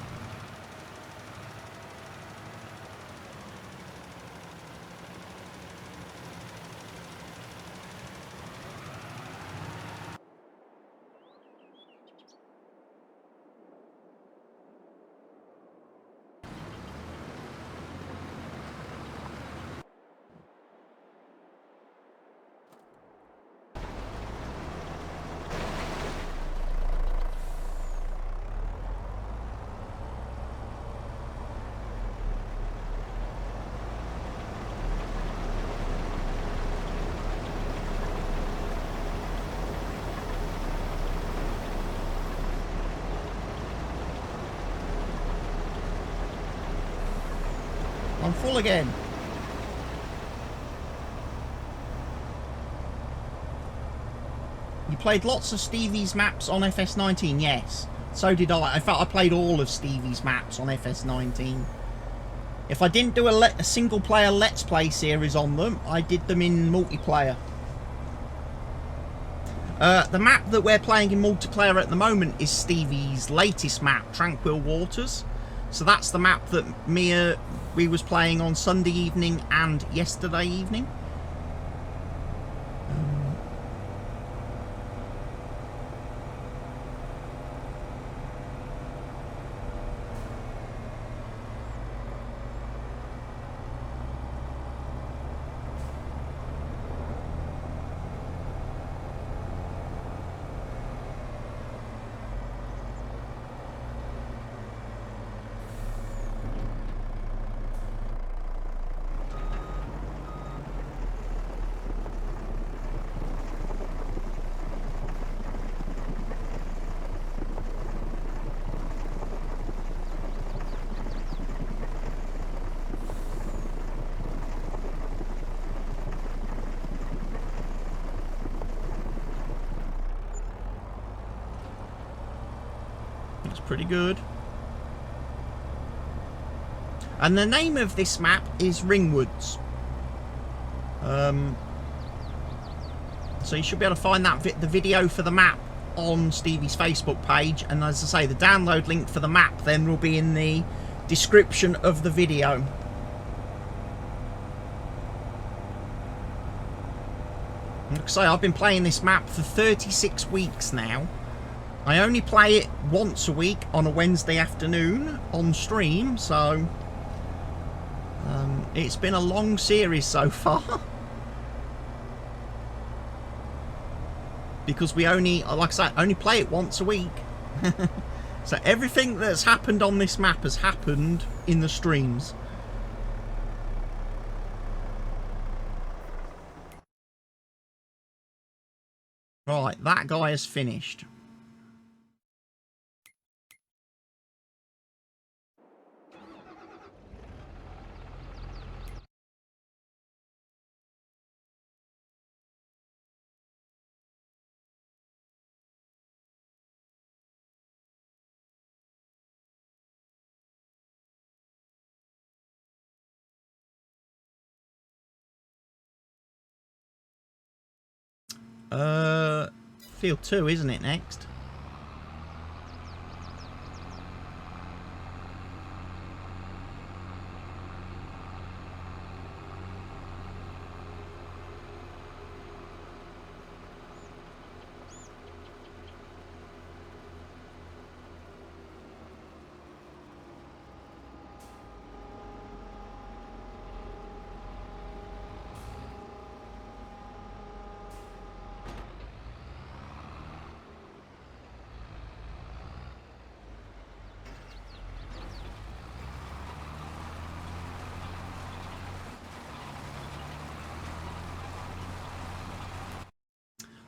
I'm full again. You played lots of Stevie's maps on FS19, yes. So did I. In fact, I played all of Stevie's maps on FS19. If I didn't do a single player Let's Play series on them, I did them in multiplayer. The map that we're playing in multiplayer at the moment is Stevie's latest map, Tranquil Waters. So that's the map that we was playing on Sunday evening and yesterday evening. That's pretty good. And the name of this map is Ringwoods. So you should be able to find that the video for the map on Stevie's Facebook page, and as I say, the download link for the map then will be in the description of the video. Like I say, I've been playing this map for 36 weeks now. I only play it once a week on a Wednesday afternoon on stream, so it's been a long series so far. Because we only, like I say, only play it once a week. So everything that's happened on this map has happened in the streams. Right, that guy has finished. Field 2, isn't it, next?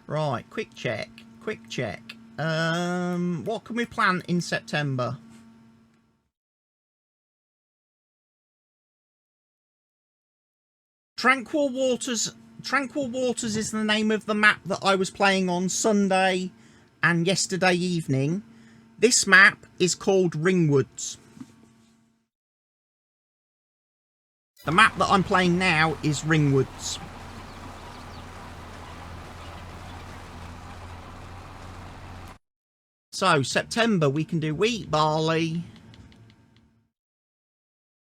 Right, quick check. What can we plant in September? Tranquil Waters is the name of the map that I was playing on Sunday and yesterday evening. This map is called Ringwoods. The map that I'm playing now is Ringwoods. So, September, we can do wheat, barley.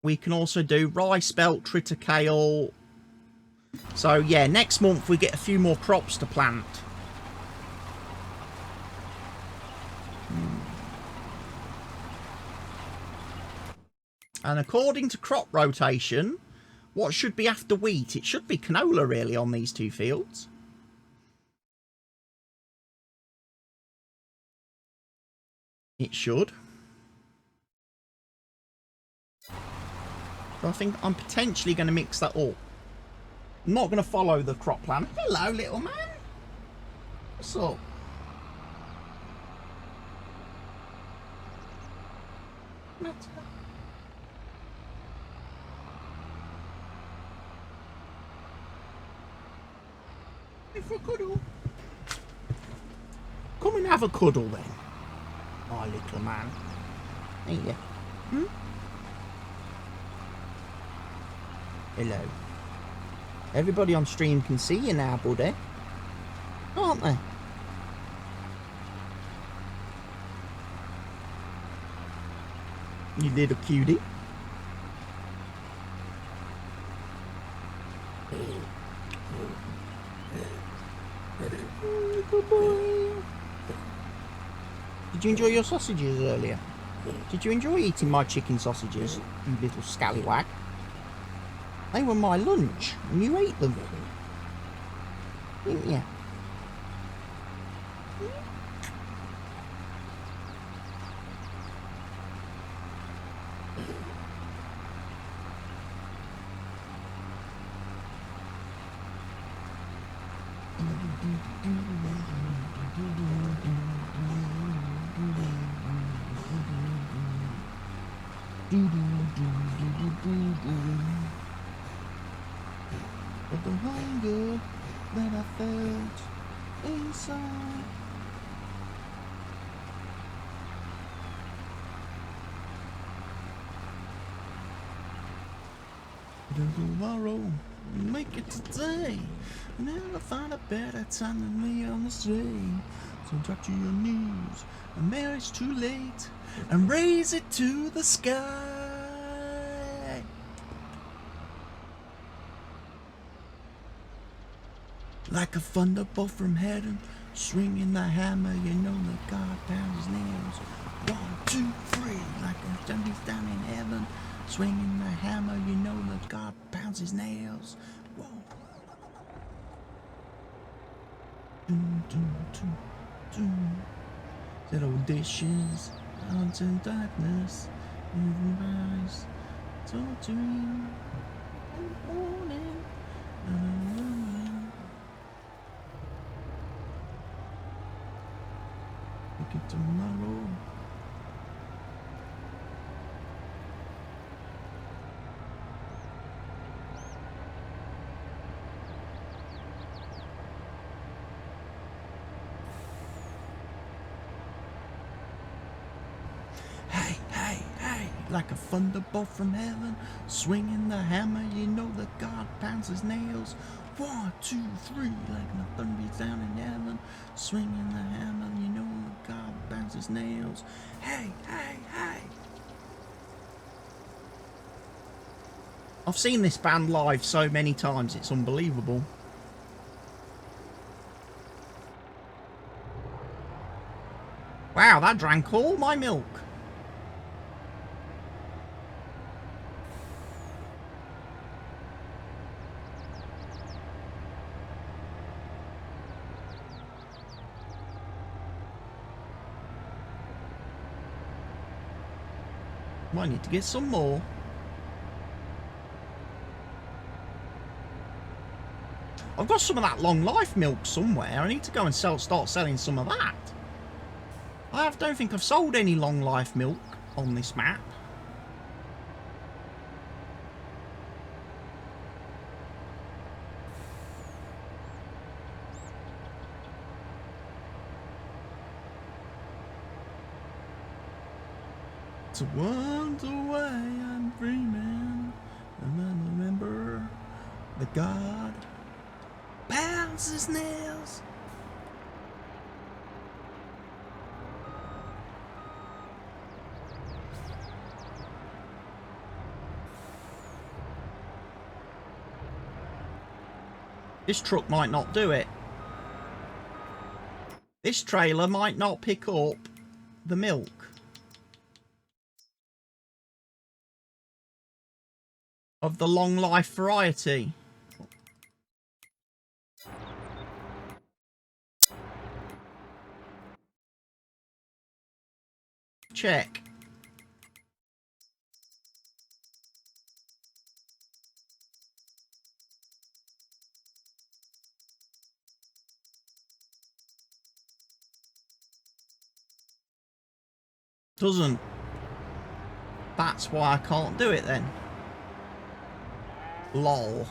We can also do rye, spelt, triticale. So, yeah, next month we get a few more crops to plant. And according to crop rotation, what should be after wheat? It should be canola, really, on these two fields. It should. So I think I'm potentially going to mix that up. I'm not going to follow the crop plan. Hello, little man. What's up? For a cuddle. Come and have a cuddle then. My little man. Ain't you? Hmm? Hello. Everybody on stream can see you now, buddy. Aren't they? You little cutie. Good boy. Did you enjoy your sausages earlier? Did you enjoy eating my chicken sausages, you little scallywag? They were my lunch, and you ate them. Didn't you? But the hunger that I felt inside. Tomorrow, make it today. Never find a better time than me on the street. So drop to your knees, and there it's too late, and raise it to the sky. Like a thunderbolt from heaven, swinging the hammer, you know that God pounds his nails. 1, 2, 3, like a jumping down in heaven, swinging the hammer, you know that God pounds his nails. Whoa. Doom, doom, doom, doom. That old dishes, out in darkness, moving rise, talk to you in the morning. Look at tomorrow. Hey, hey, hey, like a thunderbolt from heaven, swinging the hammer, you know that God pounds his nails. 1, 2, 3, like nothing beats down in heaven, swinging the hammer, you know God bounces nails. Hey, hey, hey. I've seen this band live so many times, it's unbelievable. Wow, that drank all my milk. Might need to get some more. I've got some of that long life milk somewhere. I need to go and start selling some of that. I don't think I've sold any long life milk on this map. It's a world away, I'm dreaming, and I remember the God bounces nails. This truck might not do it. This trailer might not pick up the milk. Of the long life variety. Check. Doesn't. That's why I can't do it then. Lol.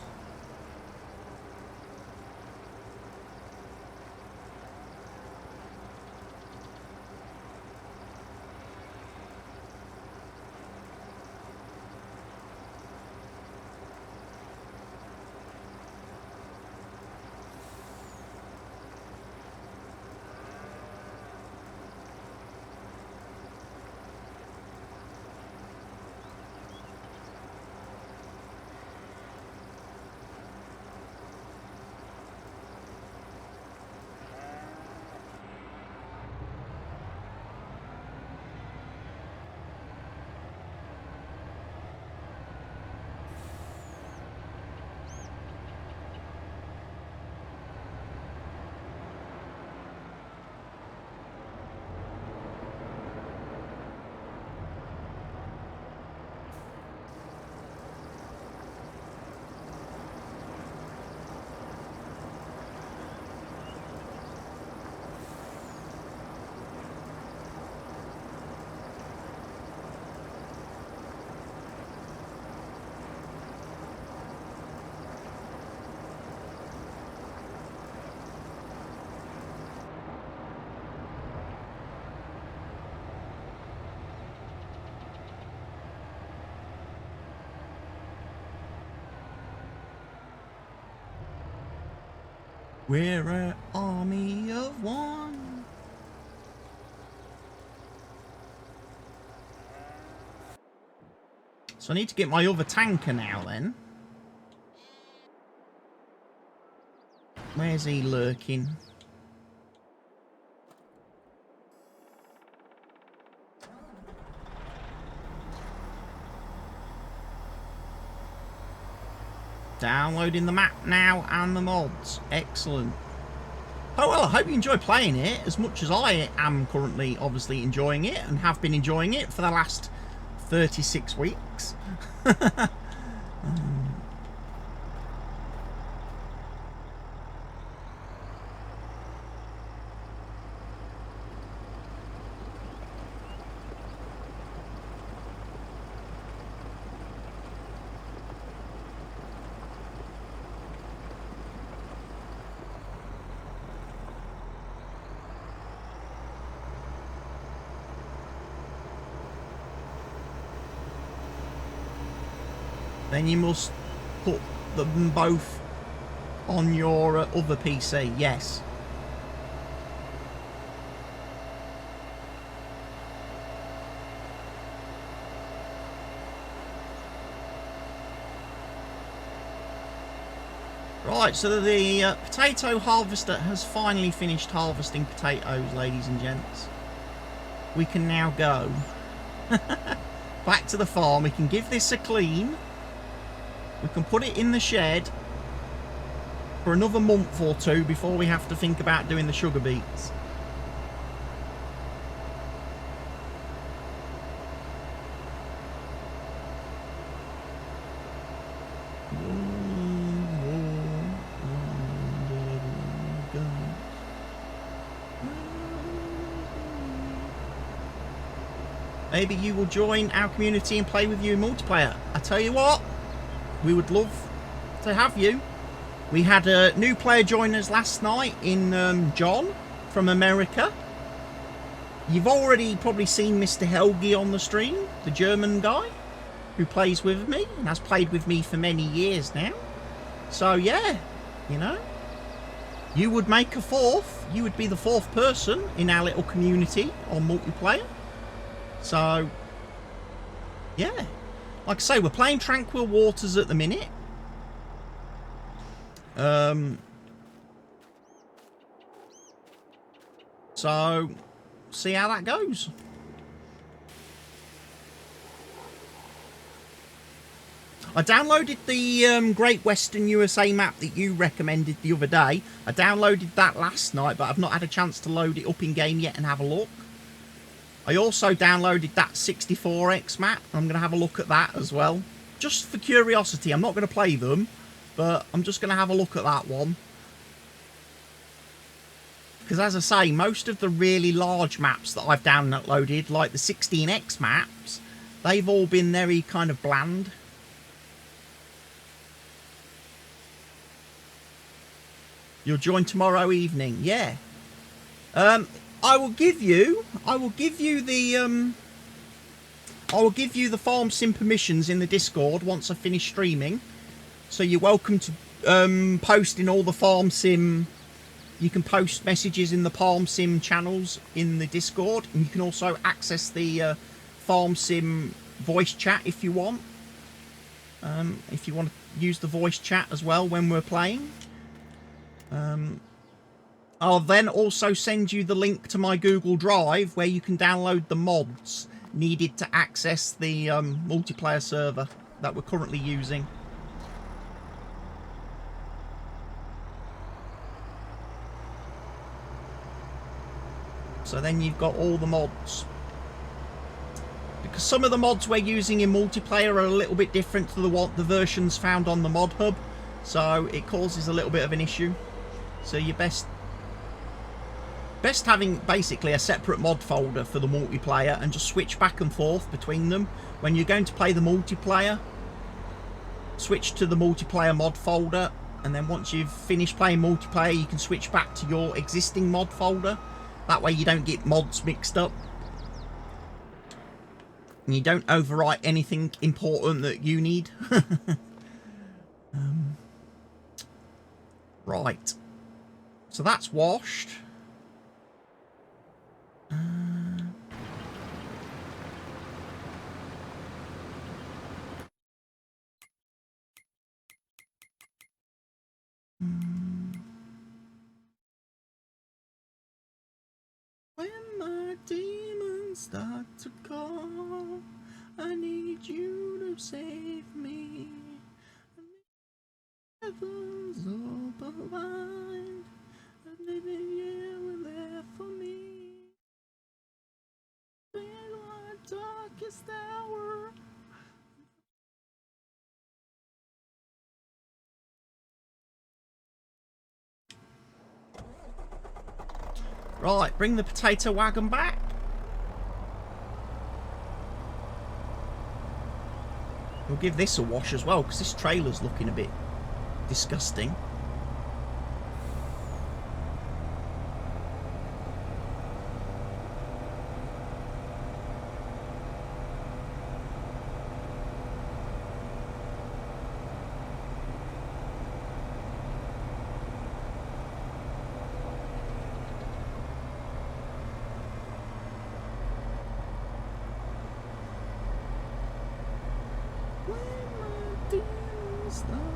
We're an army of one. So I need to get my other tanker now then. Where's he lurking? Downloading the map now and the mods. Excellent. Oh well, I hope you enjoy playing it as much as I am currently obviously enjoying it and have been enjoying it for the last 36 weeks. Then you must put them both on your other PC, yes. Right, so the potato harvester has finally finished harvesting potatoes, ladies and gents. We can now go back to the farm. We can give this a clean. We can put it in the shed for another month or two before we have to think about doing the sugar beets. Maybe you will join our community and play with you in multiplayer. I tell you what, we would love to have you. We had a new player join us last night in John from America. You've already probably seen Mr. Helgi on the stream, the German guy who plays with me and has played with me for many years now. So yeah, you know, you would make a fourth. You would be the fourth person in our little community on multiplayer. So, yeah. Like I say, we're playing Tranquil Waters at the minute. So, see how that goes. I downloaded the Great Western USA map that you recommended the other day. I downloaded that last night, but I've not had a chance to load it up in game yet and have a look. I also downloaded that 64X map. I'm going to have a look at that as well. Just for curiosity. I'm not going to play them, but I'm just going to have a look at that one. Because as I say, most of the really large maps that I've downloaded, like the 16X maps, they've all been very kind of bland. You'll join tomorrow evening. Yeah. I will give you the farm sim permissions in the Discord once I finish streaming. So you're welcome to post in all the farm sim. You can post messages in the farm sim channels in the Discord, and you can also access the farm sim voice chat if you want. If you want to use the voice chat as well when we're playing. I'll then also send you the link to my Google Drive where you can download the mods needed to access the multiplayer server that we're currently using. So then you've got all the mods. Because some of the mods we're using in multiplayer are a little bit different to the versions found on the mod hub. So it causes a little bit of an issue. So you're best having basically a separate mod folder for the multiplayer and just switch back and forth between them. When you're going to play the multiplayer, switch to the multiplayer mod folder, and then once you've finished playing multiplayer, you can switch back to your existing mod folder. That way you don't get mods mixed up. And you don't overwrite anything important that you need. Right. So that's washed. When my demons start to call, I need you to save me. Heavens open wide, and you were there for me. In my darkest hour. Right, bring the potato wagon back. We'll give this a wash as well, because this trailer's looking a bit disgusting.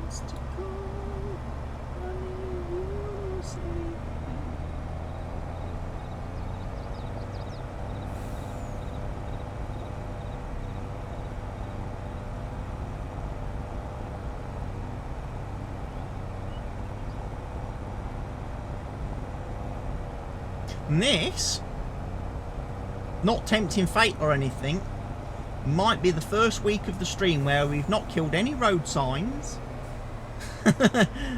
wants to go. Honey, you sleep. And this, not tempting fate or anything, might be the first week of the stream where we've not killed any road signs.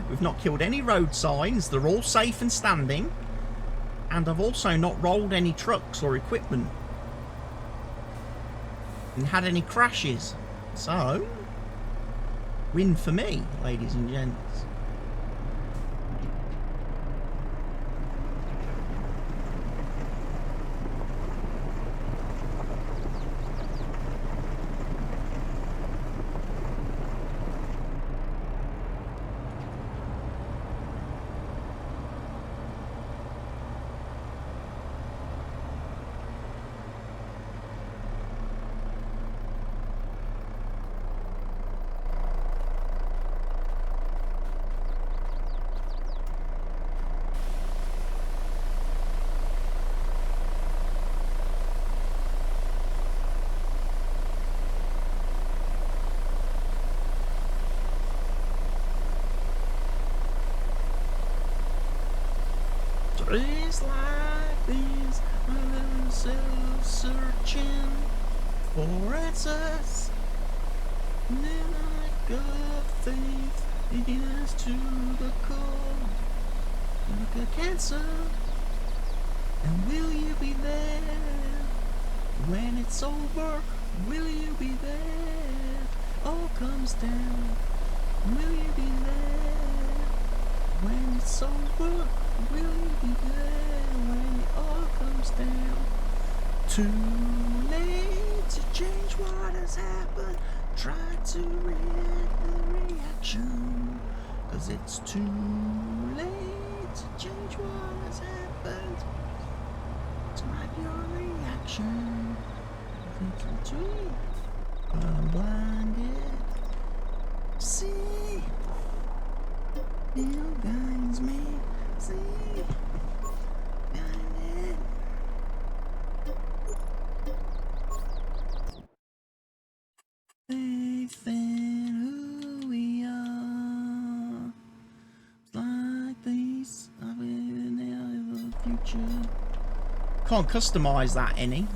We've not killed any road signs. They're all safe and standing. And I've also not rolled any trucks or equipment. And had any crashes. So, win for me, ladies and gents. Days like these, I live myself searching for answers. And then I got faith, leading us to the core, like a cancer. And will you be there when it's over? Will you be there? All comes down. Will you be there when it's over? Will you be there when it all comes down? Too late to change what has happened. Try to react the reaction, 'cause it's too late to change what has happened. Type your reaction. It's too late, but I'm blinded. See, it guides me. See, guided. Faith in who we are. Like these, I believe in the future. Can't customize that any.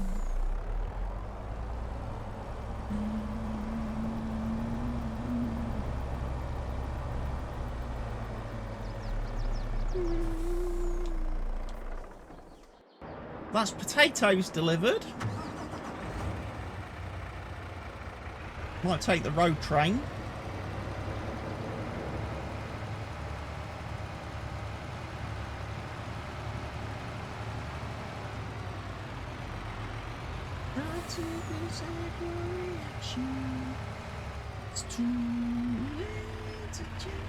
That's potatoes delivered. Might take the road train. It's too late to change.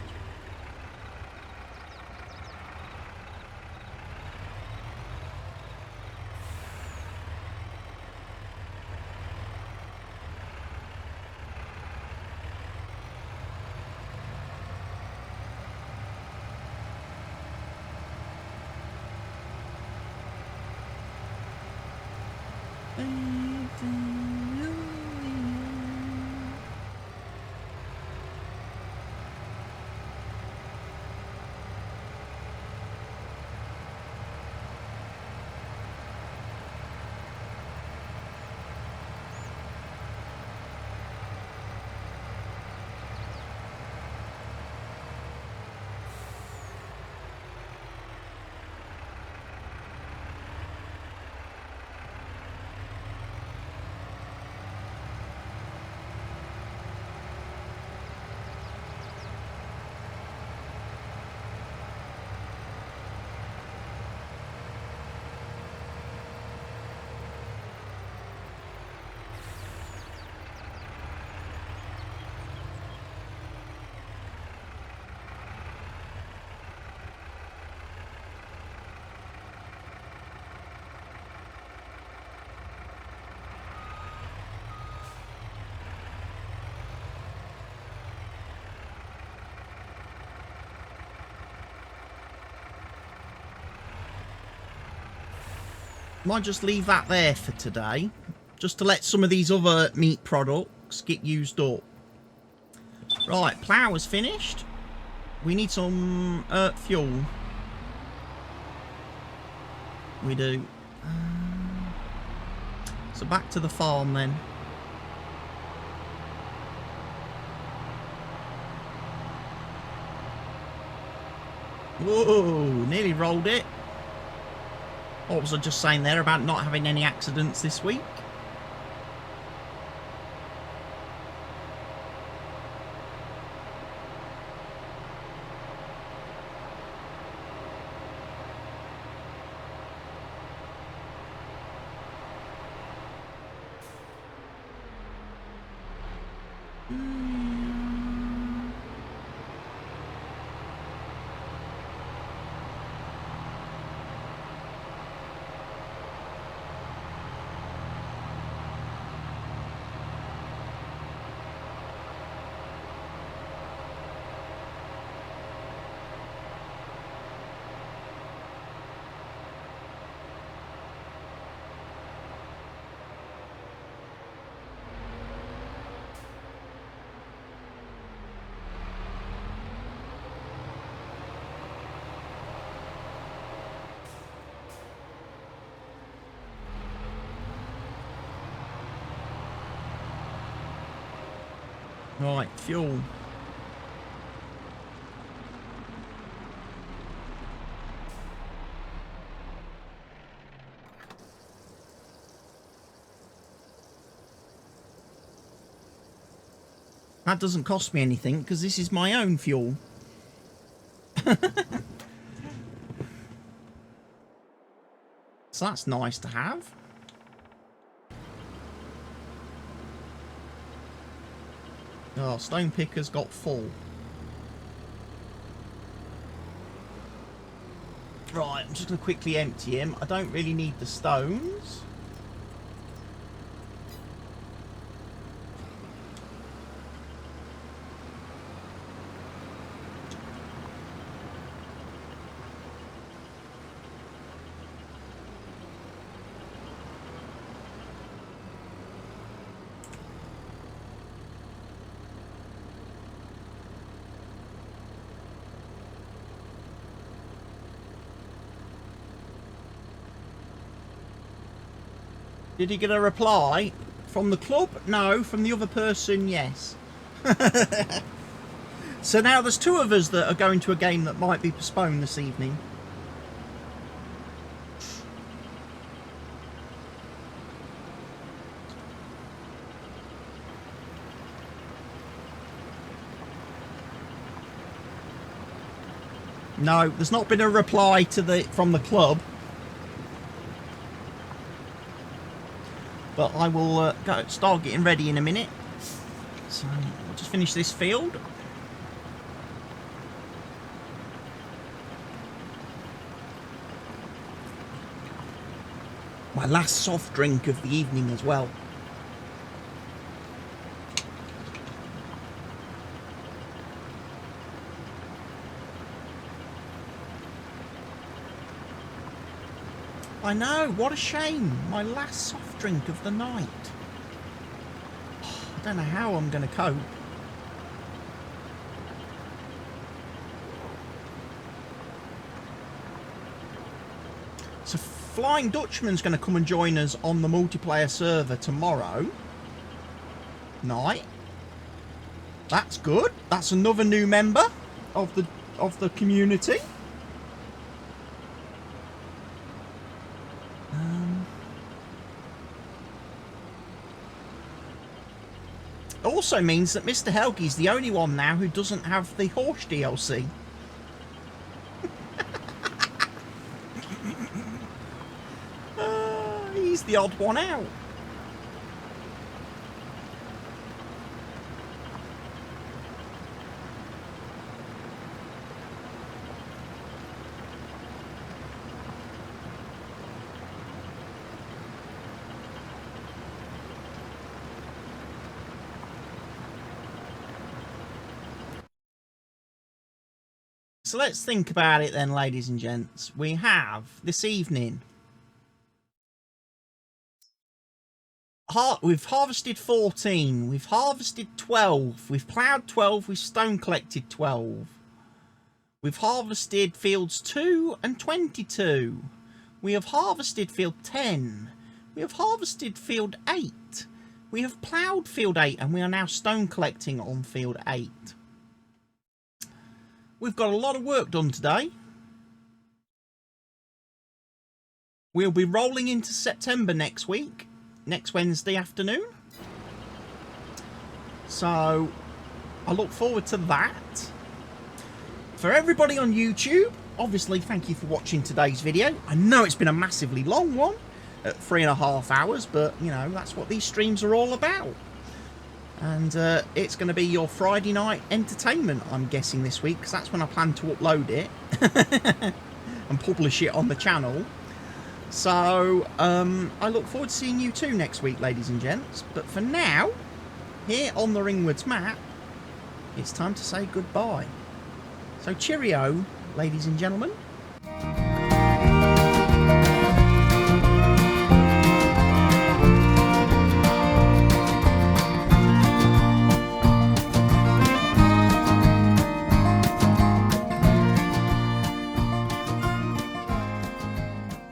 Might just leave that there for today, just to let some of these other meat products get used up. Right, plough is finished. We need some fuel. We do. So back to the farm then. Whoa, nearly rolled it. What was I just saying there about not having any accidents this week? Right, fuel. That doesn't cost me anything because this is my own fuel. So that's nice to have. Oh, stone picker's got full. Right, I'm just going to quickly empty him. I don't really need the stones. Did he get a reply? From the club? No. From the other person? Yes. So now there's two of us that are going to a game that might be postponed this evening. No, there's not been a reply to from the club. But I will start getting ready in a minute. So I'll just finish this field. My last soft drink of the evening as well. I know, what a shame. My last soft drink of the night. I don't know how I'm going to cope. So Flying Dutchman's going to come and join us on the multiplayer server tomorrow night. That's good. That's another new member of the community. Also means that Mr. Helgi's the only one now who doesn't have the horse DLC. He's the odd one out. So let's think about it then, ladies and gents. We have, this evening, we've harvested 14, we've harvested 12, we've ploughed 12, we've stone collected 12. We've harvested fields 2 and 22. We have harvested field 10. We have harvested field 8. We have ploughed field 8 and we are now stone collecting on field 8. We've got a lot of work done today. We'll be rolling into September next week, next Wednesday afternoon. So I look forward to that. For everybody on YouTube, obviously thank you for watching today's video. I know it's been a massively long one at 3.5 hours, but you know, that's what these streams are all about. And it's going to be your Friday night entertainment, I'm guessing, this week, because that's when I plan to upload it and publish it on the channel. So I look forward to seeing you too next week, ladies and gents. But for now, here on the Ringwoods map, it's time to say goodbye. So cheerio, ladies and gentlemen.